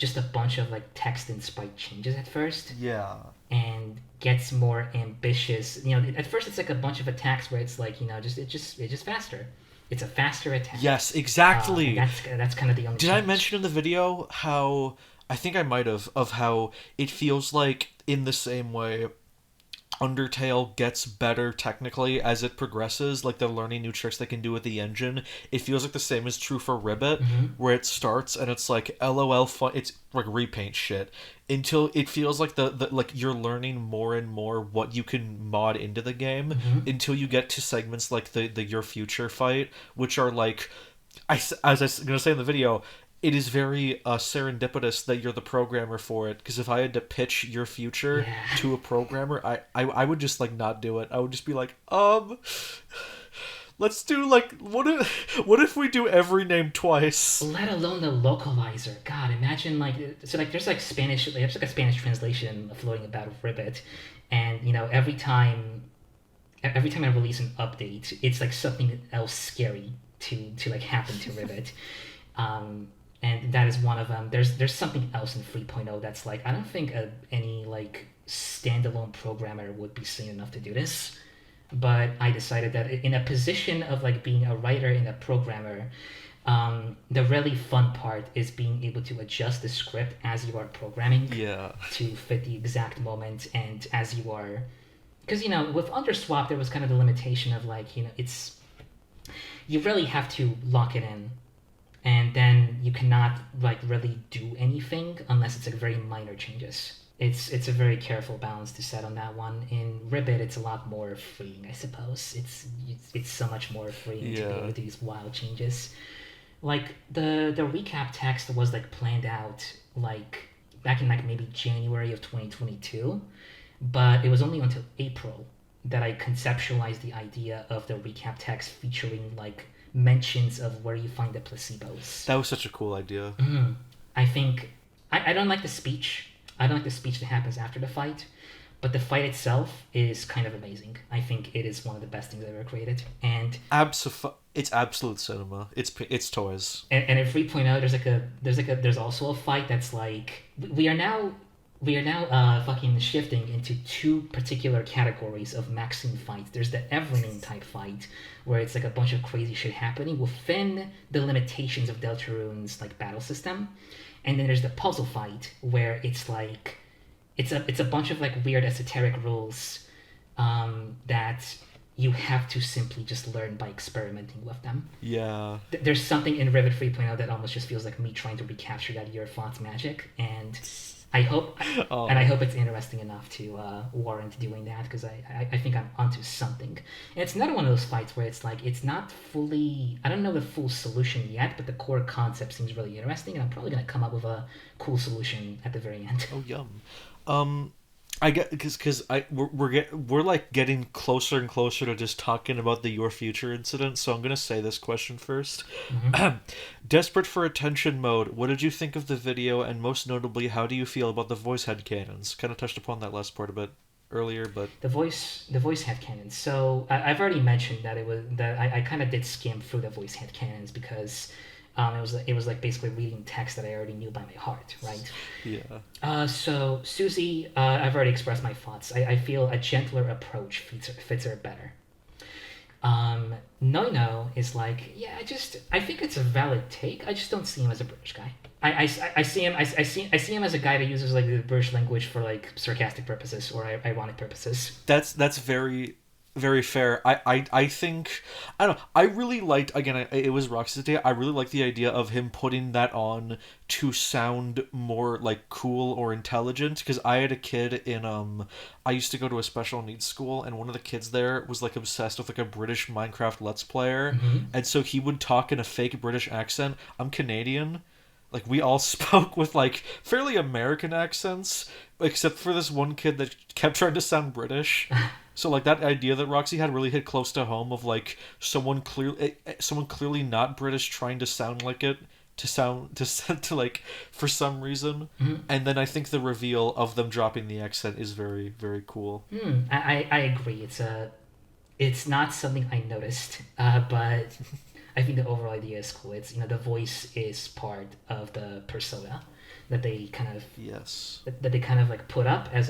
just a bunch of like text and sprite changes at first, Yeah. and gets more ambitious. At first it's like a bunch of attacks where it's like it's just faster. It's a faster attack. Yes, And exactly. that's kind of the only Did I change. mention in the video how I think I might have of how it feels like in the same way Undertale gets better technically as it progresses, like they're learning new tricks they can do with the engine. It feels like the same is true for Ribbit, where it starts and it's like LOL fun. It's like repaint shit until it feels like the like you're learning more and more what you can mod into the game until you get to segments like the Your Future fight, which are like as I was gonna say in the video, it is very serendipitous that you're the programmer for it. Because if I had to pitch Your Future Yeah. to a programmer, I would just like not do it. I would just be like, let's do like what if we do every name twice? Let alone the localizer. God, imagine there's like Spanish. There's like a Spanish translation floating about of Ribbit, and every time I release an update, it's like something else scary to like happen to Rivet. And that is one of them. There's something else in 3.0 that's like I don't think any like standalone programmer would be sane enough to do this. But I decided that in a position of like being a writer and a programmer, the really fun part is being able to adjust the script as you are programming Yeah. to fit the exact moment and as you are. Because with Underswap there was kind of the limitation of like it's you really have to lock it in, and then you cannot like really do anything unless it's like very minor changes. It's a very careful balance to set on that one. In Ribbit, it's a lot more freeing, I suppose. It's so much more freeing to be able to do these wild changes. Like the recap text was like planned out like back in like maybe January of 2022, but it was only until April that I conceptualized the idea of the recap text featuring like mentions of where you find the placebos. That was such a cool idea. I think I don't like the speech. I don't like the speech that happens after the fight, but the fight itself is kind of amazing. I think it is one of the best things I've ever created. And It's absolute cinema. It's toys. and in 3.0 there's also a fight that's like we are now fucking shifting into two particular categories of Maxine fights. There's the everything type fight, where it's like a bunch of crazy shit happening within the limitations of Deltarune's like battle system, and then there's the puzzle fight where it's like it's a bunch of like weird esoteric rules that you have to simply just learn by experimenting with them. Yeah. There's something in Rivet 3.0 that almost just feels like me trying to recapture that year font's magic, and I hope it's interesting enough to warrant doing that, because I think I'm onto something. And it's another one of those fights where it's like it's not fully, I don't know the full solution yet, but the core concept seems really interesting, and I'm probably gonna come up with a cool solution at the very end. Oh yum. I get because we're like getting closer and closer to just talking about the Your Future incident. So I'm gonna say this question first. Desperate for attention mode. What did you think of the video, and most notably, how do you feel about the voice headcanons? Kind of touched upon that last part a bit earlier, but The voice headcanons. So I've already mentioned that I kind of did skim through the voice headcanons because it was like basically reading text that I already knew by my heart, right? yeah. So Susie, I've already expressed my thoughts. I feel a gentler approach fits her better. No is like, yeah, I think it's a valid take. I just don't see him as a British guy. I see him as a guy that uses like the British language for like sarcastic purposes or ironic purposes. That's very very fair. I think I don't know. I really liked again. It was Roxy's idea. I really liked the idea of him putting that on to sound more like cool or intelligent. Because I had a kid in I used to go to a special needs school, and one of the kids there was like obsessed with like a British Minecraft Let's Player, and so he would talk in a fake British accent. I'm Canadian. Like, we all spoke with, like, fairly American accents, except for this one kid that kept trying to sound British. So, like, that idea that Roxy had really hit close to home of, like, someone clearly not British trying to sound like it, to like, for some reason. And then I think the reveal of them dropping the accent is very, very cool. I agree. It's not something I noticed, but I think the overall idea is cool. It's the voice is part of the persona, that they kind of Yes. that they kind of like put up as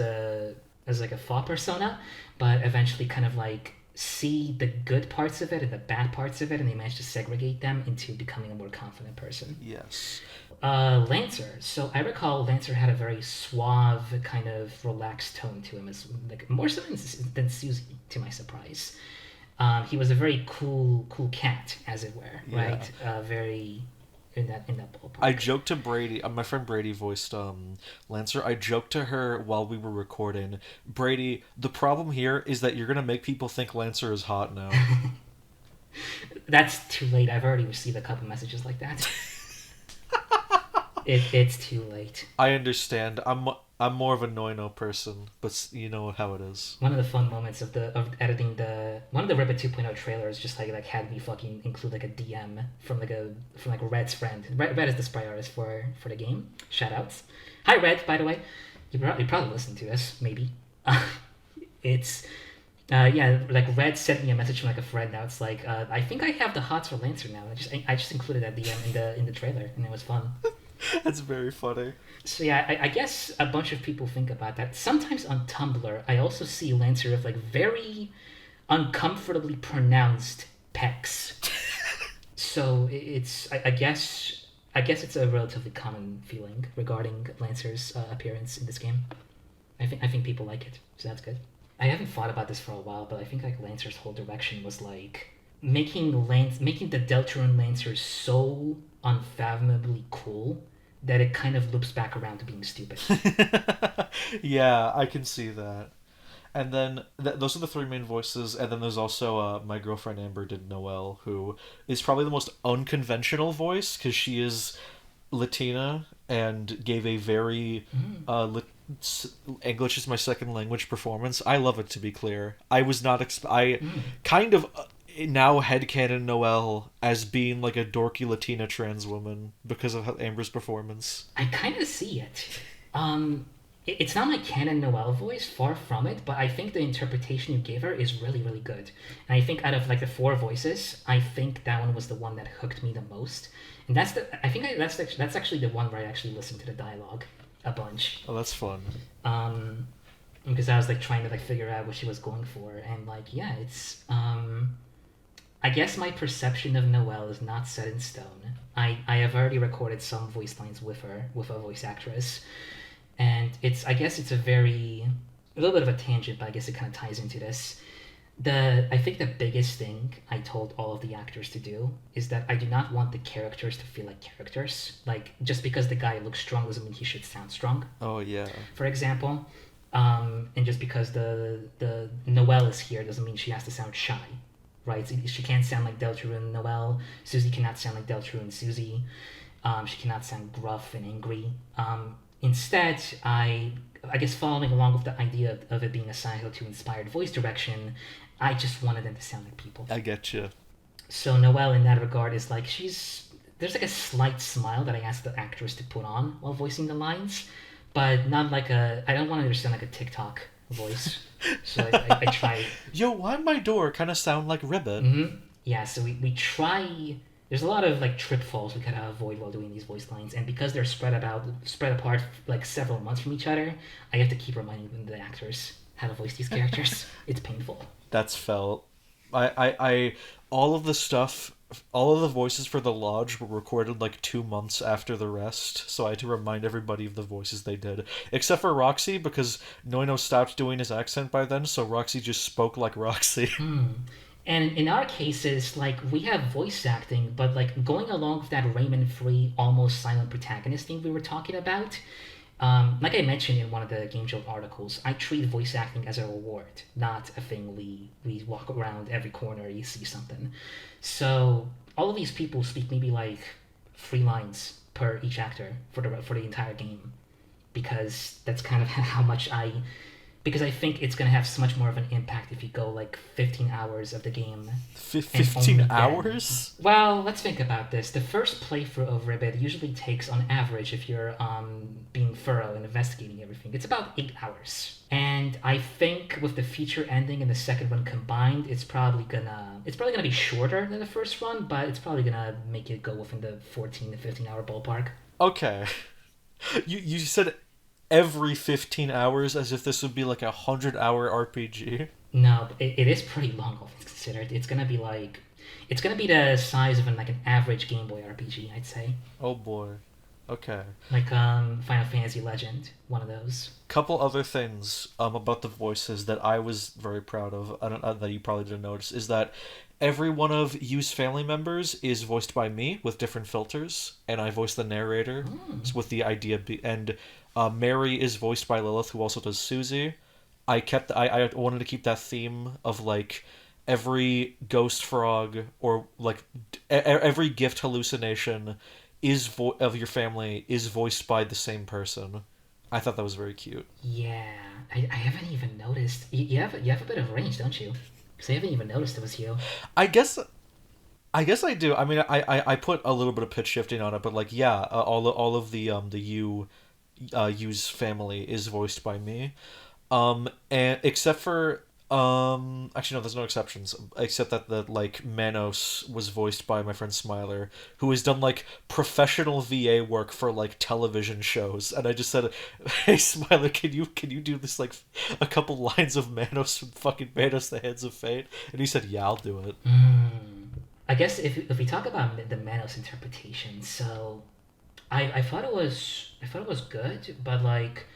like a faux persona, but eventually kind of like see the good parts of it and the bad parts of it, and they manage to segregate them into becoming a more confident person. Yes. Lancer. So I recall Lancer had a very suave, kind of relaxed tone to him, as like more so than Susie, to my surprise. He was a very cool cat, as it were, right? Very in that ballpark. I joked to Brady. My friend Brady voiced Lancer. I joked to her while we were recording. Brady, the problem here is that you're gonna make people think Lancer is hot now. That's too late. I've already received a couple messages like that. It's too late. I understand. I'm more of a no person, but you know how it is. One of the fun moments of editing one of the Ribbit 2.0 trailers just like had me fucking include like a DM from like Red's friend. Red is the sprite artist for the game. Shoutouts. Hi Red, by the way. You probably listen to this, maybe. It's yeah, like Red sent me a message from like a friend. Now it's like I think I have the hots for Lancer now. I just included that DM in the trailer, and it was fun. That's very funny. So yeah, I guess a bunch of people think about that. Sometimes on Tumblr, I also see Lancer with like very uncomfortably pronounced pecs. So I guess it's a relatively common feeling regarding Lancer's appearance in this game. I think people like it, so that's good. I haven't thought about this for a while, but I think like Lancer's whole direction was like making the Deltarune Lancer so unfathomably cool that it kind of loops back around to being stupid. Yeah, I can see that. And then those are the three main voices, and then there's also my girlfriend Amber did Noelle, who is probably the most unconventional voice because she is Latina and gave a very English is my second language performance. I love it, to be clear. I was not kind of now headcanon Noelle as being like a dorky Latina trans woman because of Amber's performance. I kind of see it. It's not my canon Noelle voice, far from it, but I think the interpretation you gave her is really, really good. And I think out of like the four voices, I think that one was the one that hooked me the most. And that's actually the one where I actually listened to the dialogue a bunch. Oh, that's fun. Because I was like trying to like figure out what she was going for, and like yeah, it's I guess my perception of Noelle is not set in stone. I have already recorded some voice lines with her, with a voice actress, and I guess it's a little bit of a tangent, but I guess it kind of ties into this. I think the biggest thing I told all of the actors to do is that I do not want the characters to feel like characters. Like, just because the guy looks strong doesn't mean he should sound strong. Oh, yeah. For example, and just because the Noelle is here doesn't mean she has to sound shy. Right? She can't sound like Deltarune Noelle. Susie cannot sound like Deltarune Susie. She cannot sound gruff and angry. Instead, I guess following along with the idea of it being a Silent Hill 2 inspired voice direction, I just wanted them to sound like people. I get you. So Noelle, in that regard, is like there's like a slight smile that I asked the actress to put on while voicing the lines, but not like I don't want her to sound like a TikTok voice. So I try. Yo, why my door kind of sound like Ribbit? Mm-hmm. Yeah, so we try. There's a lot of like trip falls we gotta avoid while doing these voice lines, and because they're spread apart like several months from each other, I have to keep reminding the actors how to voice these characters. It's painful. That's felt. I all of the voices for the Lodge were recorded like 2 months after the rest, so I had to remind everybody of the voices they did. Except for Roxy, because Noino stopped doing his accent by then, so Roxy just spoke like Roxy. And in our cases, like, we have voice acting, but like going along with that Rayman free, almost silent protagonist thing we were talking about, like I mentioned in one of the Game Jolt articles, I treat voice acting as a reward, not a thing we walk around every corner you see something. So all of these people speak maybe like 3 lines per each actor for the entire game, because that's kind of how much because I think it's going to have so much more of an impact if you go like 15 hours of the game. 15 hours? Well, let's think about this. The first playthrough of Ribbit usually takes, on average, if you're being thorough and investigating everything, it's about 8 hours. And I think with the feature ending and the second one combined, it's probably gonna be shorter than the first one, but it's probably gonna make it go within the 14 to 15 hour ballpark. Okay. You said every 15 hours as if this would be like a 100-hour RPG. No, it is pretty long. All things considered, it's gonna be the size of like an average Game Boy RPG, I'd say. Oh boy. Okay. Like Final Fantasy Legend, one of those. Couple other things about the voices that I was very proud of, I don't, that you probably didn't notice, is that every one of Yu's family members is voiced by me with different filters, and I voice the narrator with the idea. And Mary is voiced by Lilith, who also does Susie. I wanted to keep that theme of like every ghost frog or like every gift hallucination of your family is voiced by the same person. I thought that was very cute. Yeah, I haven't even noticed. You have a bit of range, don't you? Because I haven't even noticed it was you. I guess I guess I do. I mean, I put a little bit of pitch shifting on it, but like yeah, all of the Yu's family is voiced by me. And except for actually no, there's no exceptions except that the like Manos was voiced by my friend Smiler, who has done like professional VA work for like television shows. And I just said, "Hey Smiler, can you do this like a couple lines of Manos from fucking Manos the Hands of Fate?" And he said, "Yeah, I'll do it." I guess if we talk about the Manos interpretation, so I thought it was good, but like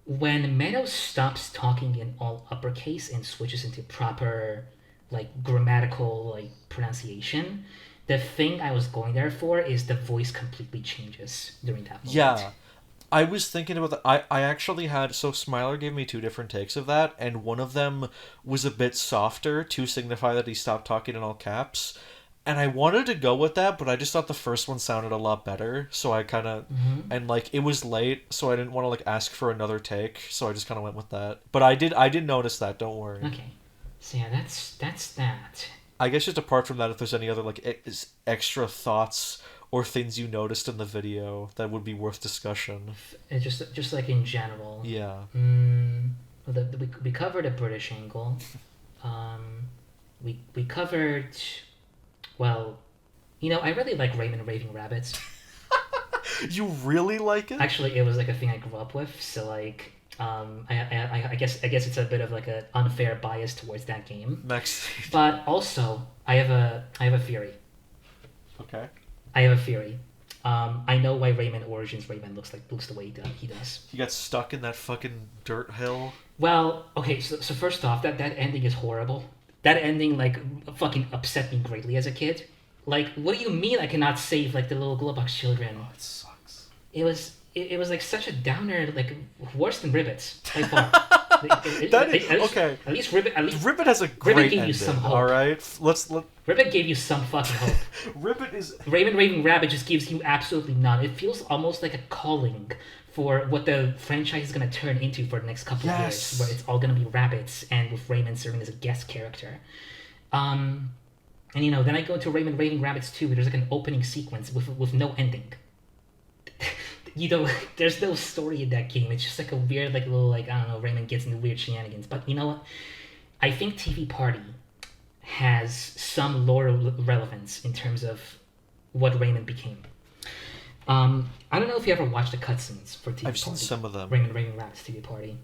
when Manos stops talking in all uppercase and switches into proper like grammatical like pronunciation, the thing I was going there for is the voice completely changes during that moment. Yeah. I was thinking about that. I actually had so Smiler gave me two different takes of that, and one of them was a bit softer to signify that he stopped talking in all caps. And I wanted to go with that, but I just thought the first one sounded a lot better. So I kind of, and like it was late, so I didn't want to like ask for another take. So I just kind of went with that. But I did notice that. Don't worry. Okay, so yeah, that's that. I guess just apart from that, if there's any other like extra thoughts or things you noticed in the video that would be worth discussion. And just like in general. Yeah. Well, we covered a British angle. We covered. Well, you know, I really like Rayman Raving Rabbids. You really like it? Actually, it was like a thing I grew up with, so like, I guess it's a bit of like an unfair bias towards that game. Maxine. But also, I have a theory. Okay. I have a theory. I know why Rayman Origins Rayman looks the way he does. He got stuck in that fucking dirt hill. Well, okay, so first off, that ending is horrible. That ending like fucking upset me greatly as a kid. Like, what do you mean I cannot save like the little Glowbox children? Oh, it sucks. It was like such a downer, like worse than Ribbits by far. Okay. At least Ribbit has a great Ribbit gave ending. you some hope. All right, let. Ribbit gave you some fucking hope. Ribbit is. Rayman Raving Rabbit just gives you absolutely none. It feels almost like a calling for what the franchise is going to turn into for the next couple of years, where it's all going to be rabbits and with Rayman serving as a guest character. And you know, then I go to Rayman Raving Rabbids 2, where there's like an opening sequence with no ending. You know, there's no story in that game. It's just like a weird, like little, like I don't know, Rayman gets into weird shenanigans. But you know what? I think TV Party has some lore relevance in terms of what Rayman became. I don't know if you ever watched the cutscenes for TV Party. I've seen some of them. Rayman Raving Rabbids TV Party.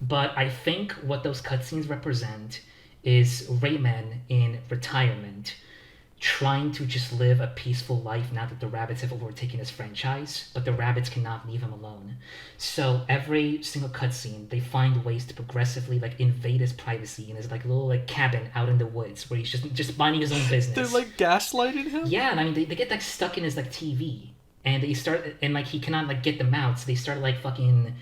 But I think what those cutscenes represent is Rayman in retirement, trying to just live a peaceful life now that the rabbits have overtaken his franchise, but the rabbits cannot leave him alone. So every single cutscene, they find ways to progressively like invade his privacy in his like little like cabin out in the woods where he's just minding his own business. They're like gaslighting him? Yeah, and I mean they get like stuck in his like TV, and they start and like he cannot like get them out, so they start like fucking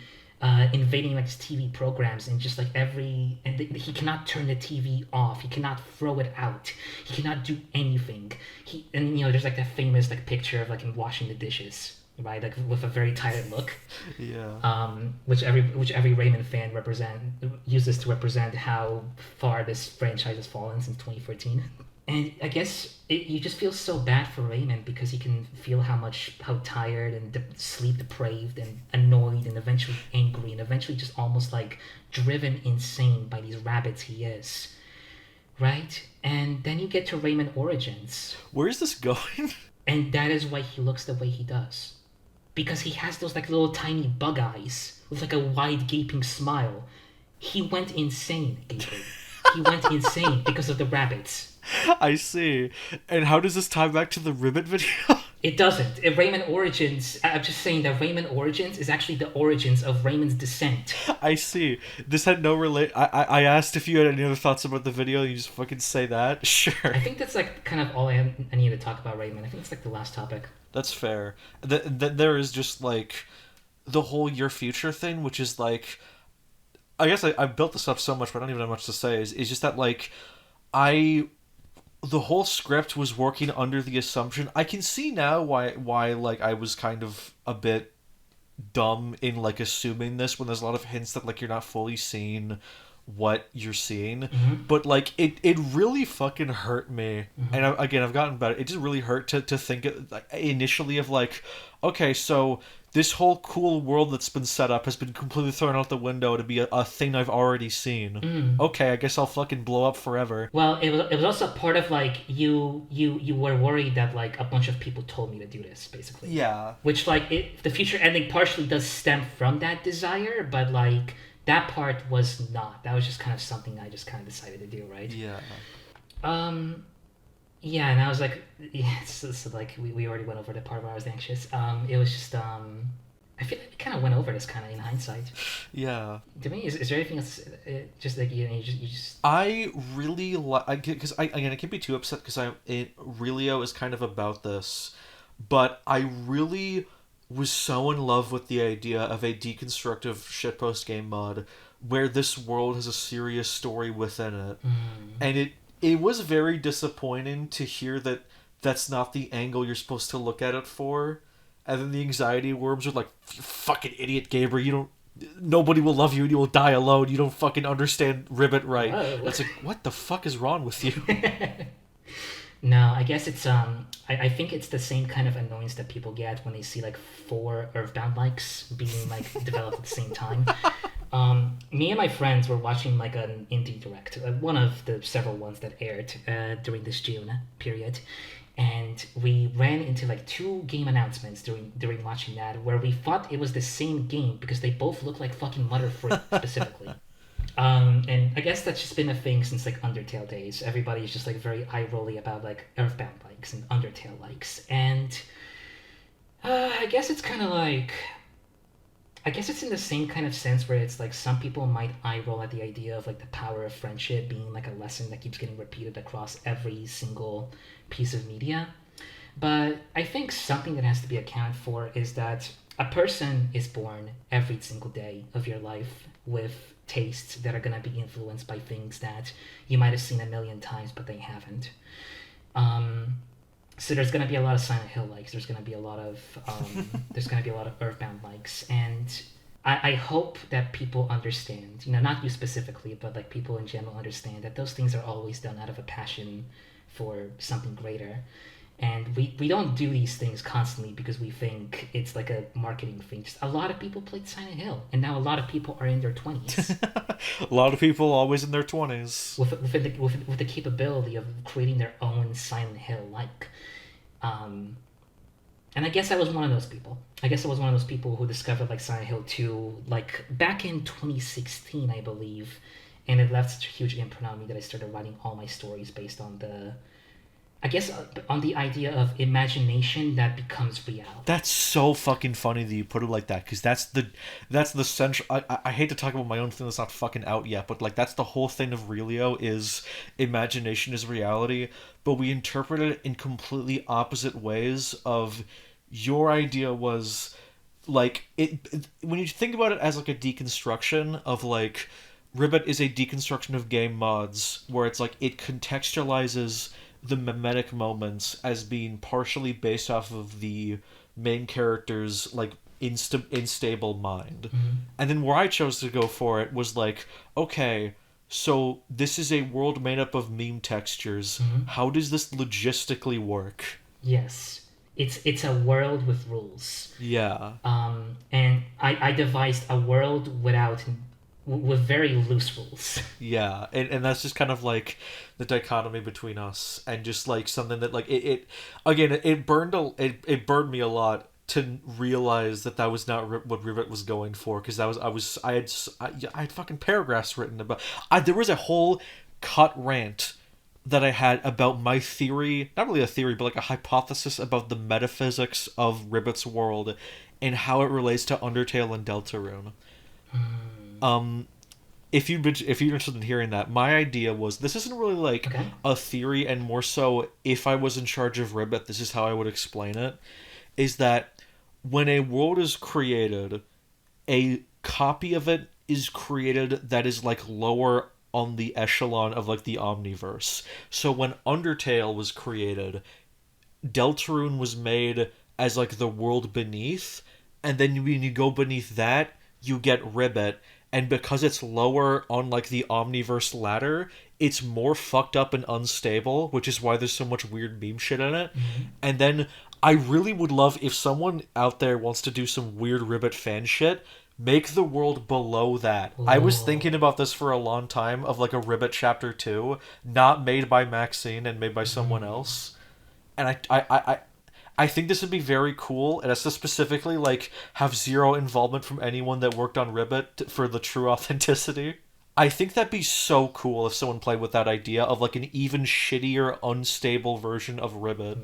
invading like his TV programs and just like he cannot turn the TV off. He cannot throw it out. He cannot do anything. And you know, there's like that famous like picture of like him washing the dishes, right? Like with a very tired look. Yeah. Which every Rayman fan uses to represent how far this franchise has fallen since 2014. And I guess you just feel so bad for Rayman because he can feel how tired and sleep deprived and annoyed and eventually angry and eventually just almost like driven insane by these rabbits he is. Right? And then you get to Rayman Origins. Where is this going? And that is why he looks the way he does. because he has those like little tiny bug eyes with like a wide gaping smile. He went insane, Gabri. He went insane because of the rabbits. I see. And how does this tie back to the Ribbit video? It doesn't. Rayman Origins, I'm just saying that Rayman Origins is actually the origins of Rayman's descent. I see. This had no relate. I asked if you had any other thoughts about the video. You just fucking say that. Sure. I think that's like kind of all I need to talk about Rayman. I think it's like the last topic. That's fair. There is just like the whole your future thing, which is like, I guess I built this up so much, but I don't even have much to say. Is just that like I the whole script was working under the assumption. I can see now why like I was kind of a bit dumb in like assuming this when there's a lot of hints that like you're not fully seeing what you're seeing. But like it really fucking hurt me. And again, I've gotten better. It just really hurt to think like, initially of like, okay, so this whole cool world that's been set up has been completely thrown out the window to be a thing I've already seen. Okay, I guess I'll fucking blow up forever. Well, it was also part of like you were worried that like a bunch of people told me to do this, basically. Yeah. Which like the future ending partially does stem from that desire, but like that part was not. That was just kind of something I just kind of decided to do, right? Yeah. Yeah, and I was like, yeah, so like we already went over the part where I was anxious. It was just I feel like we kind of went over this kind of in hindsight. Yeah. To me, is there anything else? Just like you just. I really like because I can't be too upset because Relio is kind of about this, but I really was so in love with the idea of a deconstructive shitpost game mod where this world has a serious story within it, and it was very disappointing to hear that that's not the angle you're supposed to look at it for. And then the anxiety worms are like, "You fucking idiot, Gabri, you don't... Nobody will love you and you will die alone. You don't fucking understand Ribbit right." Whoa. It's like, what the fuck is wrong with you? No, I guess it's I think it's the same kind of annoyance that people get when they see like 4 Earthbound likes being like developed at the same time. Me and my friends were watching like an indie direct, one of the several ones that aired during this June period, and we ran into like 2 game announcements during watching that where we thought it was the same game because they both look like fucking Mother Fruit specifically. And I guess that's just been a thing since like Undertale days. Everybody's just like very eye-rolly about like Earthbound likes and Undertale likes, and I guess it's kind of like, I guess it's in the same kind of sense where it's like some people might eye roll at the idea of like the power of friendship being like a lesson that keeps getting repeated across every single piece of media. But I think something that has to be accounted for is that a person is born every single day of your life with tastes that are going to be influenced by things that you might have seen a million times but they haven't. So there's going to be a lot of Silent Hill likes. There's going to be a lot of Earthbound likes, and I hope that people understand. You know, not you specifically, but like people in general understand that those things are always done out of a passion for something greater. And we don't do these things constantly because we think it's like a marketing thing. Just a lot of people played Silent Hill, and now a lot of people are in their 20s. A lot of people always in their 20s. With the capability of creating their own Silent Hill like. And I guess I was one of those people. I guess I was one of those people who discovered like Silent Hill 2 like back in 2016, I believe. And it left such a huge imprint on me that I started writing all my stories based on on the idea of imagination that becomes reality. That's so fucking funny that you put it like that, because that's the central. I hate to talk about my own thing that's not fucking out yet, but like that's the whole thing of Relio is imagination is reality, but we interpret it in completely opposite ways. Of your idea was like when you think about it as like a deconstruction of like Ribbit is a deconstruction of game mods where it's like it contextualizes the mimetic moments as being partially based off of the main character's like unstable mind. And then where I chose to go for it was like, okay, so this is a world made up of meme textures. How does this logistically work? Yes, it's a world with rules. Yeah. And I devised a world with very loose rules. Yeah, and that's just kind of like the dichotomy between us, and just like something that like it burned me a lot to realize that that was not what Rivet was going for, because that was I had fucking paragraphs written about. There was a whole cut rant that I had about my theory, not really a theory, but like a hypothesis about the metaphysics of Ribbit's world and how it relates to Undertale and Deltarune. If you're interested in hearing that, my idea was, this isn't really like a theory, and more so, if I was in charge of Ribbit, this is how I would explain it, is that when a world is created, a copy of it is created that is like lower on the echelon of like the Omniverse. So when Undertale was created, Deltarune was made as like the world beneath, and then when you go beneath that, you get Ribbit, and because it's lower on like the Omniverse ladder, it's more fucked up and unstable, which is why there's so much weird meme shit in it. And then I really would love, if someone out there wants to do some weird Ribbit fan shit, make the world below that. Whoa. I was thinking about this for a long time, of like a Ribbit Chapter 2, not made by Maxine and made by someone else. And I think this would be very cool, and it's to specifically like have zero involvement from anyone that worked on Ribbit for the true authenticity. I think that'd be so cool if someone played with that idea of like an even shittier, unstable version of Ribbit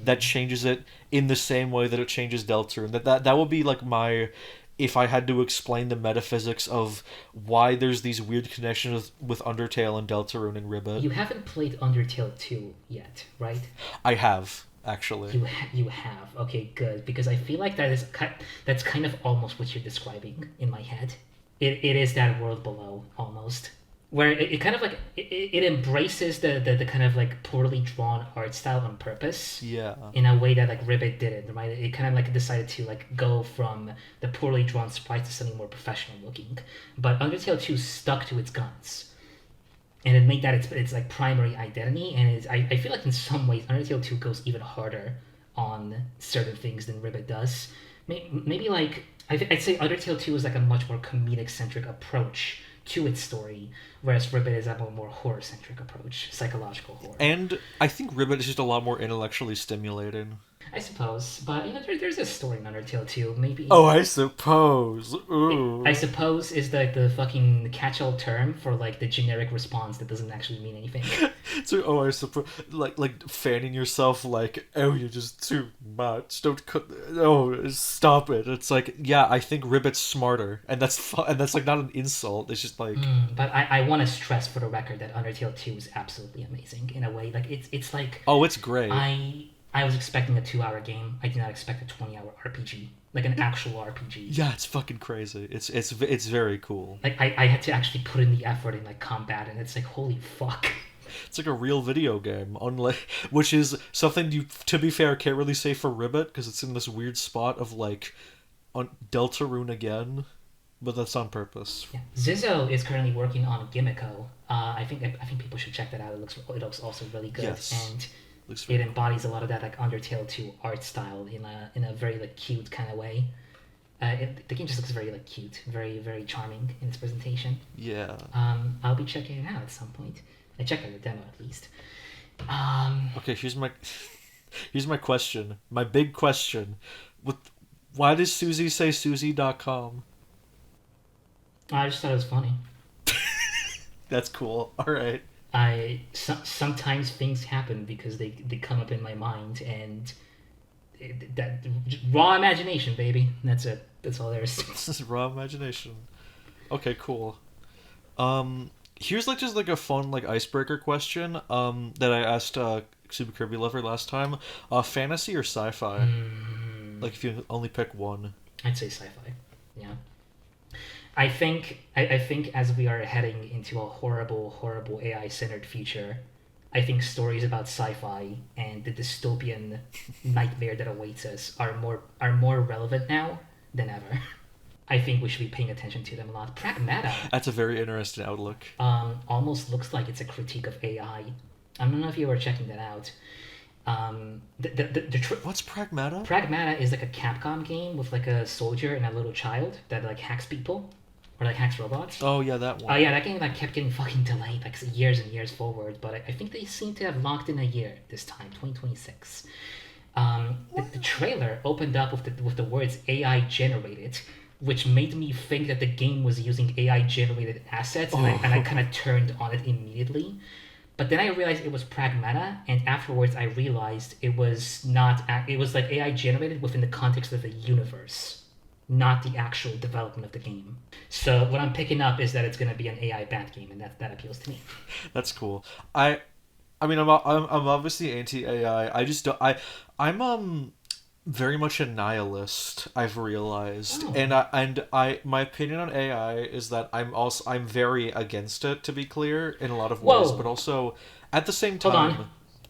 that changes it in the same way that it changes Deltarune. That would be like my, if I had to explain the metaphysics of why there's these weird connections with Undertale and Deltarune and Ribbit. You haven't played Undertale 2 yet, right? I have, actually. You have. Okay, good. Because I feel like that's kind of almost what you're describing in my head. It is that world below, almost. Where it kind of like, it embraces the kind of like poorly drawn art style on purpose. Yeah. In a way that like Ribbit didn't, right? It kind of like decided to like go from the poorly drawn sprites to something more professional looking. But Undertale 2 stuck to its guns. And it made that its like primary identity, and I feel like in some ways Undertale 2 goes even harder on certain things than Ribbit does. Maybe like, I'd say Undertale 2 is like a much more comedic-centric approach to its story, whereas Ribbit is a more horror-centric approach, psychological horror. And I think Ribbit is just a lot more intellectually stimulating. I suppose, but you know, there's a story in Undertale too. Maybe. Oh, I suppose. Ooh. I suppose is the fucking catch-all term for like the generic response that doesn't actually mean anything. So, I suppose, like fanning yourself, like, oh, you're just too much. Stop it. It's like, yeah, I think Ribbit's smarter, and that's like not an insult. It's just like. But I want to stress for the record that Undertale 2 is absolutely amazing in a way. Like it's like. Oh, it's great. I was expecting a 2-hour game. I did not expect a 20-hour RPG, like an actual RPG. Yeah, it's fucking crazy. It's very cool. Like I had to actually put in the effort in like combat, and it's like, holy fuck. It's like a real video game, which is something you, to be fair, can't really say for Ribbit because it's in this weird spot of like on Deltarune again, but that's on purpose. Yeah. Zizzo is currently working on Gimmico. I think people should check that out. It looks also really good. Yes. And it embodies a lot of that like Undertale 2 art style in a very like cute kind of way. The game just looks very like cute, very very charming in its presentation. Yeah. I'll be checking it out at some point. I checked out the demo at least. Okay, here's my question. My big question. Why does Susie say Susie.com? I just thought it was funny. That's cool. All right. Sometimes things happen because they come up in my mind, and that raw imagination, baby. That's it. That's all there is. This is raw imagination. Okay, cool. Here's like just like a fun like icebreaker question that I asked Super Kirby Lover last time. Fantasy or sci-fi? Like if you only pick one. I'd say sci-fi. Yeah. I think as we are heading into a horrible AI-centered future, I think stories about sci-fi and the dystopian nightmare that awaits us are more relevant now than ever. I think we should be paying attention to them a lot. Pragmata. That's a very interesting outlook. Almost looks like it's a critique of AI. I don't know if you were checking that out. What's Pragmata? Pragmata is like a Capcom game with like a soldier and a little child that like hacks people. Or like hacks robots. Oh yeah, that one. Oh yeah, that game like kept getting fucking delayed like years and years forward, but I think they seem to have locked in a year this time, 2026. The trailer opened up with the words AI generated, which made me think that the game was using AI generated assets, and I kind of turned on it immediately. But then I realized it was pragmata, and afterwards I realized it was not. It was like AI generated within the context of the universe, not the actual development of the game. So what I'm picking up is that it's going to be an AI bat game, and that appeals to me. That's cool. I mean, I'm obviously anti AI. I just don't. I'm very much a nihilist. I've realized, Oh, and my opinion on AI is that I'm very against it. To be clear, in a lot of ways, but whoa! also at the same Hold on. time,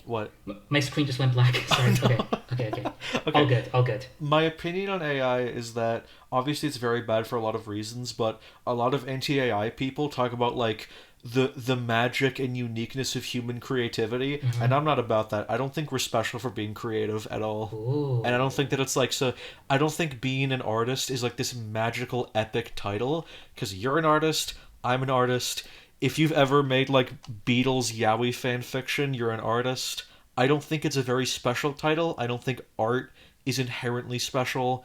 what? My screen just went black. Sorry. Okay. Okay. All Okay, good. All good. my opinion on AI is that obviously it's very bad for a lot of reasons, but a lot of anti-AI people talk about like the magic and uniqueness of human creativity, and I'm not about that. I don't think we're special for being creative at all. And I don't Ooh. think that it's like so I don't think being an artist is like this magical epic title because you're an artist, I'm an artist. If you've ever made like Beatles Yowie fan fiction, you're an artist. I don't think it's a very special title. I don't think art is inherently special.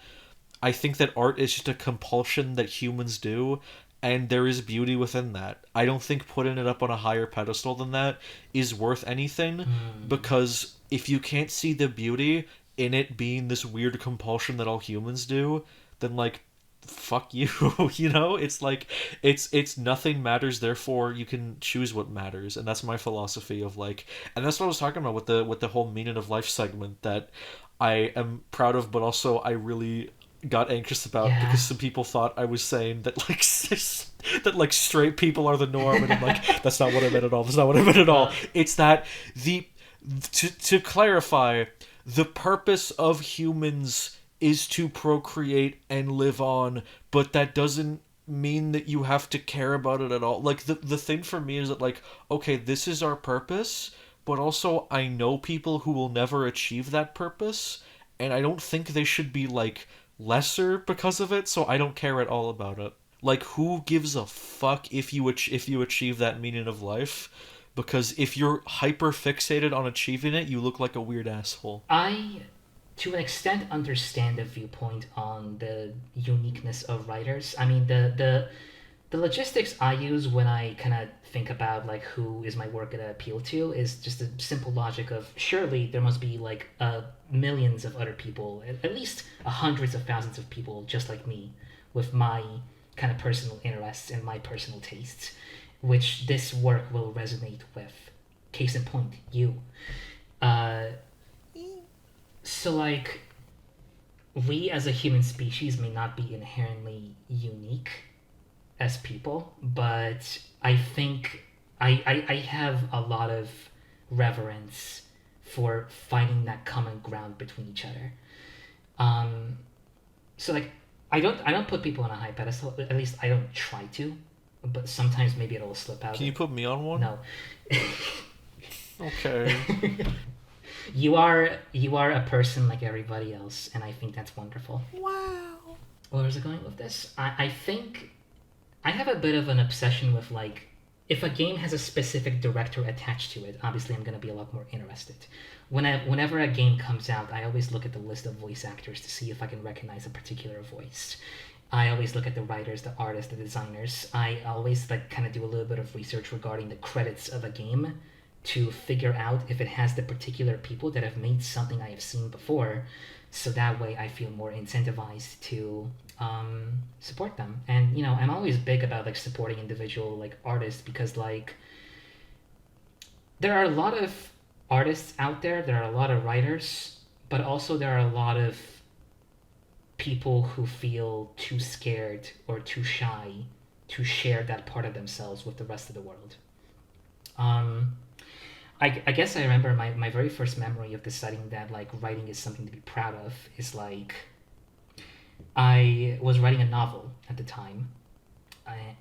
I think that art is just a compulsion that humans do, and there is beauty within that. I don't think putting it up on a higher pedestal than that is worth anything, Hmm. because if you can't see the beauty in it being this weird compulsion that all humans do, then like fuck you. You know, it's like it's nothing matters, therefore you can choose what matters, and that's my philosophy of like, and that's what I was talking about with the whole meaning of life segment that I am proud of, but also I really got anxious about Yeah. because some people thought I was saying that like that like straight people are the norm, and I'm like, that's not what I meant at all. That's not what I meant at all. uh, It's that the to clarify, the purpose of humans is to procreate and live on, but that doesn't mean that you have to care about it at all. Like the thing for me is that like, okay, this is our purpose, but also I know people who will never achieve that purpose, and I don't think they should be like lesser because of it, so I don't care at all about it. Like who gives a fuck if if you achieve that meaning of life? Because if you're hyper fixated on achieving it, you look like a weird asshole. I, to an extent, understand the viewpoint on the uniqueness of writers. I mean, the logistics I use when I kind of think about like who is my work gonna appeal to is just a simple logic of surely there must be like millions of other people, at least hundreds of thousands of people just like me, with my kind of personal interests and my personal tastes, which this work will resonate with. Case in point, you. Uh, so like we as a human species may not be inherently unique as people, but I think I have a lot of reverence for finding that common ground between each other. Um, so like I don't put people on a high pedestal. At least I don't try to. But sometimes maybe it'll slip out. Can you put me on one? No, Okay. you are a person like everybody else, and I think that's wonderful. Wow. Where was I going with this? I think I have a bit of an obsession with like if a game has a specific director attached to it, obviously I'm going to be a lot more interested. Whenever a game comes out, I always look at the list of voice actors to see if I can recognize a particular voice. I always look at the writers, the artists, the designers. I always like kind of do a little bit of research regarding the credits of a game to figure out if it has the particular people that have made something I have seen before, so that way I feel more incentivized to support them. And I'm always big about like supporting individual like artists because like there are a lot of artists out there, there are a lot of writers, but also there are a lot of people who feel too scared or too shy to share that part of themselves with the rest of the world. Um, I guess I remember my very first memory of deciding that like writing is something to be proud of is like I was writing a novel at the time,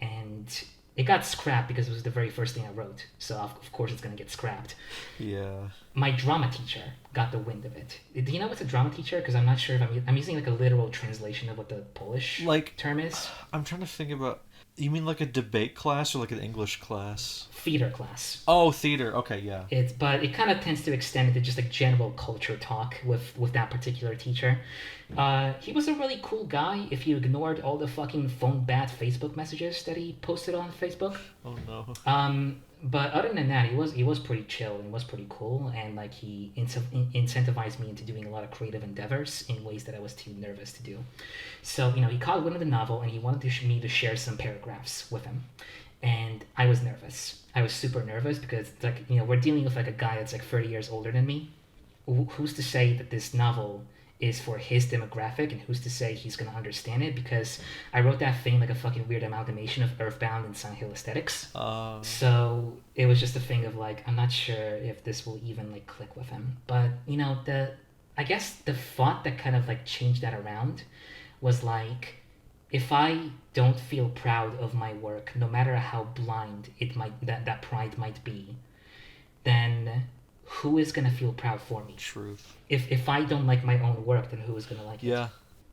and it got scrapped because it was the very first thing I wrote. So of course it's gonna get scrapped. Yeah. My drama teacher got the wind of it. Do you know what's a drama teacher? Because I'm not sure if I'm using like a literal translation of what the Polish Like term is. I'm trying to think about You mean like a debate class or like an English class? Theater class. Oh, theater. Okay, yeah. But it kind of tends to extend into just like general culture talk with that particular teacher. He was a really cool guy if you ignored all the fucking phone bat Facebook messages that he posted on Facebook. Oh no. But other than that, he was pretty chill and was pretty cool, and like he incentivized me into doing a lot of creative endeavors in ways that I was too nervous to do. So he caught wind of the novel and he wanted me to share some paragraphs with him, and I was nervous. I was super nervous because like we're dealing with like a guy that's like 30 years older than me. Who's to say that this novel is for his demographic, and who's to say he's gonna understand it? Because I wrote that thing like a fucking weird amalgamation of Earthbound and Silent Hill aesthetics. So it was just a thing of like, I'm not sure if this will even like click with him. But I guess the thought that kind of like changed that around was like, if I don't feel proud of my work, no matter how blind that pride might be, then who is gonna feel proud for me? Truth. If I don't like my own work, then who is gonna like it? Yeah.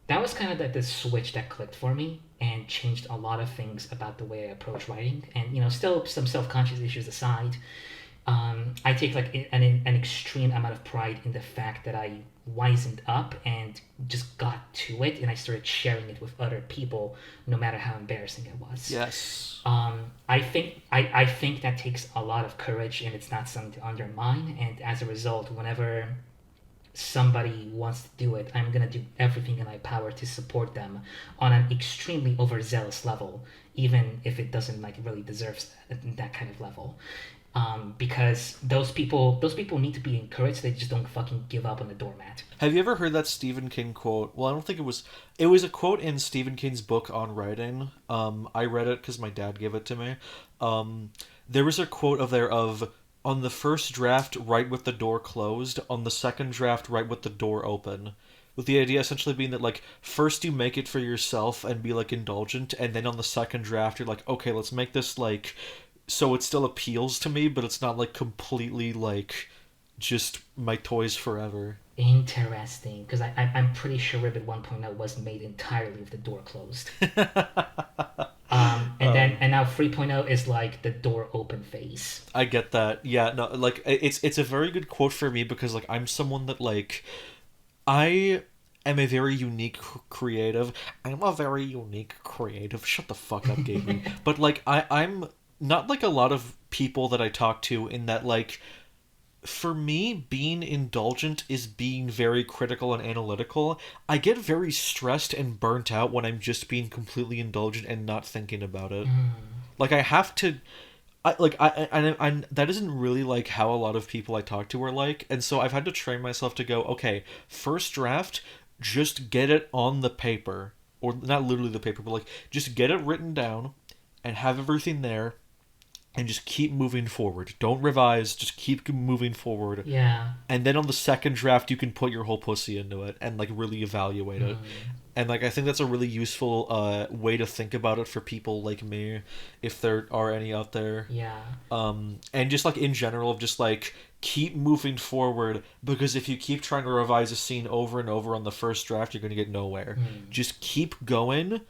That was kind of the switch that clicked for me and changed a lot of things about the way I approach writing. And still some self-conscious issues aside, I take like an extreme amount of pride in the fact that I wisened up and just got to it, and I started sharing it with other people, no matter how embarrassing it was. Yes. I think that takes a lot of courage, and it's not something to undermine. And as a result, whenever somebody wants to do it, I'm gonna do everything in my power to support them on an extremely overzealous level, even if it doesn't like really deserve that kind of level. Because those people need to be encouraged. They just don't fucking give up on the doormat. Have you ever heard that Stephen King quote? Well, I don't think it was. It was a quote in Stephen King's book on writing. I read it because my dad gave it to me. There was a quote of on the first draft, write with the door closed. On the second draft, write with the door open. With the idea essentially being that like first you make it for yourself and be like indulgent, and then on the second draft you're like, okay, let's make this like so it still appeals to me, but it's not like completely like just my toys forever. Interesting, because I'm pretty sure Ribbit 1.0 was made entirely with the door closed. And now 3.0 is like the door open phase. I get that. Yeah, no, like it's a very good quote for me because like I'm someone that like I am a very unique creative. I'm a very unique creative. Shut the fuck up, Gabri. But like I'm not like a lot of people that I talk to in that like for me being indulgent is being very critical and analytical. I get very stressed and burnt out when I'm just being completely indulgent and not thinking about it. Like I have to I that isn't really like how a lot of people I talk to are like, and so I've had to train myself to go, okay, first draft, just get it on the paper, or not literally the paper, but like just get it written down and have everything there and just keep moving forward. Don't revise, just keep moving forward. Yeah. And then on the second draft you can put your whole pussy into it and like really evaluate it. And like I think that's a really useful way to think about it for people like me, if there are any out there. Yeah. And just like in general of just like keep moving forward, because if you keep trying to revise a scene over and over on the first draft, you're gonna get nowhere. Just keep going,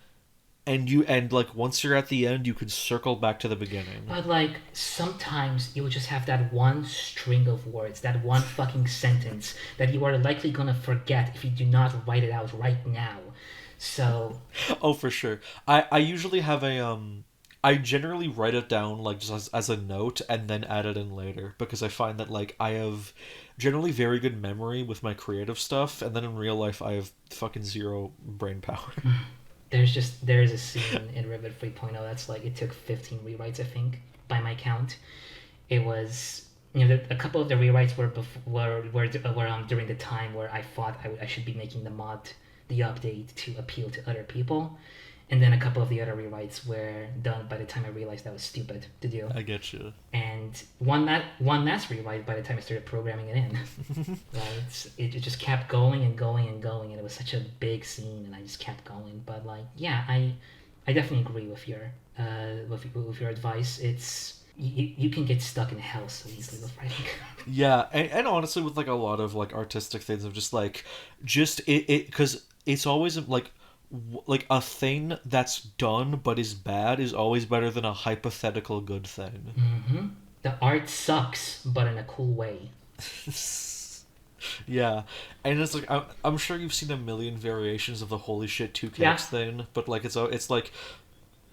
and like once you're at the end, you can circle back to the beginning. But like sometimes you'll just have that one string of words, that one fucking sentence that you are likely gonna forget if you do not write it out right now. So oh, for sure. I usually have I generally write it down like just as a note and then add it in later, because I find that like I have generally very good memory with my creative stuff, and then in real life I have fucking zero brain power. There's a scene in Rivet 3.0 that's like, it took 15 rewrites, I think, by my count. It was a couple of the rewrites were during the time where I thought I should be making the update to appeal to other people, and then a couple of the other rewrites were done by the time I realized that was stupid to do. I get you. And one last rewrite by the time I started programming it in. Right? It just kept going and going and going, and it was such a big scene, and I just kept going. But like, yeah, I definitely agree with your advice. It's you can get stuck in hell so easily with writing. Yeah, and honestly with like a lot of like artistic things of just it because it's always like like a thing that's done but is bad is always better than a hypothetical good thing. Mm-hmm. The art sucks, but in a cool way. Yeah, and it's like I'm sure you've seen a million variations of the holy shit two Yeah. cakes thing, but like it's like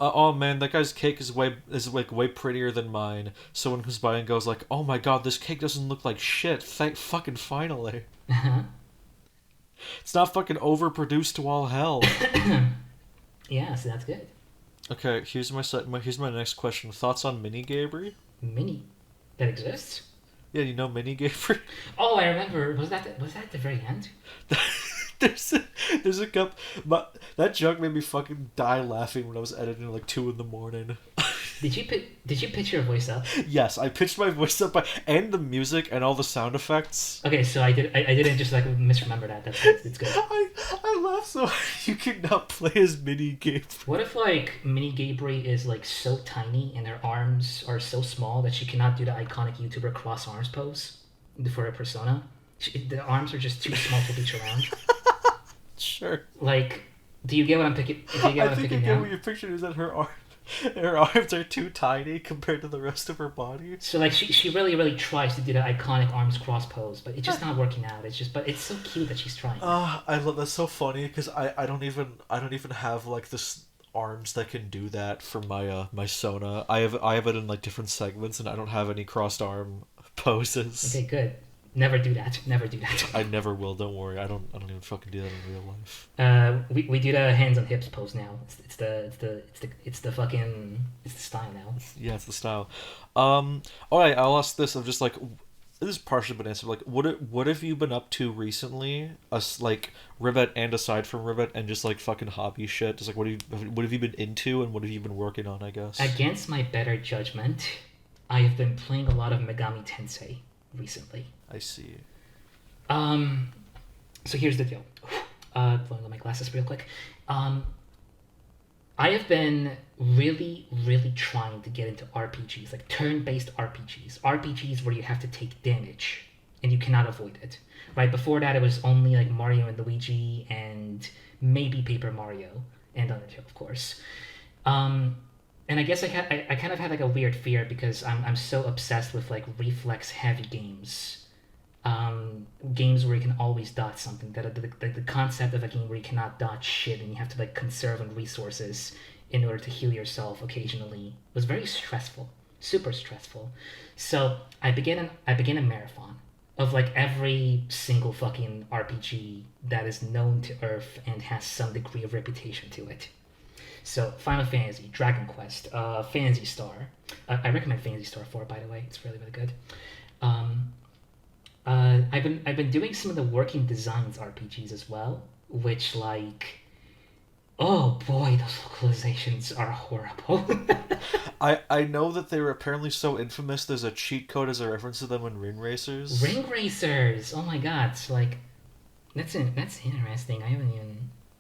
oh man, that guy's cake is like way prettier than mine. Someone comes by and goes like, oh my god, this cake doesn't look like shit. Thank fucking finally. It's not fucking overproduced to all hell. Yeah, so that's good. Okay, here's my next question. Thoughts on Mini Gabri? Mini that exists. Yeah, you know Mini Gabri? Oh, I remember. Was that at the very end? there's a, there's a cup, but that joke made me fucking die laughing when I was editing at like 2 in the morning. Did you pitch your voice up? Yes, I pitched my voice up and the music and all the sound effects. Okay, so I didn't just like misremember that. That's good. It's good. I laugh so hard. You cannot play as Mini Gabri. What if like Mini Gabri is like so tiny and her arms are so small that she cannot do the iconic YouTuber cross arms pose for her persona? The arms are just too small to reach around. Sure. Like, do you get what I'm picking? Do you get what I I'm think I picking get now? what your picture is that her arms are too tiny compared to the rest of her body. So like she really tries to do the iconic arms cross pose, but it's just not working out. But it's so cute that she's trying. I love that's so funny because I don't even have like this arms that can do that for my Sona. I have it in like different segments and I don't have any crossed arm poses. Okay, good. Never do that. Never do that. I never will. Don't worry. I don't even fucking do that in real life. We do the hands on hips pose now. It's the style now. Yeah, it's the style. All right. I'll ask this. Of just like this is partially been answered. Like, what have you been up to recently? Us like Rivet and aside from Rivet and just like fucking hobby shit. Just like what have you been into and what have you been working on? I guess. Against my better judgment, I have been playing a lot of Megami Tensei recently. I see. So here's the deal. Blowing on my glasses real quick. I have been really trying to get into RPGs, like turn-based RPGs where you have to take damage and you cannot avoid it. Right before that, it was only like Mario and Luigi and maybe Paper Mario and Undertale, of course. And I guess I kind of had like a weird fear because I'm so obsessed with like reflex-heavy games. Games where you can always dodge something. The concept of a game where you cannot dodge shit and you have to like conserve on resources in order to heal yourself occasionally was very stressful, super stressful. So I began a marathon of like every single fucking RPG that is known to Earth and has some degree of reputation to it. So Final Fantasy, Dragon Quest, Phantasy Star. I recommend Phantasy Star 4, by the way. It's really good. I've been doing some of the working designs RPGs as well, which like, oh boy, those localizations are horrible. I know that they were apparently so infamous. There's a cheat code as a reference to them in Ring Racers. Ring Racers, oh my god! So like, that's interesting.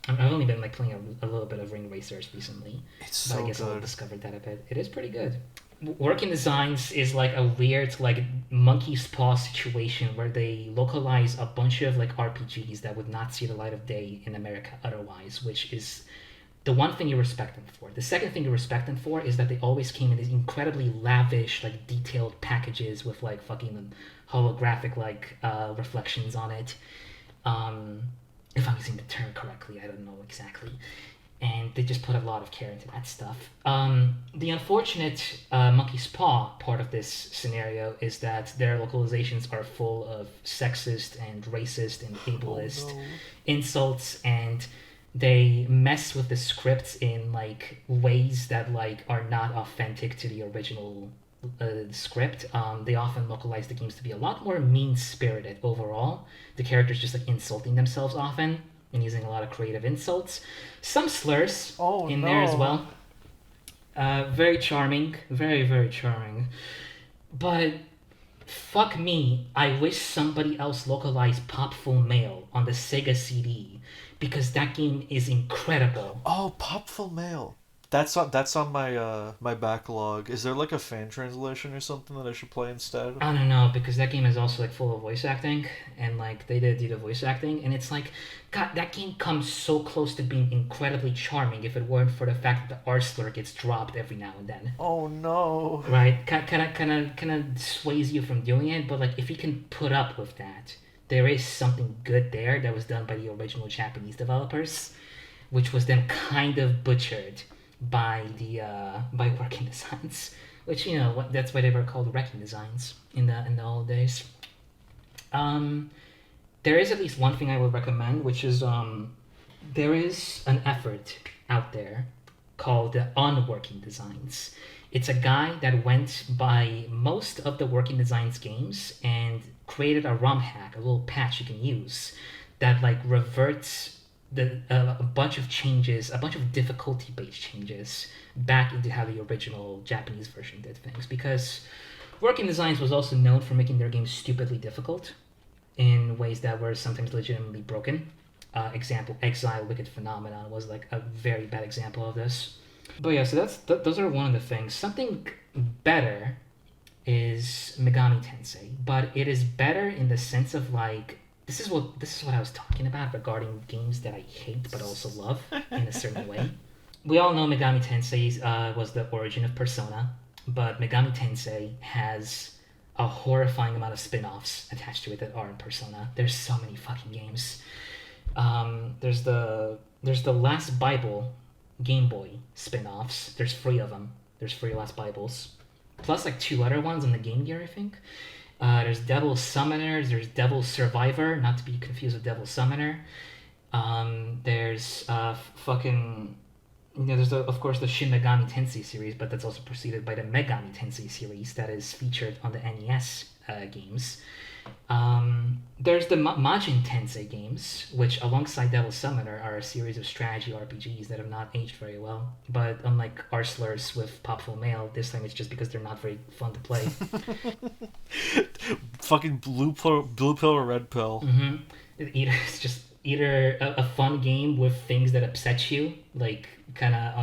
I've only been like playing a little bit of Ring Racers recently. It's so I guess good. I discovered that a bit. It is pretty good. Working designs is like a weird like monkey's paw situation where they localize a bunch of like RPGs that would not see the light of day in America otherwise, which is the one thing you respect them for. The second thing you respect them for is that they always came in these incredibly lavish, like detailed packages with like fucking holographic like reflections on it. If I'm using the term correctly, I don't know exactly. And they just put a lot of care into that stuff. The unfortunate monkey's paw part of this scenario is that their localizations are full of sexist and racist and ableist insults, and they mess with the scripts in like ways that like are not authentic to the original script. They often localize the games to be a lot more mean-spirited overall. The characters just like insulting themselves often and using a lot of creative insults. Some slurs there as well. Very charming. Very charming. But fuck me, I wish somebody else localized Popful Mail on the Sega CD because that game is incredible. Oh, Popful Mail. That's on my backlog. Is there like a fan translation or something that I should play instead? I don't know, because that game is also like full of voice acting, and like they did do the voice acting, and it's like, God, that game comes so close to being incredibly charming if it weren't for the fact that the R slur gets dropped every now and then. Oh no. Right? Kind of sways you from doing it, but like if you can put up with that, there is something good there that was done by the original Japanese developers, which was then kind of butchered by working designs, which that's why they were called wrecking designs in the old days. Um, there is at least one thing I would recommend, which is there is an effort out there called Unworking Designs. It's a guy that went by most of the Working Designs games and created a ROM hack, a little patch you can use that like reverts a bunch of changes, a bunch of difficulty-based changes back into how the original Japanese version did things. Because Working Designs was also known for making their games stupidly difficult in ways that were sometimes legitimately broken. Example, Exile Wicked Phenomenon was like a very bad example of this. But yeah, so those are one of the things. Something better is Megami Tensei, but it is better in the sense of like this is what I was talking about regarding games that I hate but also love in a certain way. We all know Megami Tensei was the origin of Persona, but Megami Tensei has a horrifying amount of spin-offs attached to it that are in Persona. There's so many fucking games. There's the Last Bible Game Boy spin-offs. There's 3 of them. There's 3 Last Bibles, plus like 2 other ones on the Game Gear, I think. There's Devil Summoner. There's Devil Survivor, not to be confused with Devil Summoner. There's fucking there's of course the Shin Megami Tensei series, but that's also preceded by the Megami Tensei series that is featured on the NES games. There's the Majin Tensei games, which alongside Devil Summoner are a series of strategy RPGs that have not aged very well. But unlike R slurs with Popful Mail, this time it's just because they're not very fun to play. Fucking blue pill or red pill. Mm-hmm. It's just either a fun game with things that upset you, like kind of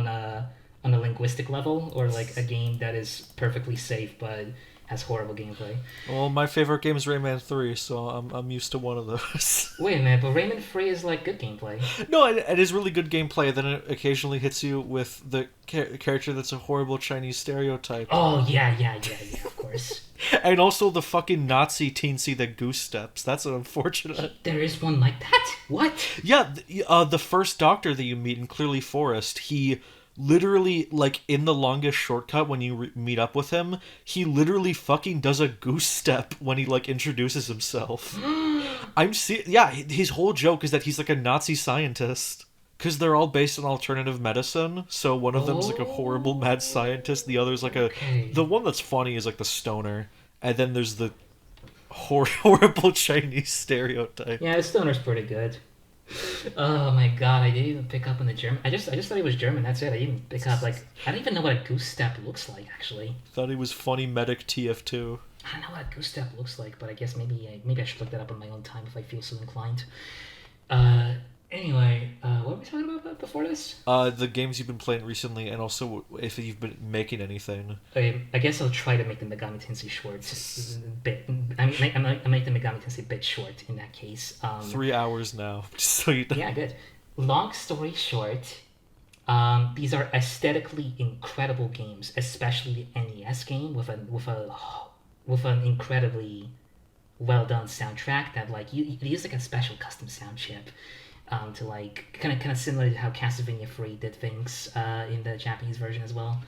on a linguistic level, or like a game that is perfectly safe but has horrible gameplay. Well, my favorite game is Rayman 3, so I'm used to one of those. Wait a minute, but Rayman 3 is like good gameplay. No, it is really good gameplay. Then it occasionally hits you with the character that's a horrible Chinese stereotype. Oh yeah, of course. And also the fucking Nazi teensy that goose steps. That's unfortunate. There is one like that? What? Yeah, the first doctor that you meet in Clearly Forest, he literally, like, in the longest shortcut when you meet up with him, he literally fucking does a goose step when he, like, introduces himself. Yeah, his whole joke is that he's, like, a Nazi scientist. Because they're all based on alternative medicine, so one of them's, like, a horrible mad scientist, the other's, like, the one that's funny is, like, the stoner, and then there's the horrible Chinese stereotype. Yeah, the stoner's pretty good. Oh my god, I didn't even pick up on the German. I just thought he was German, that's it. I didn't pick up, like, I don't even know what a goose step looks like, actually. Thought he was funny medic TF2. I don't know what a goose step looks like, but I guess maybe I should look that up on my own time if I feel so inclined. Anyway, what were we talking about before this? The games you've been playing recently, and also if you've been making anything. Okay, I guess I'll try to make the Megami Tensei shorts bit. I make the Megami Tensei bit short in that case. 3 hours now, just so you know. Yeah, good. Long story short, these are aesthetically incredible games, especially the NES game with an incredibly well done soundtrack that like you use like a special custom sound chip. To like kind of similar to how Castlevania 3 did things in the Japanese version as well.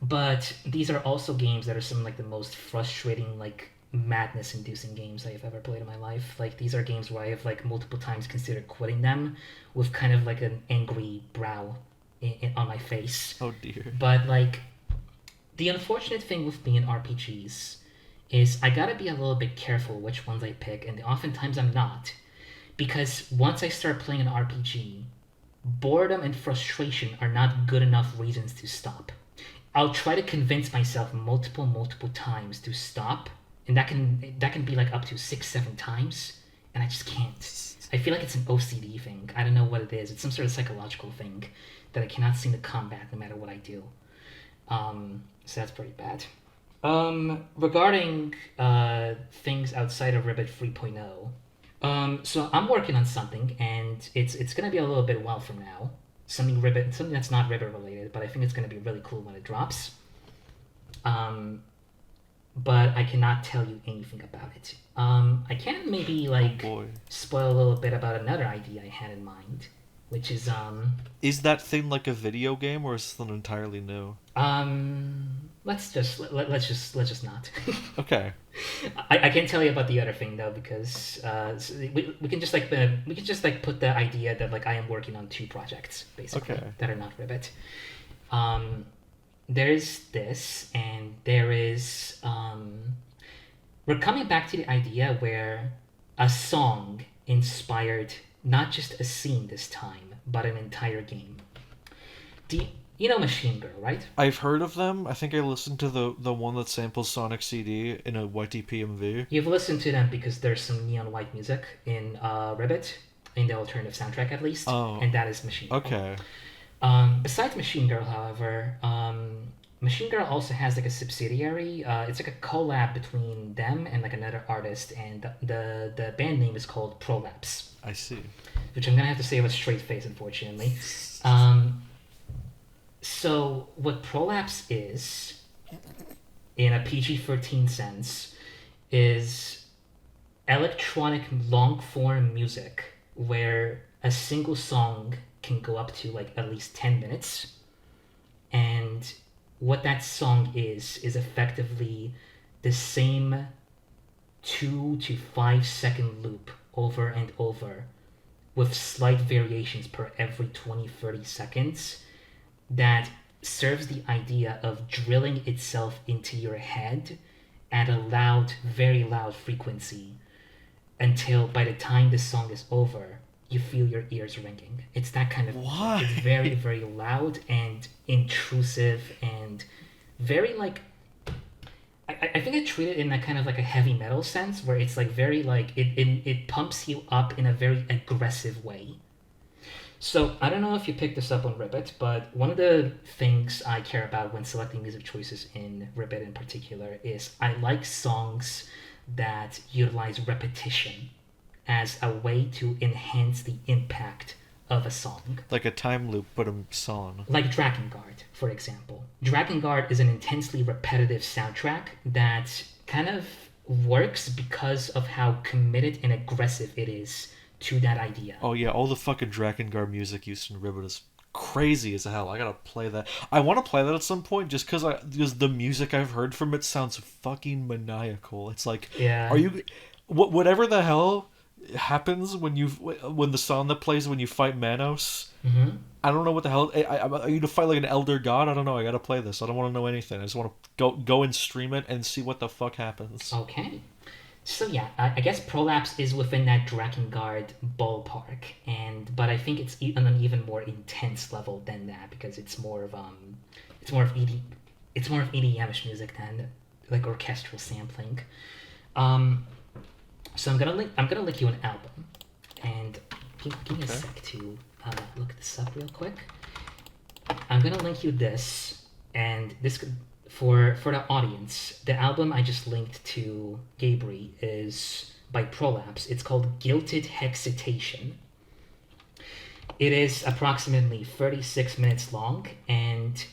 But these are also games that are some like the most frustrating, like madness-inducing games I've ever played in my life. Like these are games where I have like multiple times considered quitting them with kind of like an angry brow on my face. Oh dear. But like the unfortunate thing with me in RPGs is I gotta be a little bit careful which ones I pick, and oftentimes I'm not. Because once I start playing an RPG, boredom and frustration are not good enough reasons to stop. I'll try to convince myself multiple times to stop, and that can be like up to 6-7 times, and I just can't. I feel like it's an OCD thing. I don't know what it is. It's some sort of psychological thing that I cannot seem to combat no matter what I do. So that's pretty bad. Regarding things outside of Ribbit 3.0, so I'm working on something, and it's gonna be a little bit a while from now. Something that's not Ribbit related, but I think it's gonna be really cool when it drops. But I cannot tell you anything about it. I can maybe spoil a little bit about another idea I had in mind, which is Is that thing like a video game, or is it something entirely new? let's just not. Okay. I can't tell you about the other thing though, because we can just put the idea that like I am working on 2 projects basically that are not Ribbit. There's this, and there is we're coming back to the idea where a song inspired not just a scene this time, but an entire game. You know Machine Girl, right? I've heard of them. I think I listened to the one that samples Sonic CD in a YTPMV. You've listened to them because there's some neon white music in Ribbit, in the alternative soundtrack at least, and that is Machine Girl. Okay. Besides Machine Girl, however, Machine Girl also has like a subsidiary. It's like a collab between them and like another artist, and the band name is called Prolapse. I see. Which I'm gonna have to say with a straight face, unfortunately. So what Prolapse is, in a PG-13 sense, is electronic long-form music where a single song can go up to like at least 10 minutes, and what that song is effectively the same 2 to 5 second loop over and over with slight variations per every 20-30 seconds that serves the idea of drilling itself into your head at a loud, very loud frequency until by the time the song is over, you feel your ears ringing. It's that kind of... Why? It's very, very loud and intrusive and very like... I think I treat it in that kind of like a heavy metal sense where it's like very like... It pumps you up in a very aggressive way. So, I don't know if you picked this up on Ribbit, but one of the things I care about when selecting music choices in Ribbit in particular is I like songs that utilize repetition as a way to enhance the impact of a song. Like a time loop, but a song. Like Drakengard, for example. Drakengard is an intensely repetitive soundtrack that kind of works because of how committed and aggressive it is to that idea. Oh yeah, all the fucking Drakengard music used in Ribbit is crazy as hell. I gotta play that. I want to play that at some point just because the music I've heard from it sounds fucking maniacal. It's like, yeah. Are you, whatever the hell happens when the song that plays when you fight Manos? Mm-hmm. I don't know what the hell. Are you to fight like an elder god? I don't know. I gotta play this. I don't want to know anything. I just want to go and stream it and see what the fuck happens. Okay. So yeah, I guess Prolapse is within that Drakengard ballpark, but I think it's on an even more intense level than that because it's more of EDM-ish music than like orchestral sampling. So I'm gonna link you an album, and give me a sec to look this up real quick. I'm gonna link you this, and this could. For the audience, the album I just linked to Gabri is by Prolapse. It's called Guilted Hexcitation. It is approximately 36 minutes long, and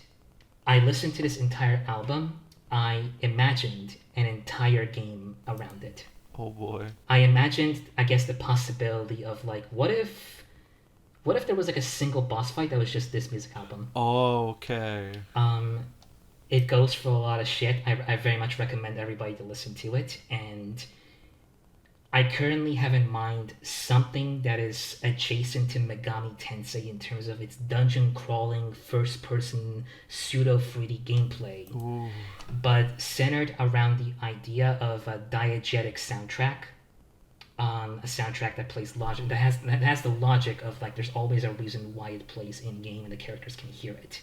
I listened to this entire album. I imagined an entire game around it. Oh boy. I imagined, I guess, the possibility of like, what if there was like a single boss fight that was just this music album? Oh, okay. It goes for a lot of shit. I very much recommend everybody to listen to it. And I currently have in mind something that is adjacent to Megami Tensei in terms of its dungeon crawling, first-person, pseudo-3D gameplay. Ooh. But centered around the idea of a diegetic soundtrack. A soundtrack that plays logic, that has the logic of like there's always a reason why it plays in-game and the characters can hear it.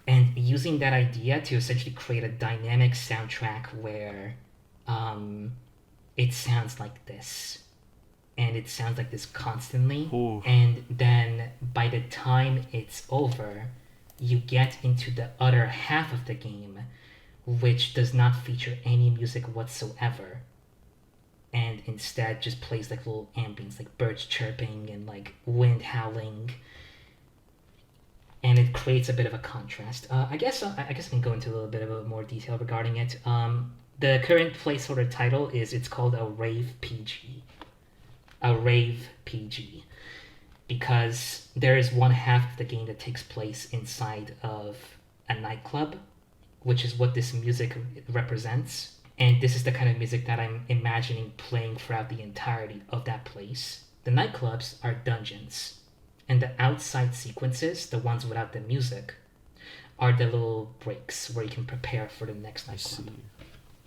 And using that idea to essentially create a dynamic soundtrack where it sounds like this. And it sounds like this constantly. Ooh. And then by the time it's over, you get into the other half of the game, which does not feature any music whatsoever. And instead just plays like little ambience, like birds chirping and like wind howling. And it creates a bit of a contrast. I guess I can go into a little bit of a more detail regarding it. The current placeholder title it's called a rave PG. A rave PG. Because there is one half of the game that takes place inside of a nightclub, which is what this music represents. And this is the kind of music that I'm imagining playing throughout the entirety of that place. The nightclubs are dungeons. And the outside sequences, the ones without the music, are the little breaks where you can prepare for the next nightclub.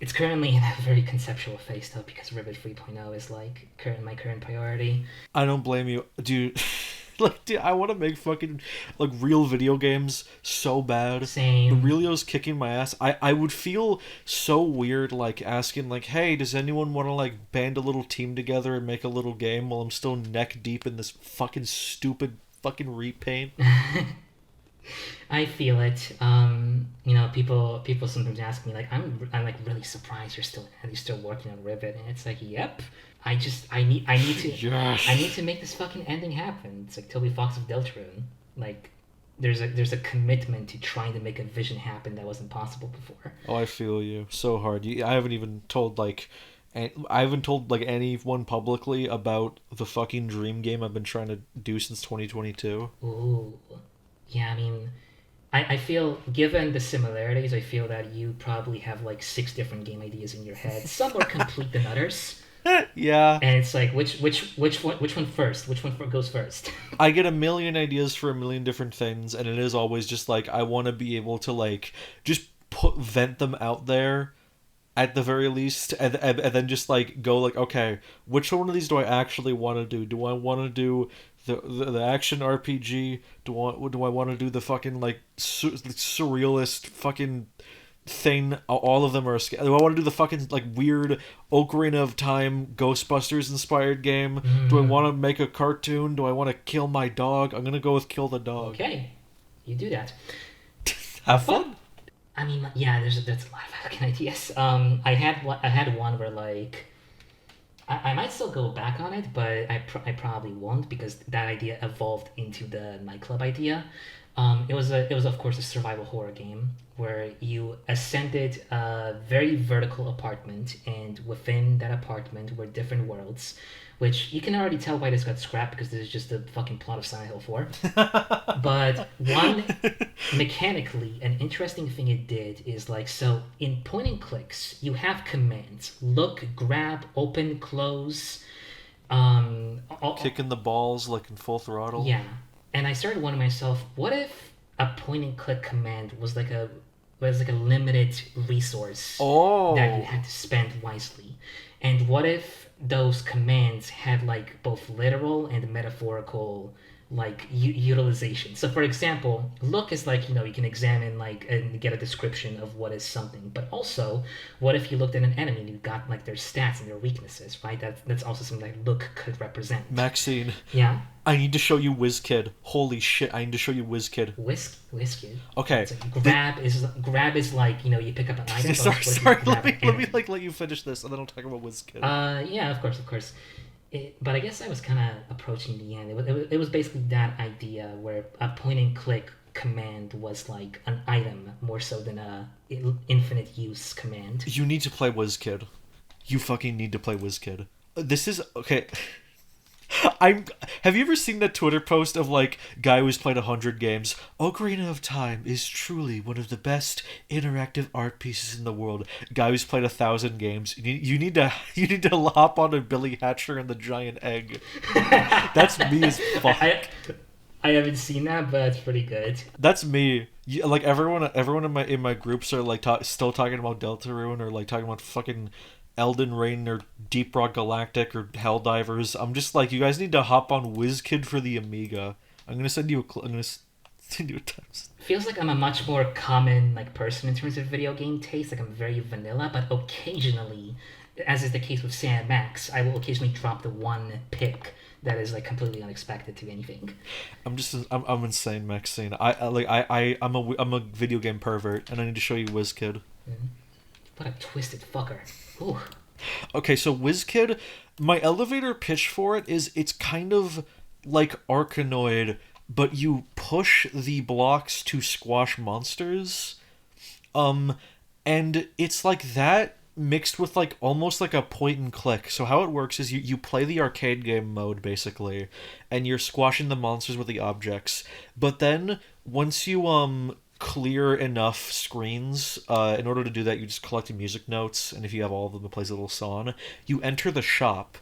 It's currently in a very conceptual phase though, because Ribbit 3.0 is like my current priority. I don't blame you, dude. Dude, I want to make fucking like real video games so bad. Same. The Realio's kicking my ass. I would feel so weird like asking like, hey, does anyone want to like band a little team together and make a little game while I'm still neck deep in this fucking stupid fucking repaint? I feel it. People sometimes ask me like, I'm like really surprised you're still working on Rivet, and it's like, yep. I need to Yes. I need to make this fucking ending happen. It's like Toby Fox of Deltarune. Like, there's a commitment to trying to make a vision happen that wasn't possible before. Oh, I feel you so hard. I haven't even told like anyone publicly about the fucking dream game I've been trying to do since 2022. Ooh, yeah. I mean, I feel, given the similarities, I feel that you probably have like 6 different game ideas in your head. Some more complete than others. Yeah. And it's like, which one first? Which one goes first? I get a million ideas for a million different things, and it is always just like I want to be able to like just vent them out there at the very least, and then just like go like, okay, which one of these do I actually want to do? Do I want to do the action RPG? Do I want to do the fucking like surrealist fucking thing? All of them are do I want to do the fucking like weird Ocarina of Time Ghostbusters inspired game? Do I want to make a cartoon? Do I want to kill my dog? I'm gonna go with kill the dog. Okay, you do that. Have fun. I mean, yeah, there's a lot of fucking ideas. I had one where like I might still go back on it, but I probably won't, because that idea evolved into the nightclub idea. It was of course a survival horror game where you ascended a very vertical apartment, and within that apartment were different worlds, which you can already tell why this got scrapped, because this is just the fucking plot of Silent Hill 4. But one, mechanically, an interesting thing it did is like, so in point and clicks, you have commands: look, grab, open, close, Kicking the balls like in full throttle. yeah. And I started wondering myself, what if a point and click command was like a limited resource that you had to spend wisely? And what if those commands had like both literal and metaphorical like utilization? So for example, look is like, you can examine like and get a description of what is something, but also what if you looked at an enemy and you got like their stats and their weaknesses, right? That's also something that look could represent. Maxine. Yeah. I need to show you WizKid. Holy shit! I need to show you WizKid. WizKid. Okay. Grab is like, you pick up an item. Sorry. Let me you finish this, and then I'll talk about WizKid. Yeah, of course. But I guess I was kind of approaching the end. It was basically that idea where a point and click command was like an item more so than a infinite use command. You need to play WizKid. You fucking need to play WizKid. This is okay. Have you ever seen that Twitter post of like guy who's played 100 games? Ocarina of Time is truly one of the best interactive art pieces in the world. Guy who's played 1,000 games. You need to hop on a Billy Hatcher and the Giant Egg. That's me as fuck. I haven't seen that, but it's pretty good. That's me. Like everyone in my groups are like still talking about Deltarune, or like talking about fucking Elden Ring or Deep Rock Galactic or Helldivers. I'm just like, you guys need to hop on WizKid for the Amiga. I'm gonna send you a text. Feels like I'm a much more common like person in terms of video game taste. Like I'm very vanilla, but occasionally as is the case with Sam Max, I will occasionally drop the one pick that is like completely unexpected to anything. I'm insane, Maxine. I'm a video game pervert, and I need to show you WizKid. Mm. What a twisted fucker. Ooh. Okay, so WizKid, my elevator pitch for it is it's kind of like Arkanoid, but you push the blocks to squash monsters. Um, and it's like that mixed with like almost like a point and click. So how it works is you play the arcade game mode basically, and you're squashing the monsters with the objects. But then once you clear enough screens, in order to do that you just collect music notes, and if you have all of them it plays a little song. You enter the shop,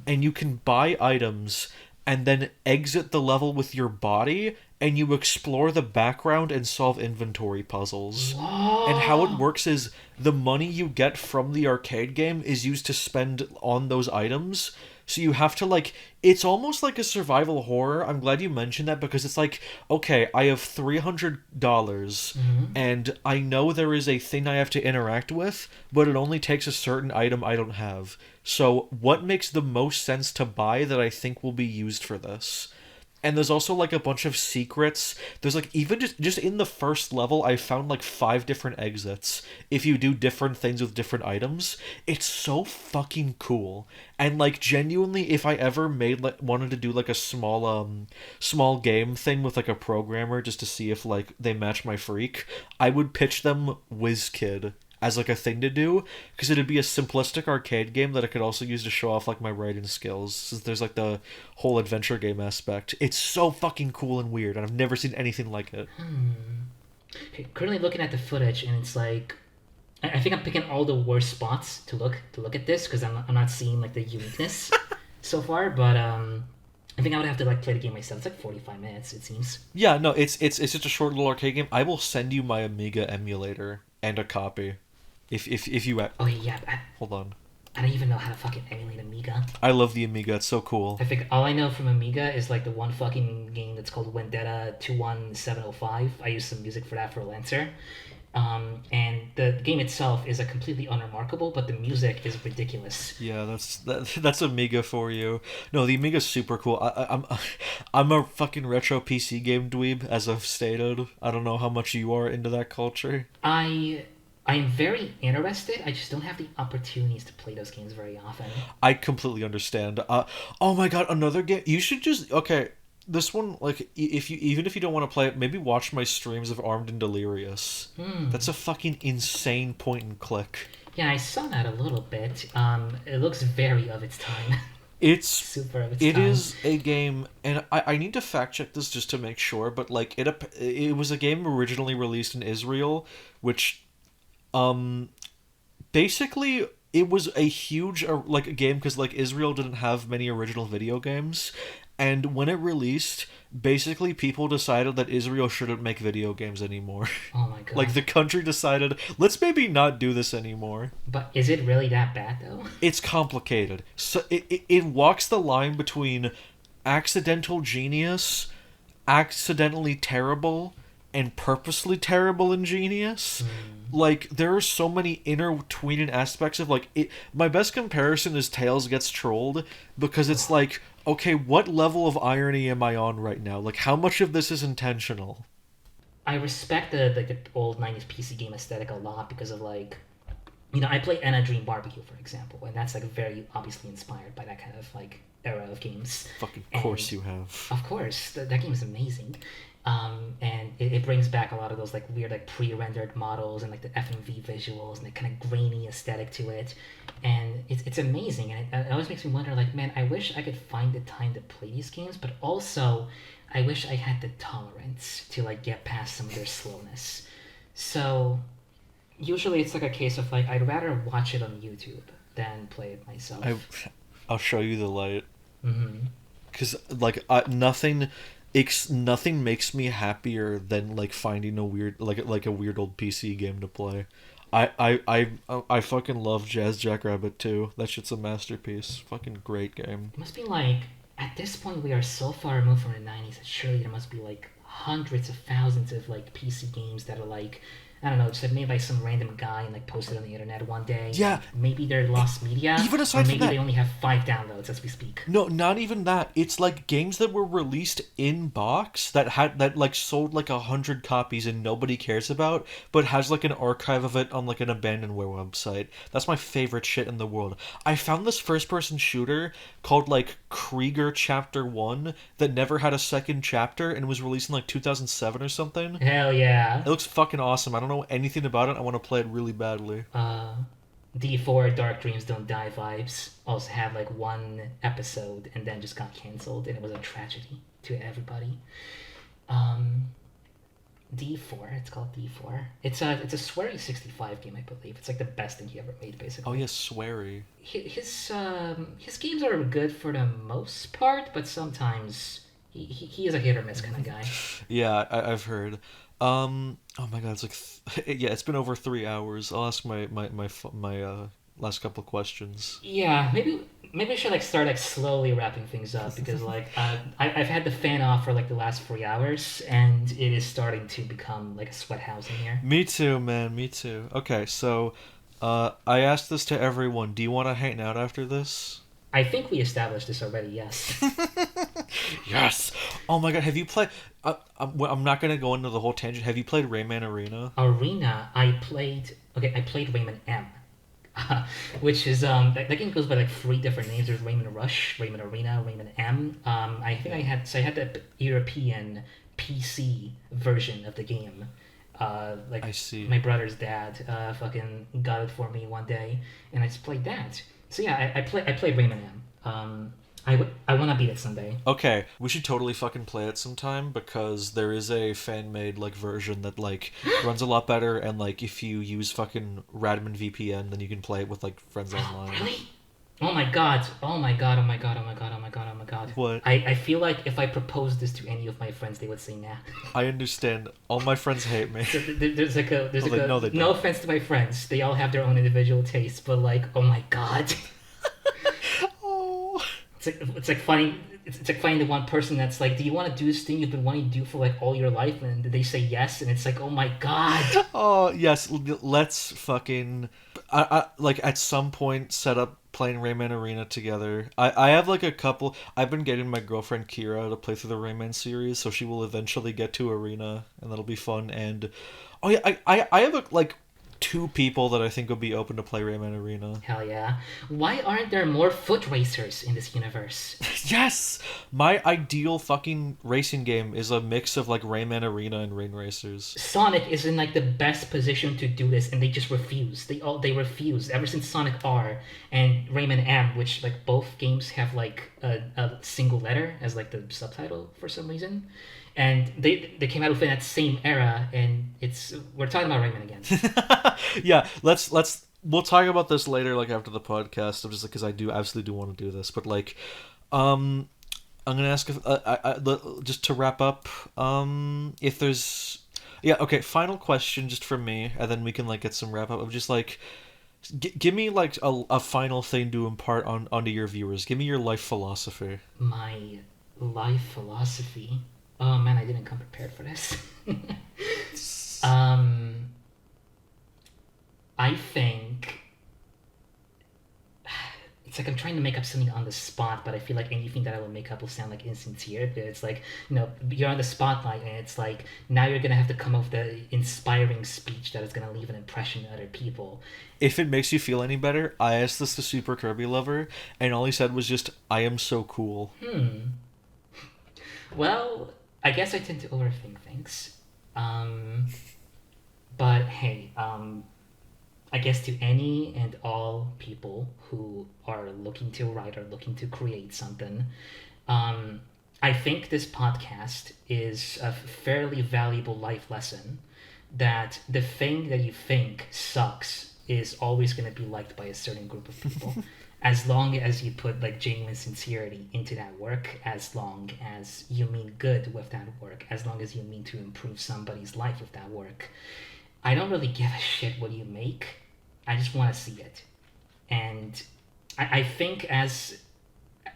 and you can buy items and then exit the level with your body, and you explore the background and solve inventory puzzles. And how it works is the money you get from the arcade game is used to spend on those items. So you have to like it's almost like a survival horror. I'm glad you mentioned that because it's like, okay, I have $300 and I know there is a thing I have to interact with, but it only takes a certain item I don't have. So what makes the most sense to buy that I think will be used for this? And there's also like a bunch of secrets. There's like even just in the first level I found like 5 different exits if you do different things with different items. It's so fucking cool. And like genuinely if I ever made like wanted to do like a small game thing with like a programmer just to see if like they match my freak, I would pitch them WizKid as like a thing to do because it'd be a simplistic arcade game that I could also use to show off like my writing skills since there's like the whole adventure game aspect. It's so fucking cool and weird and I've never seen anything like it. Okay, currently looking at the footage and it's like I think I'm picking all the worst spots to look at this because I'm not seeing like the uniqueness so far, but I think I would have to like play the game myself. It's like 45 minutes it seems. Yeah, no, it's just a short little arcade game. I will send you my Amiga emulator and a copy. If you Oh yeah, hold on. I don't even know how to fucking emulate Amiga. I love the Amiga. It's so cool. I think all I know from Amiga is like the one fucking game that's called Vendetta 21705. I used some music for that for Lancer. And the game itself is a completely unremarkable, but the music is ridiculous. Yeah, that's Amiga for you. No, the Amiga's super cool. I'm a fucking retro PC game dweeb, as I've stated. I don't know how much you are into that culture. I'm very interested. I just don't have the opportunities to play those games very often. I completely understand. Oh my god, another game. You should just okay. This one, like, if you even if you don't want to play it, maybe watch my streams of Armed and Delirious. That's a fucking insane point and click. Yeah, I saw that a little bit. It looks very of its time. It's super of its it time. is a game, and I need to fact check this just to make sure. But like it was a game originally released in Israel, which basically it was a huge like a game because like Israel didn't have many original video games, and when it released basically people decided that Israel shouldn't make video games anymore. Oh my god. Like the country decided let's maybe not do this anymore. But is it really that bad though? It's complicated, so it walks the line between accidental genius, accidentally terrible, and purposely terrible and genius. Like there are so many intertwining aspects of like it. My best comparison is Tails Gets Trolled because it's like, okay, what level of irony am I on right now? Like how much of this is intentional? I respect the old 90s PC game aesthetic a lot because of like, you know, I play Anna Dream Barbecue for example, and that's like very obviously inspired by that kind of like era of games. Fucking course you have. Of course, that game is amazing. And it brings back a lot of those like weird like pre-rendered models and like the FMV visuals and the kind of grainy aesthetic to it, and it's amazing. And it always makes me wonder like, man, I wish I could find the time to play these games, but also I wish I had the tolerance to like get past some of their slowness. So usually it's like a case of like I'd rather watch it on YouTube than play it myself. I'll show you the light. Mm-hmm. Because like nothing makes me happier than like finding a weird like a weird old PC game to play. I fucking love Jazz Jackrabbit too. That shit's a masterpiece. Fucking great game. It must be like at this point we are so far removed from the 90s that surely there must be like hundreds of thousands of like PC games that are like I don't know, just like made by some random guy and like posted on the internet one day. Yeah. Maybe they're lost media, Even or aside from maybe that, they only have 5 downloads as we speak. no, not even that. It's like games that were released in box that like sold like 100 copies and nobody cares about, but has like an archive of it on like an abandonware website. That's my favorite shit in the world. I found this first-person shooter called like Krieger Chapter One that never had a second chapter and was released in like 2007 or something. Hell yeah. It looks fucking awesome. I don't know anything about it. I want to play it really badly. D4 Dark Dreams Don't Die vibes also had like one episode and then just got canceled, and it was a tragedy to everybody. Um, D4, it's called D4. It's a sweary 65 game, I believe. It's like the best thing he ever made, basically. Oh yeah, sweary. His games are good for the most part, but sometimes he is a hit or miss kind of guy. Yeah, I've heard. Oh my god, it's like yeah, it's been over 3 hours. I'll ask my last couple of questions. Yeah, maybe I should like start like slowly wrapping things up because like I've had the fan off for like the last 3 hours and it is starting to become like a sweat house in here. Me too, man. Me too. Okay, so I asked this to everyone. Do you want to hang out after this? I think we established this already. Yes. Yes. Oh my god, have you played? I'm not gonna go into the whole tangent. Have you played Rayman Arena? Arena. I played. Okay, I played Rayman M. Which is that game goes by like 3 different names. There's Rayman Rush, Rayman Arena, Rayman M. I think I had the European PC version of the game. Like I see. my brother's dad fucking got it for me one day, and I just played that. So yeah, I played Rayman M. I want to beat it someday. Okay, we should totally fucking play it sometime because there is a fan made like version that like runs a lot better, and like if you use fucking Radman VPN, then you can play it with like friends online. Really? Oh my god! Oh my god! Oh my god! Oh my god! Oh my god! Oh my god! What? I feel like if I proposed this to any of my friends, they would say nah. I understand. All my friends hate me. So there's like a there's Well, like like, a no, they no don't. offense to my friends, they all have their own individual tastes, but like oh my god, Oh. it's like finding it's like finding the one person that's like, do you want to do this thing you've been wanting to do for like all your life, and they say yes, and it's like oh my god. Oh yes, let's fucking I like at some point set up playing Rayman Arena together. I have like a couple. I've been getting my girlfriend Kira to play through the Rayman series, so she will eventually get to Arena, and that'll be fun. And oh yeah, I have like 2 people that I think would be open to play Rayman Arena. Hell yeah. Why aren't there more foot racers in this universe? Yes, my ideal fucking racing game is a mix of like Rayman Arena and Rain Racers. Sonic is in like the best position to do this, and they just refuse. They refuse ever since Sonic R and Rayman M, which like both games have like a single letter as like the subtitle for some reason, and they came out within that same era, and we're talking about Rayman again. Yeah, we'll talk about this later, like after the podcast. I'm just because I do absolutely do want to do this, but like, I'm gonna ask if just to wrap up, if there's yeah, okay, final question just from me, and then we can like get some wrap up of just like. Give me like a final thing to impart onto your viewers. Give me your life philosophy. My life philosophy. Oh man, I didn't come prepared for this. I think it's like I'm trying to make up something on the spot, but I feel like anything that I will make up will sound like insincere. But it's like, you're on the spotlight, and it's like now you're gonna have to come up with the inspiring speech that is gonna leave an impression on other people. If it makes you feel any better, I asked this to Super Kirby Lover, and all he said was just, "I am so cool." Well, I guess I tend to overthink things. But hey, I guess to any and all people who are looking to write or looking to create something, I think this podcast is a fairly valuable life lesson that the thing that you think sucks is always going to be liked by a certain group of people. As long as you put like genuine sincerity into that work, as long as you mean good with that work, as long as you mean to improve somebody's life with that work. I don't really give a shit what you make. I just want to see it. And I think as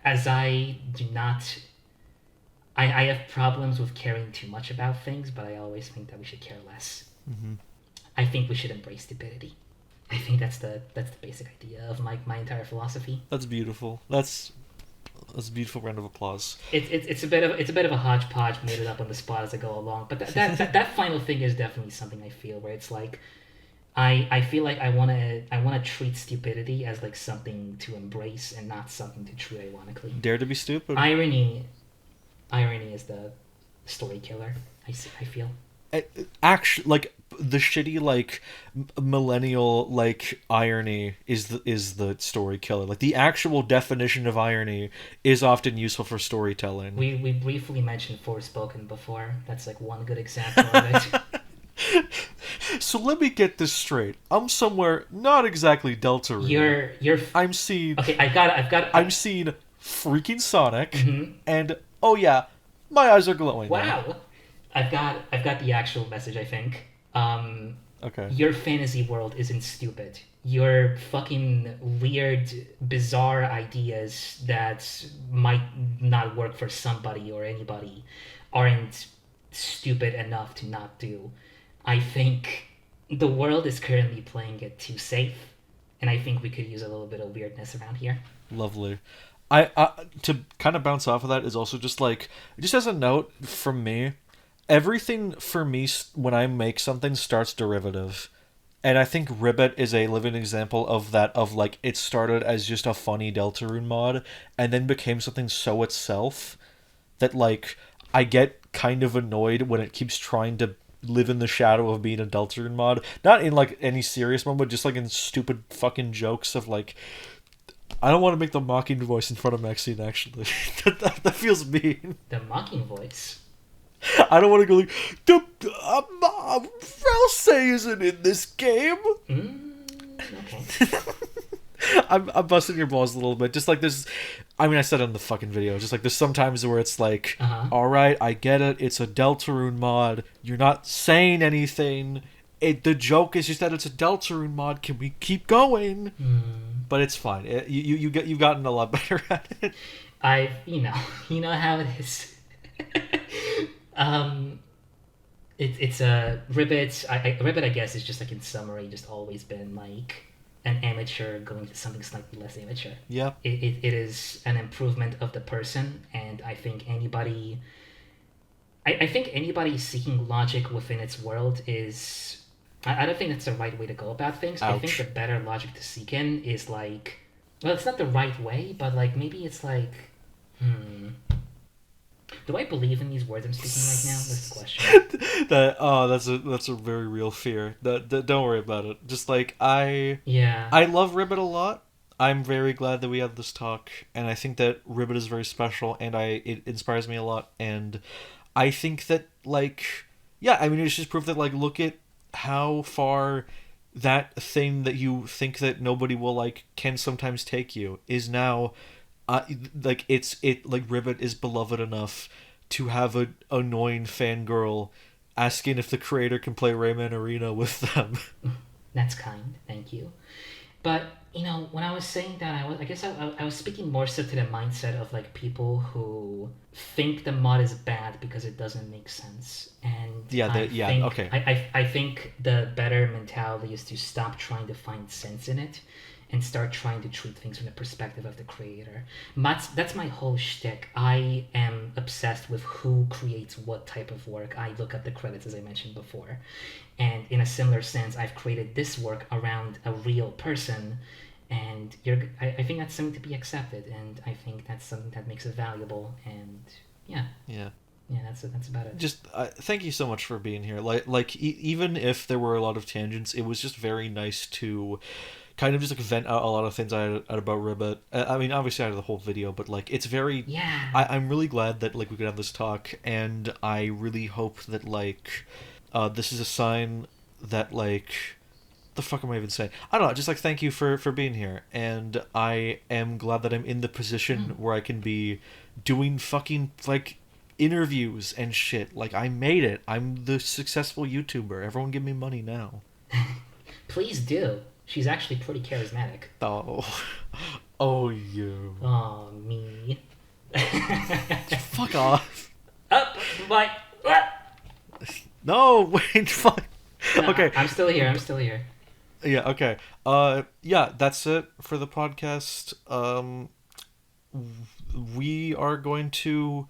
I do not... I have problems with caring too much about things, but I always think that we should care less. Mm-hmm. I think we should embrace stupidity. I think that's the basic idea of my entire philosophy. That's beautiful. That's a beautiful round of applause. It's a bit of a hodgepodge, made it up on the spot as I go along. But that final thing is definitely something I feel, where it's like I feel like I wanna treat stupidity as like something to embrace and not something to treat ironically. Dare to be stupid. Irony is the story killer. I feel. Actually, like the shitty like millennial like irony is the story killer. Like the actual definition of irony is often useful for storytelling. We briefly mentioned Forspoken before. That's like one good example of it. So let me get this straight. I'm somewhere not exactly Deltarune. I'm seeing. Okay, I've got. I'm seeing freaking Sonic, and oh yeah, my eyes are glowing. Wow. Now. I've got the actual message, I think. Okay. Your fantasy world isn't stupid. Your fucking weird, bizarre ideas that might not work for somebody or anybody aren't stupid enough to not do. I think the world is currently playing it too safe, and I think we could use a little bit of weirdness around here. Lovely. I to kind of bounce off of that is also just like, just as a note from me, everything for me when I make something starts derivative. And I think Ribbit is a living example of that, of like it started as just a funny Deltarune mod and then became something so itself that like I get kind of annoyed when it keeps trying to live in the shadow of being a Deltarune mod. Not in like any serious mode, but just like in stupid fucking jokes of like, I don't want to make the mocking voice in front of Maxine, actually. that feels mean. The mocking voice? I don't want to go like, Ralsei isn't in this game. Okay. I'm busting your balls a little bit. Just like this, I mean, I said it in the fucking video. Just like there's sometimes where it's like, all right, I get it. It's a Deltarune mod. You're not saying anything. The joke is just that it's a Deltarune mod. Can we keep going? But it's fine. You've gotten a lot better at it. You know how it is. It's a Ribbit. Ribbit, I guess, is just like in summary, just always been like an amateur going to something slightly less amateur. Yeah. It is an improvement of the person, and I think anybody seeking logic within its world is. I don't think that's the right way to go about things. Ouch. I think the better logic to seek in is like, well, it's not the right way, but like maybe it's like, do I believe in these words I'm speaking right now? That's the question. That's a very real fear. Don't worry about it. Just like I love Ribbit a lot. I'm very glad that we had this talk, and I think that Ribbit is very special, and it inspires me a lot. And I think that like, yeah, I mean, it's just proof that like, look at how far that thing that you think that nobody will like can sometimes take you is now. Like like Rivet is beloved enough to have an annoying fangirl asking if the creator can play Rayman Arena with them. That's kind, thank you. But when I was saying that, I was speaking more so to the mindset of like people who think the mod is bad because it doesn't make sense. And I think the better mentality is to stop trying to find sense in it and start trying to treat things from the perspective of the creator. That's my whole shtick. I am obsessed with who creates what type of work. I look at the credits, as I mentioned before. And in a similar sense, I've created this work around a real person, and I think that's something to be accepted, and I think that's something that makes it valuable, and yeah, that's about it. Just thank you so much for being here. Even if there were a lot of tangents, it was just very nice to kind of just like vent out a lot of things I had about Ribbit. I mean, obviously out of the whole video, but like it's very. Yeah. I'm really glad that like we could have this talk, and I really hope that like, this is a sign that like. The fuck am I even saying? I don't know, just like thank you for being here, and I am glad that I'm in the position where I can be doing fucking like interviews and shit. Like I made it. I'm the successful YouTuber. Everyone give me money now. Please do. She's actually pretty charismatic. Oh you. Oh me. Fuck off. Up, bye. No, wait, fuck. No, Okay. I'm still here. I'm still here. Yeah, okay. Yeah, that's it for the podcast. We are going to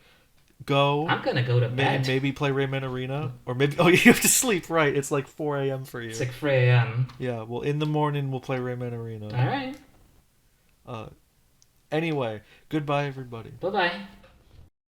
go I'm gonna go to bed. maybe play Rayman Arena, or maybe oh, you have to sleep, right? It's like 4 a.m. for It's you. like 3 a.m. Yeah, well, in the morning we'll play Rayman Arena. All right. Uh, anyway, goodbye, everybody. Bye bye.